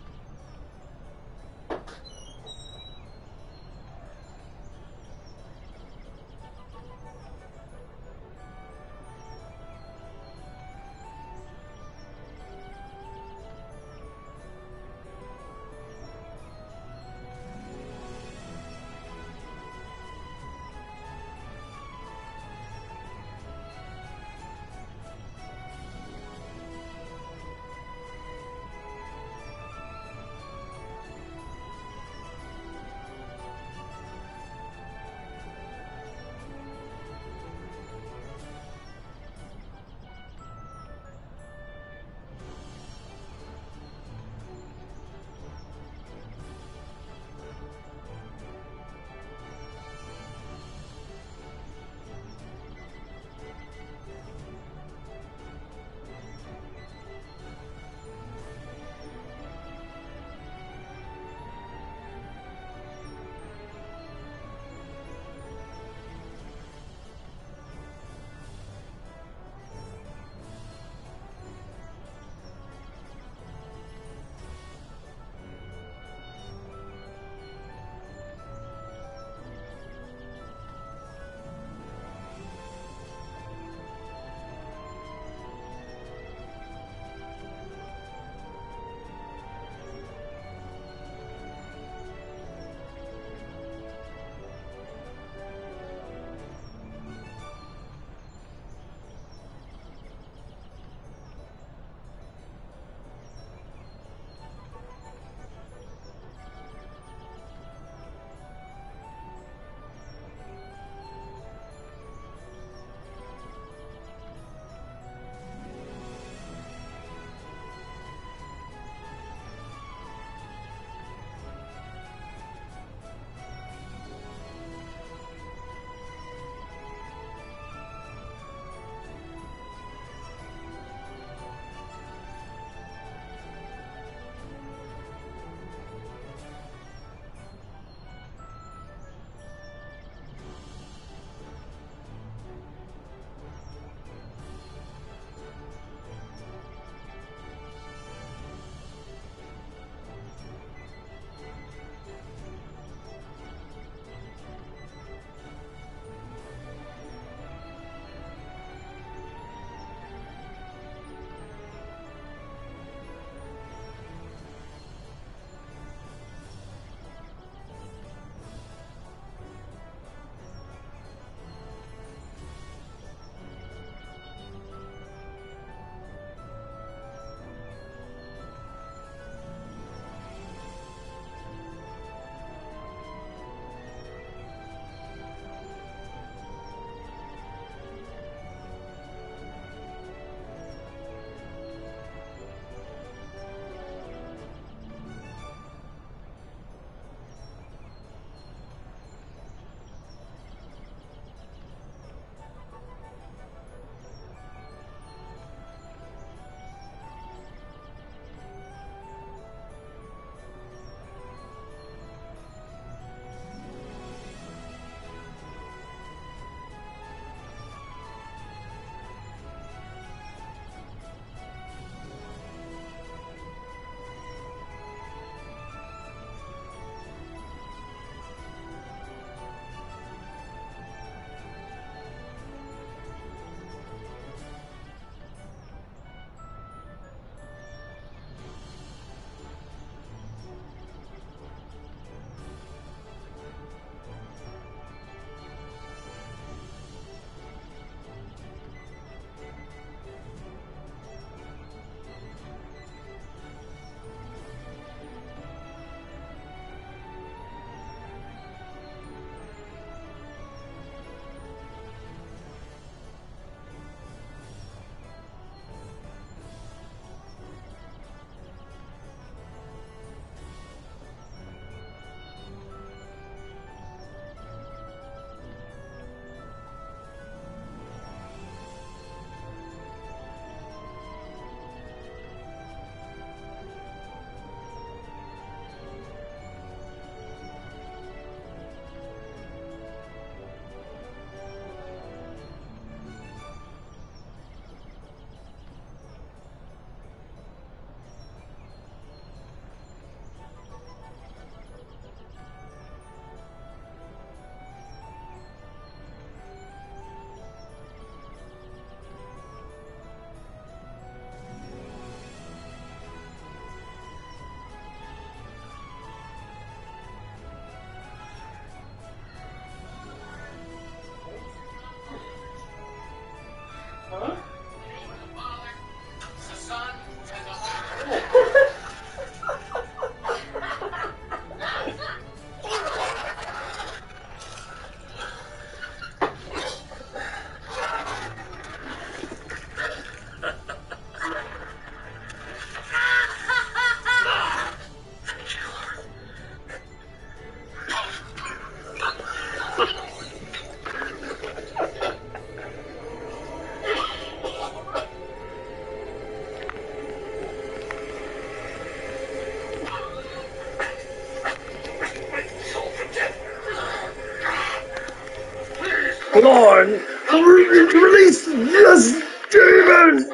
Lord, release this demon!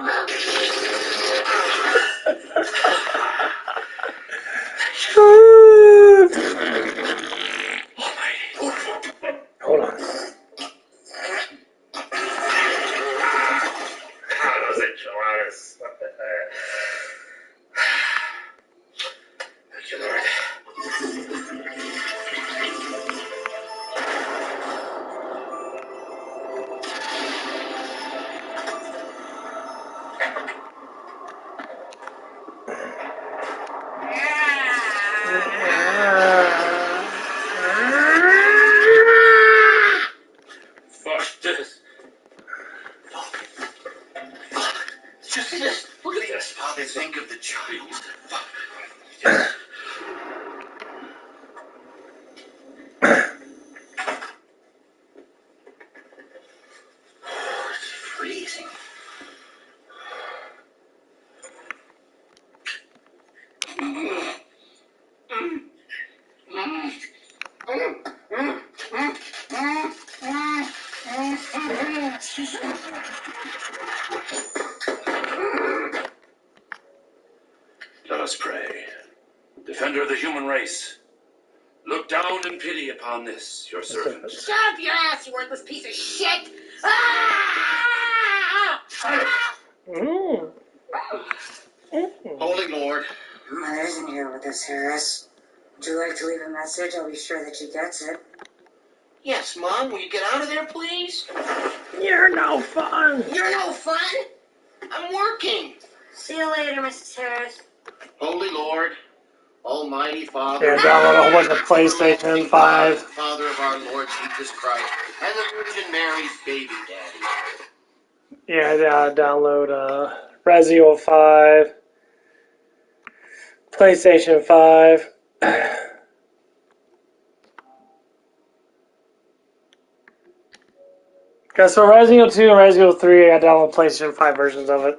Hold on. Thank you, Lord. Fuck this. Just look at this. Father, think of the child. Fuck. Yes. It's freezing. Let us pray. Defender of the human race, look down in pity upon this, your servant. Shut up your ass, you worthless piece of shit! Ah! Holy Lord, Mother's in here with us, Harris. Would you like to leave a message? I'll be sure that she gets it. yes, Mom, will you get out of there, please? You're no fun! You're no fun! I'm working. See you later, Mrs. Harris. Holy Lord, Almighty Father, Yeah, download a whole bunch of PlayStation 5. Father of our Lord Jesus Christ, and the Virgin Mary's baby daddy. Yeah, download Resident 5, PlayStation 5. Okay, so Resident 2 and Resident 3, I download PlayStation 5 versions of it.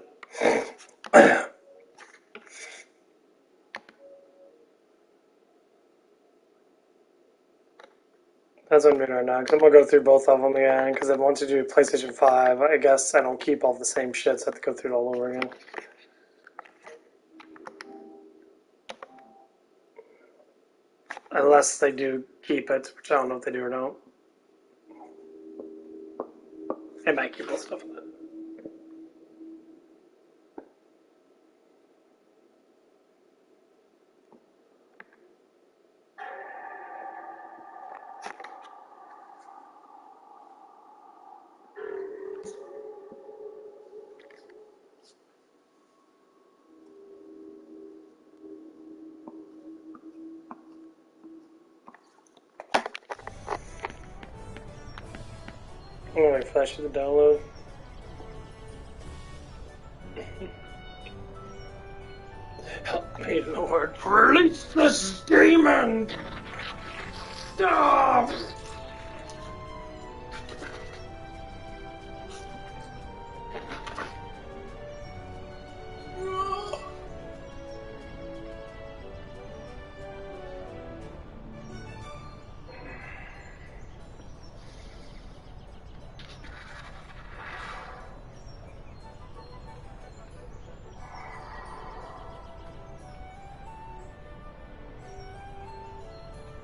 That's what I'm doing right now, because I'm going to go through both of them again, because I want to do PlayStation 5. I guess I don't keep all the same shit, so I have to go through it all over again. Unless they do keep it, which I don't know if they do or don't. They might keep all stuff in it. I'm going to flash you the download. Help me, Lord. Release this demon! Stop!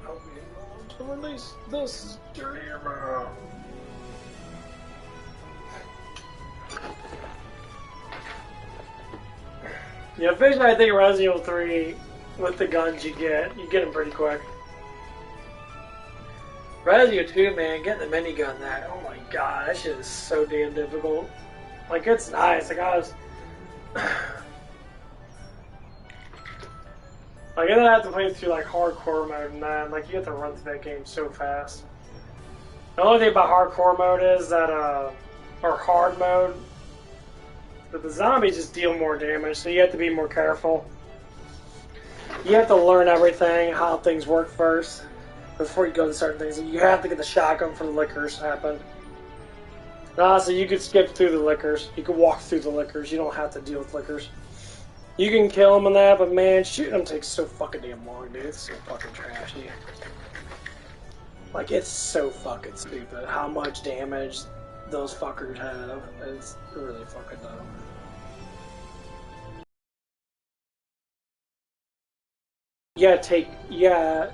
Help me, Lord, to release this demon! Yeah, officially I think Resident 3, with the guns you get them pretty quick. Resident 2, man, getting the minigun that, oh my god, that shit is so damn difficult. Like, it's nice, like I was... Like, and then I have to play through, like, hardcore mode and that, like, you have to run through that game so fast. The only thing about hardcore mode is that, or hard mode, that the zombies just deal more damage, so you have to be more careful. You have to learn everything, how things work first, before you go to certain things. You have to get the shotgun for the lickers to happen. So you could skip through the lickers. You could walk through the lickers. You don't have to deal with lickers. You can kill them and that, but man, shooting them takes so fucking damn long, dude. It's so fucking trashy. Like, it's so fucking stupid how much damage those fuckers have. It's really fucking dumb. You gotta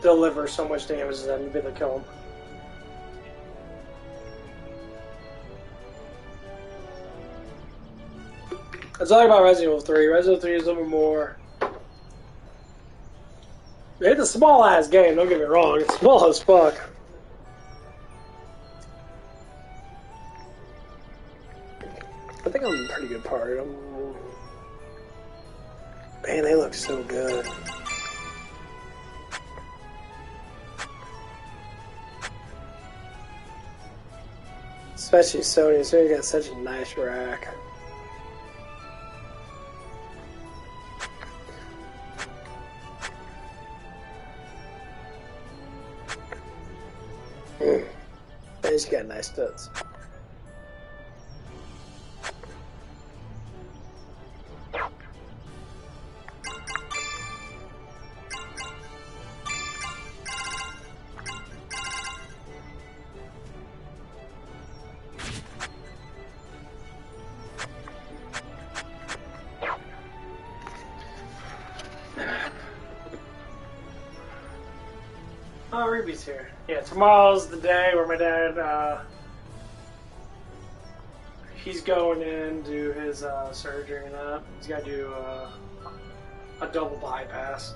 deliver so much damage to them to be able to kill them. That's all about Resident Evil 3. Resident Evil 3 is a little more. It's a small ass game, don't get me wrong. It's small as fuck. I think I'm a pretty good part. Man, they look so good. Especially Sony. Sony got such a nice rack. They just got nice studs. Oh, Ruby's here. Yeah, tomorrow's the day where my dad, he's going in to do his surgery and that. He's got to do a double bypass.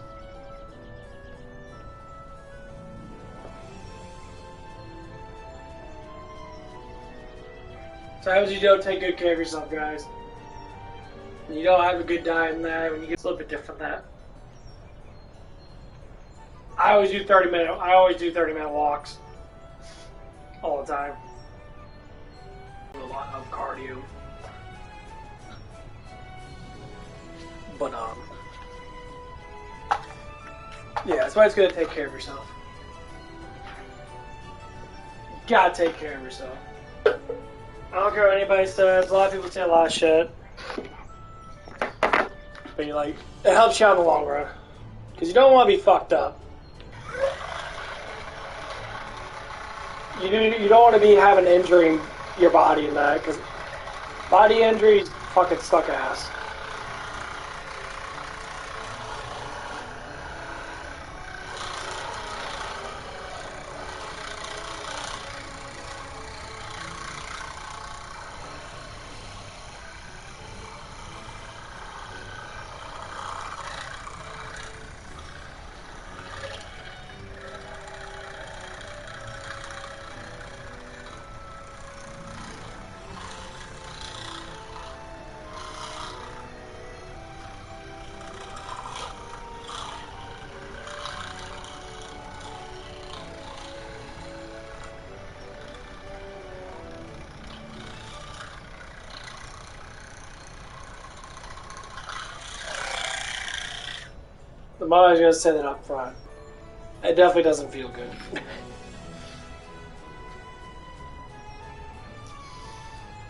So I hope you don't take good care of yourself, guys. And you don't have a good diet and that, when you get a little bit different than that. I always do 30-minute walks all the time. A lot of cardio. But yeah, that's why it's good to take care of yourself. You gotta take care of yourself. I don't care what anybody says. A lot of people say a lot of shit. But you're like, it helps you out in the long run. Because you don't want to be fucked up. You don't want to be having injuring your body in that, because body injuries fucking suck ass. I'm always going to say that up front. It definitely doesn't feel good.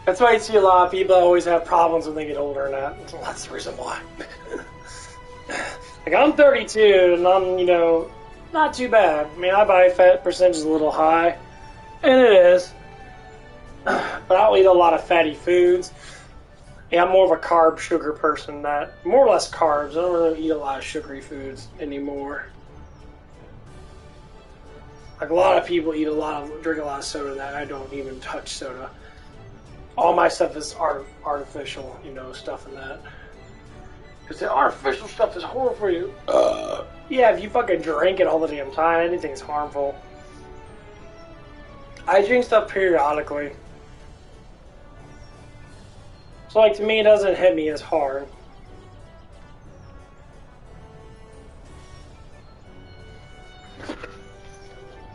That's why you see a lot of people always have problems when they get older, and that's the reason why. Like, I'm 32, and I'm, not too bad. I mean, my body fat percentage is a little high, and it is. But I don't eat a lot of fatty foods. Yeah, I'm more of a carb sugar person, that more or less carbs. I don't really eat a lot of sugary foods anymore. Like a lot of people drink a lot of soda, that I don't even touch soda. All my stuff is artificial, stuff in that. Because the artificial stuff is horrible for you. Yeah, if you fucking drink it all the damn time, anything's harmful. I drink stuff periodically. So, like, to me, it doesn't hit me as hard.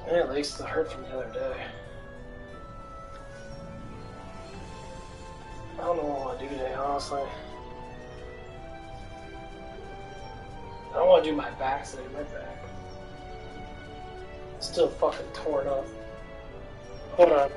Yeah, at least it hurt from the other day. I don't know what I want to do today, honestly. I don't want to do my back today. My back is still fucking torn up. Hold on.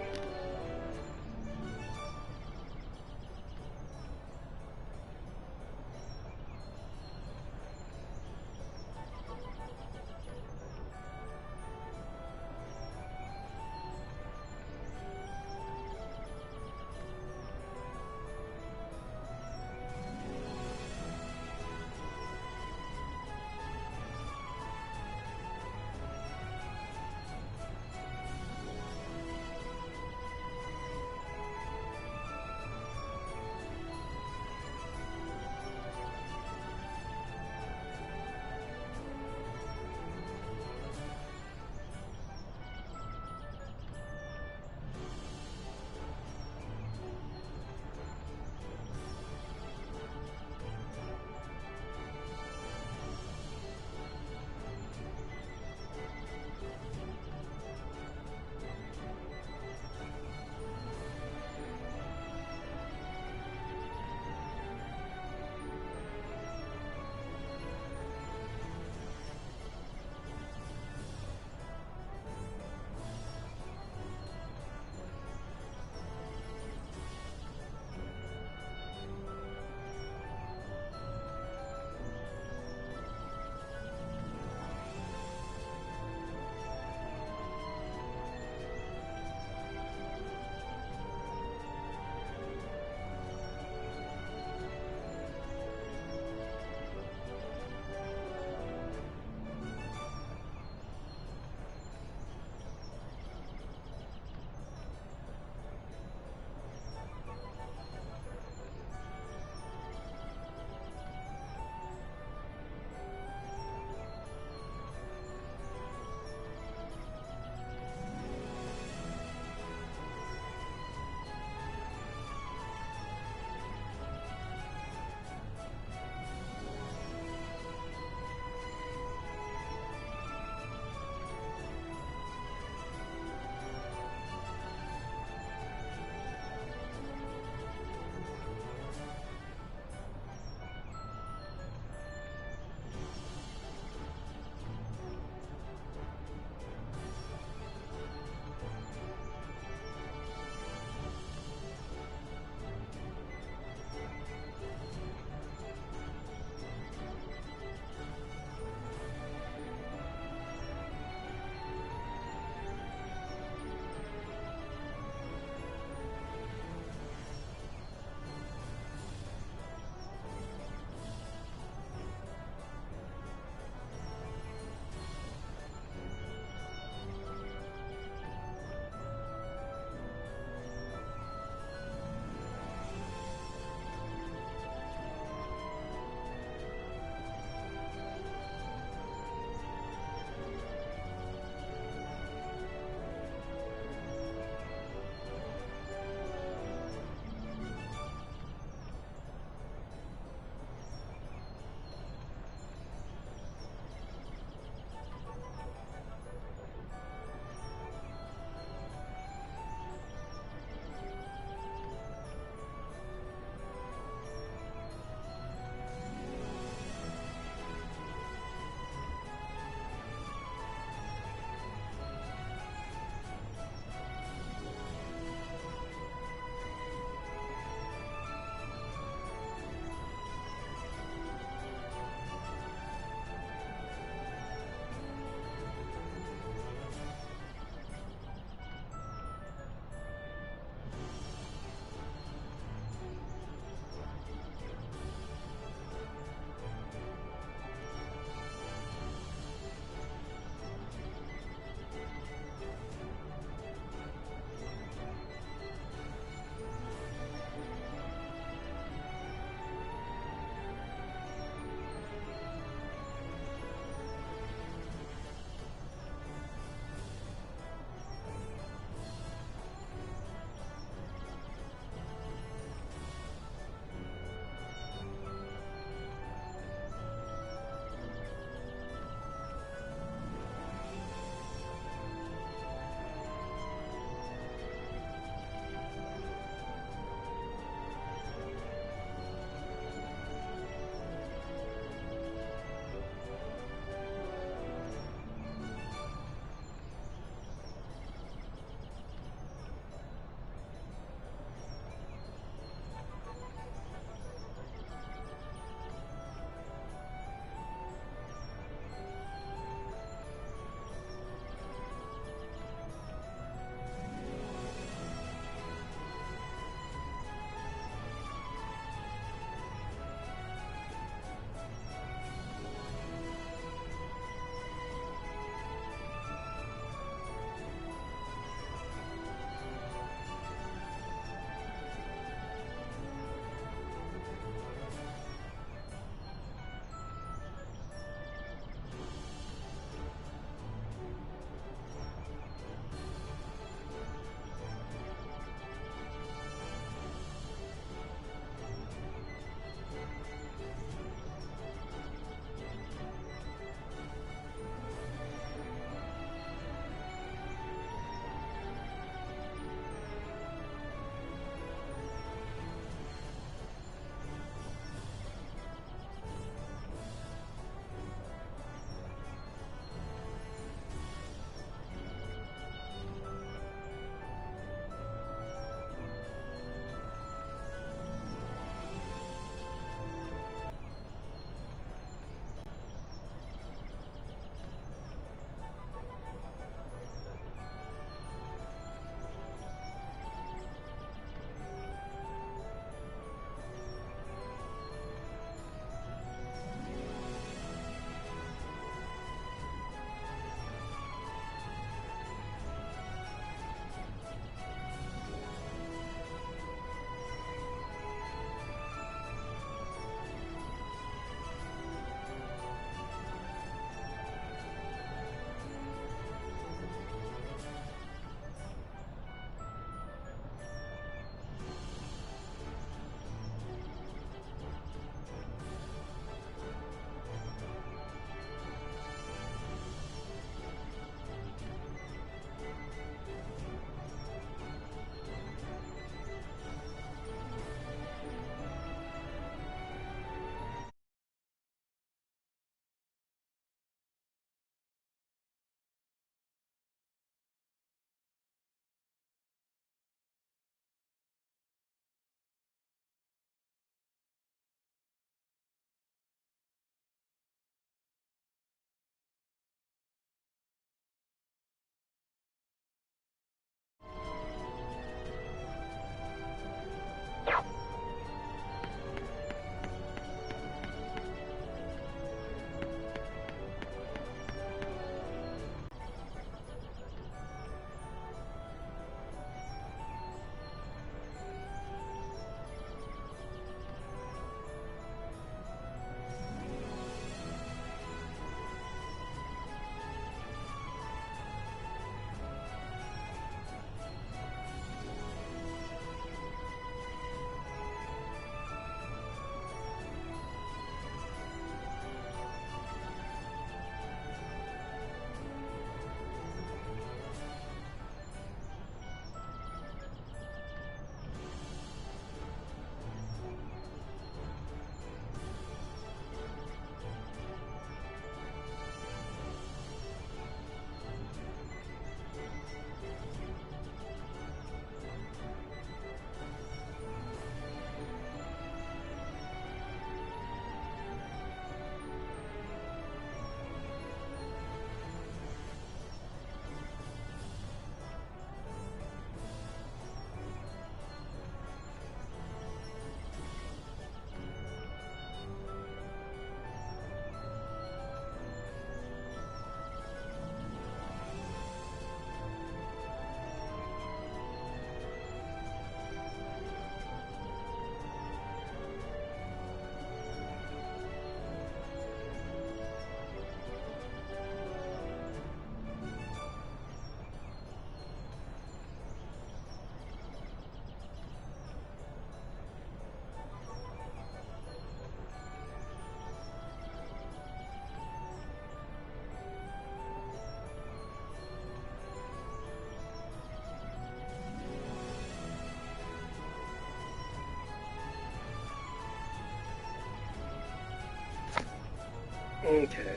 Okay.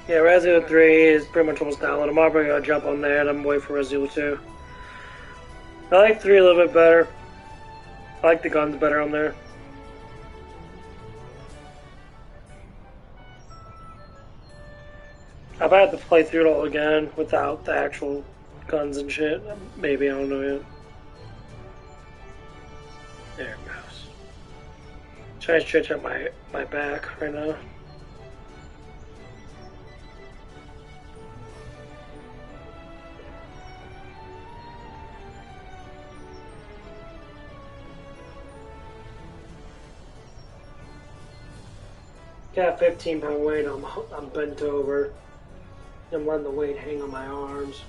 Yeah, Resident Evil 3 is pretty much almost downloaded. I'm probably gonna jump on there and I'm waiting for Resident Evil 2. I like 3 a little bit better. I like the guns better on there. If I had to play through it all again without the actual guns and shit, maybe, I don't know yet. There it goes. Trying to stretch out my back right now. Got a 15-pound weight. I'm bent over. I'm letting the weight hang on my arms.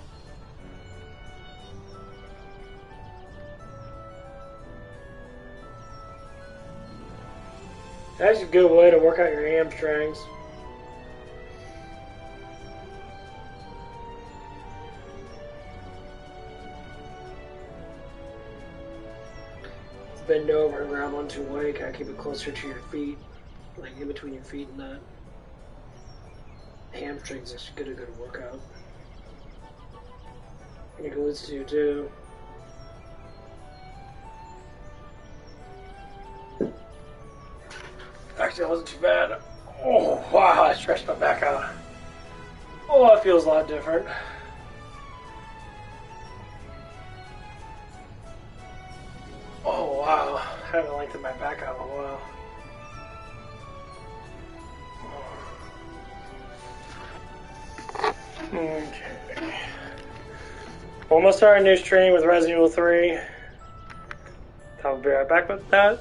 That's a good way to work out your hamstrings. Bend over and grab onto your weight. Gotta keep it closer to your feet. Like in between your feet and that. Hamstrings is a good workout. And your glutes too. Actually, that wasn't too bad. Oh, wow, I stretched my back out. Oh, that feels a lot different. Oh, wow. I haven't lengthened my back out in a while. Okay. Almost starting new stream with Resident Evil 3. I'll be right back with that.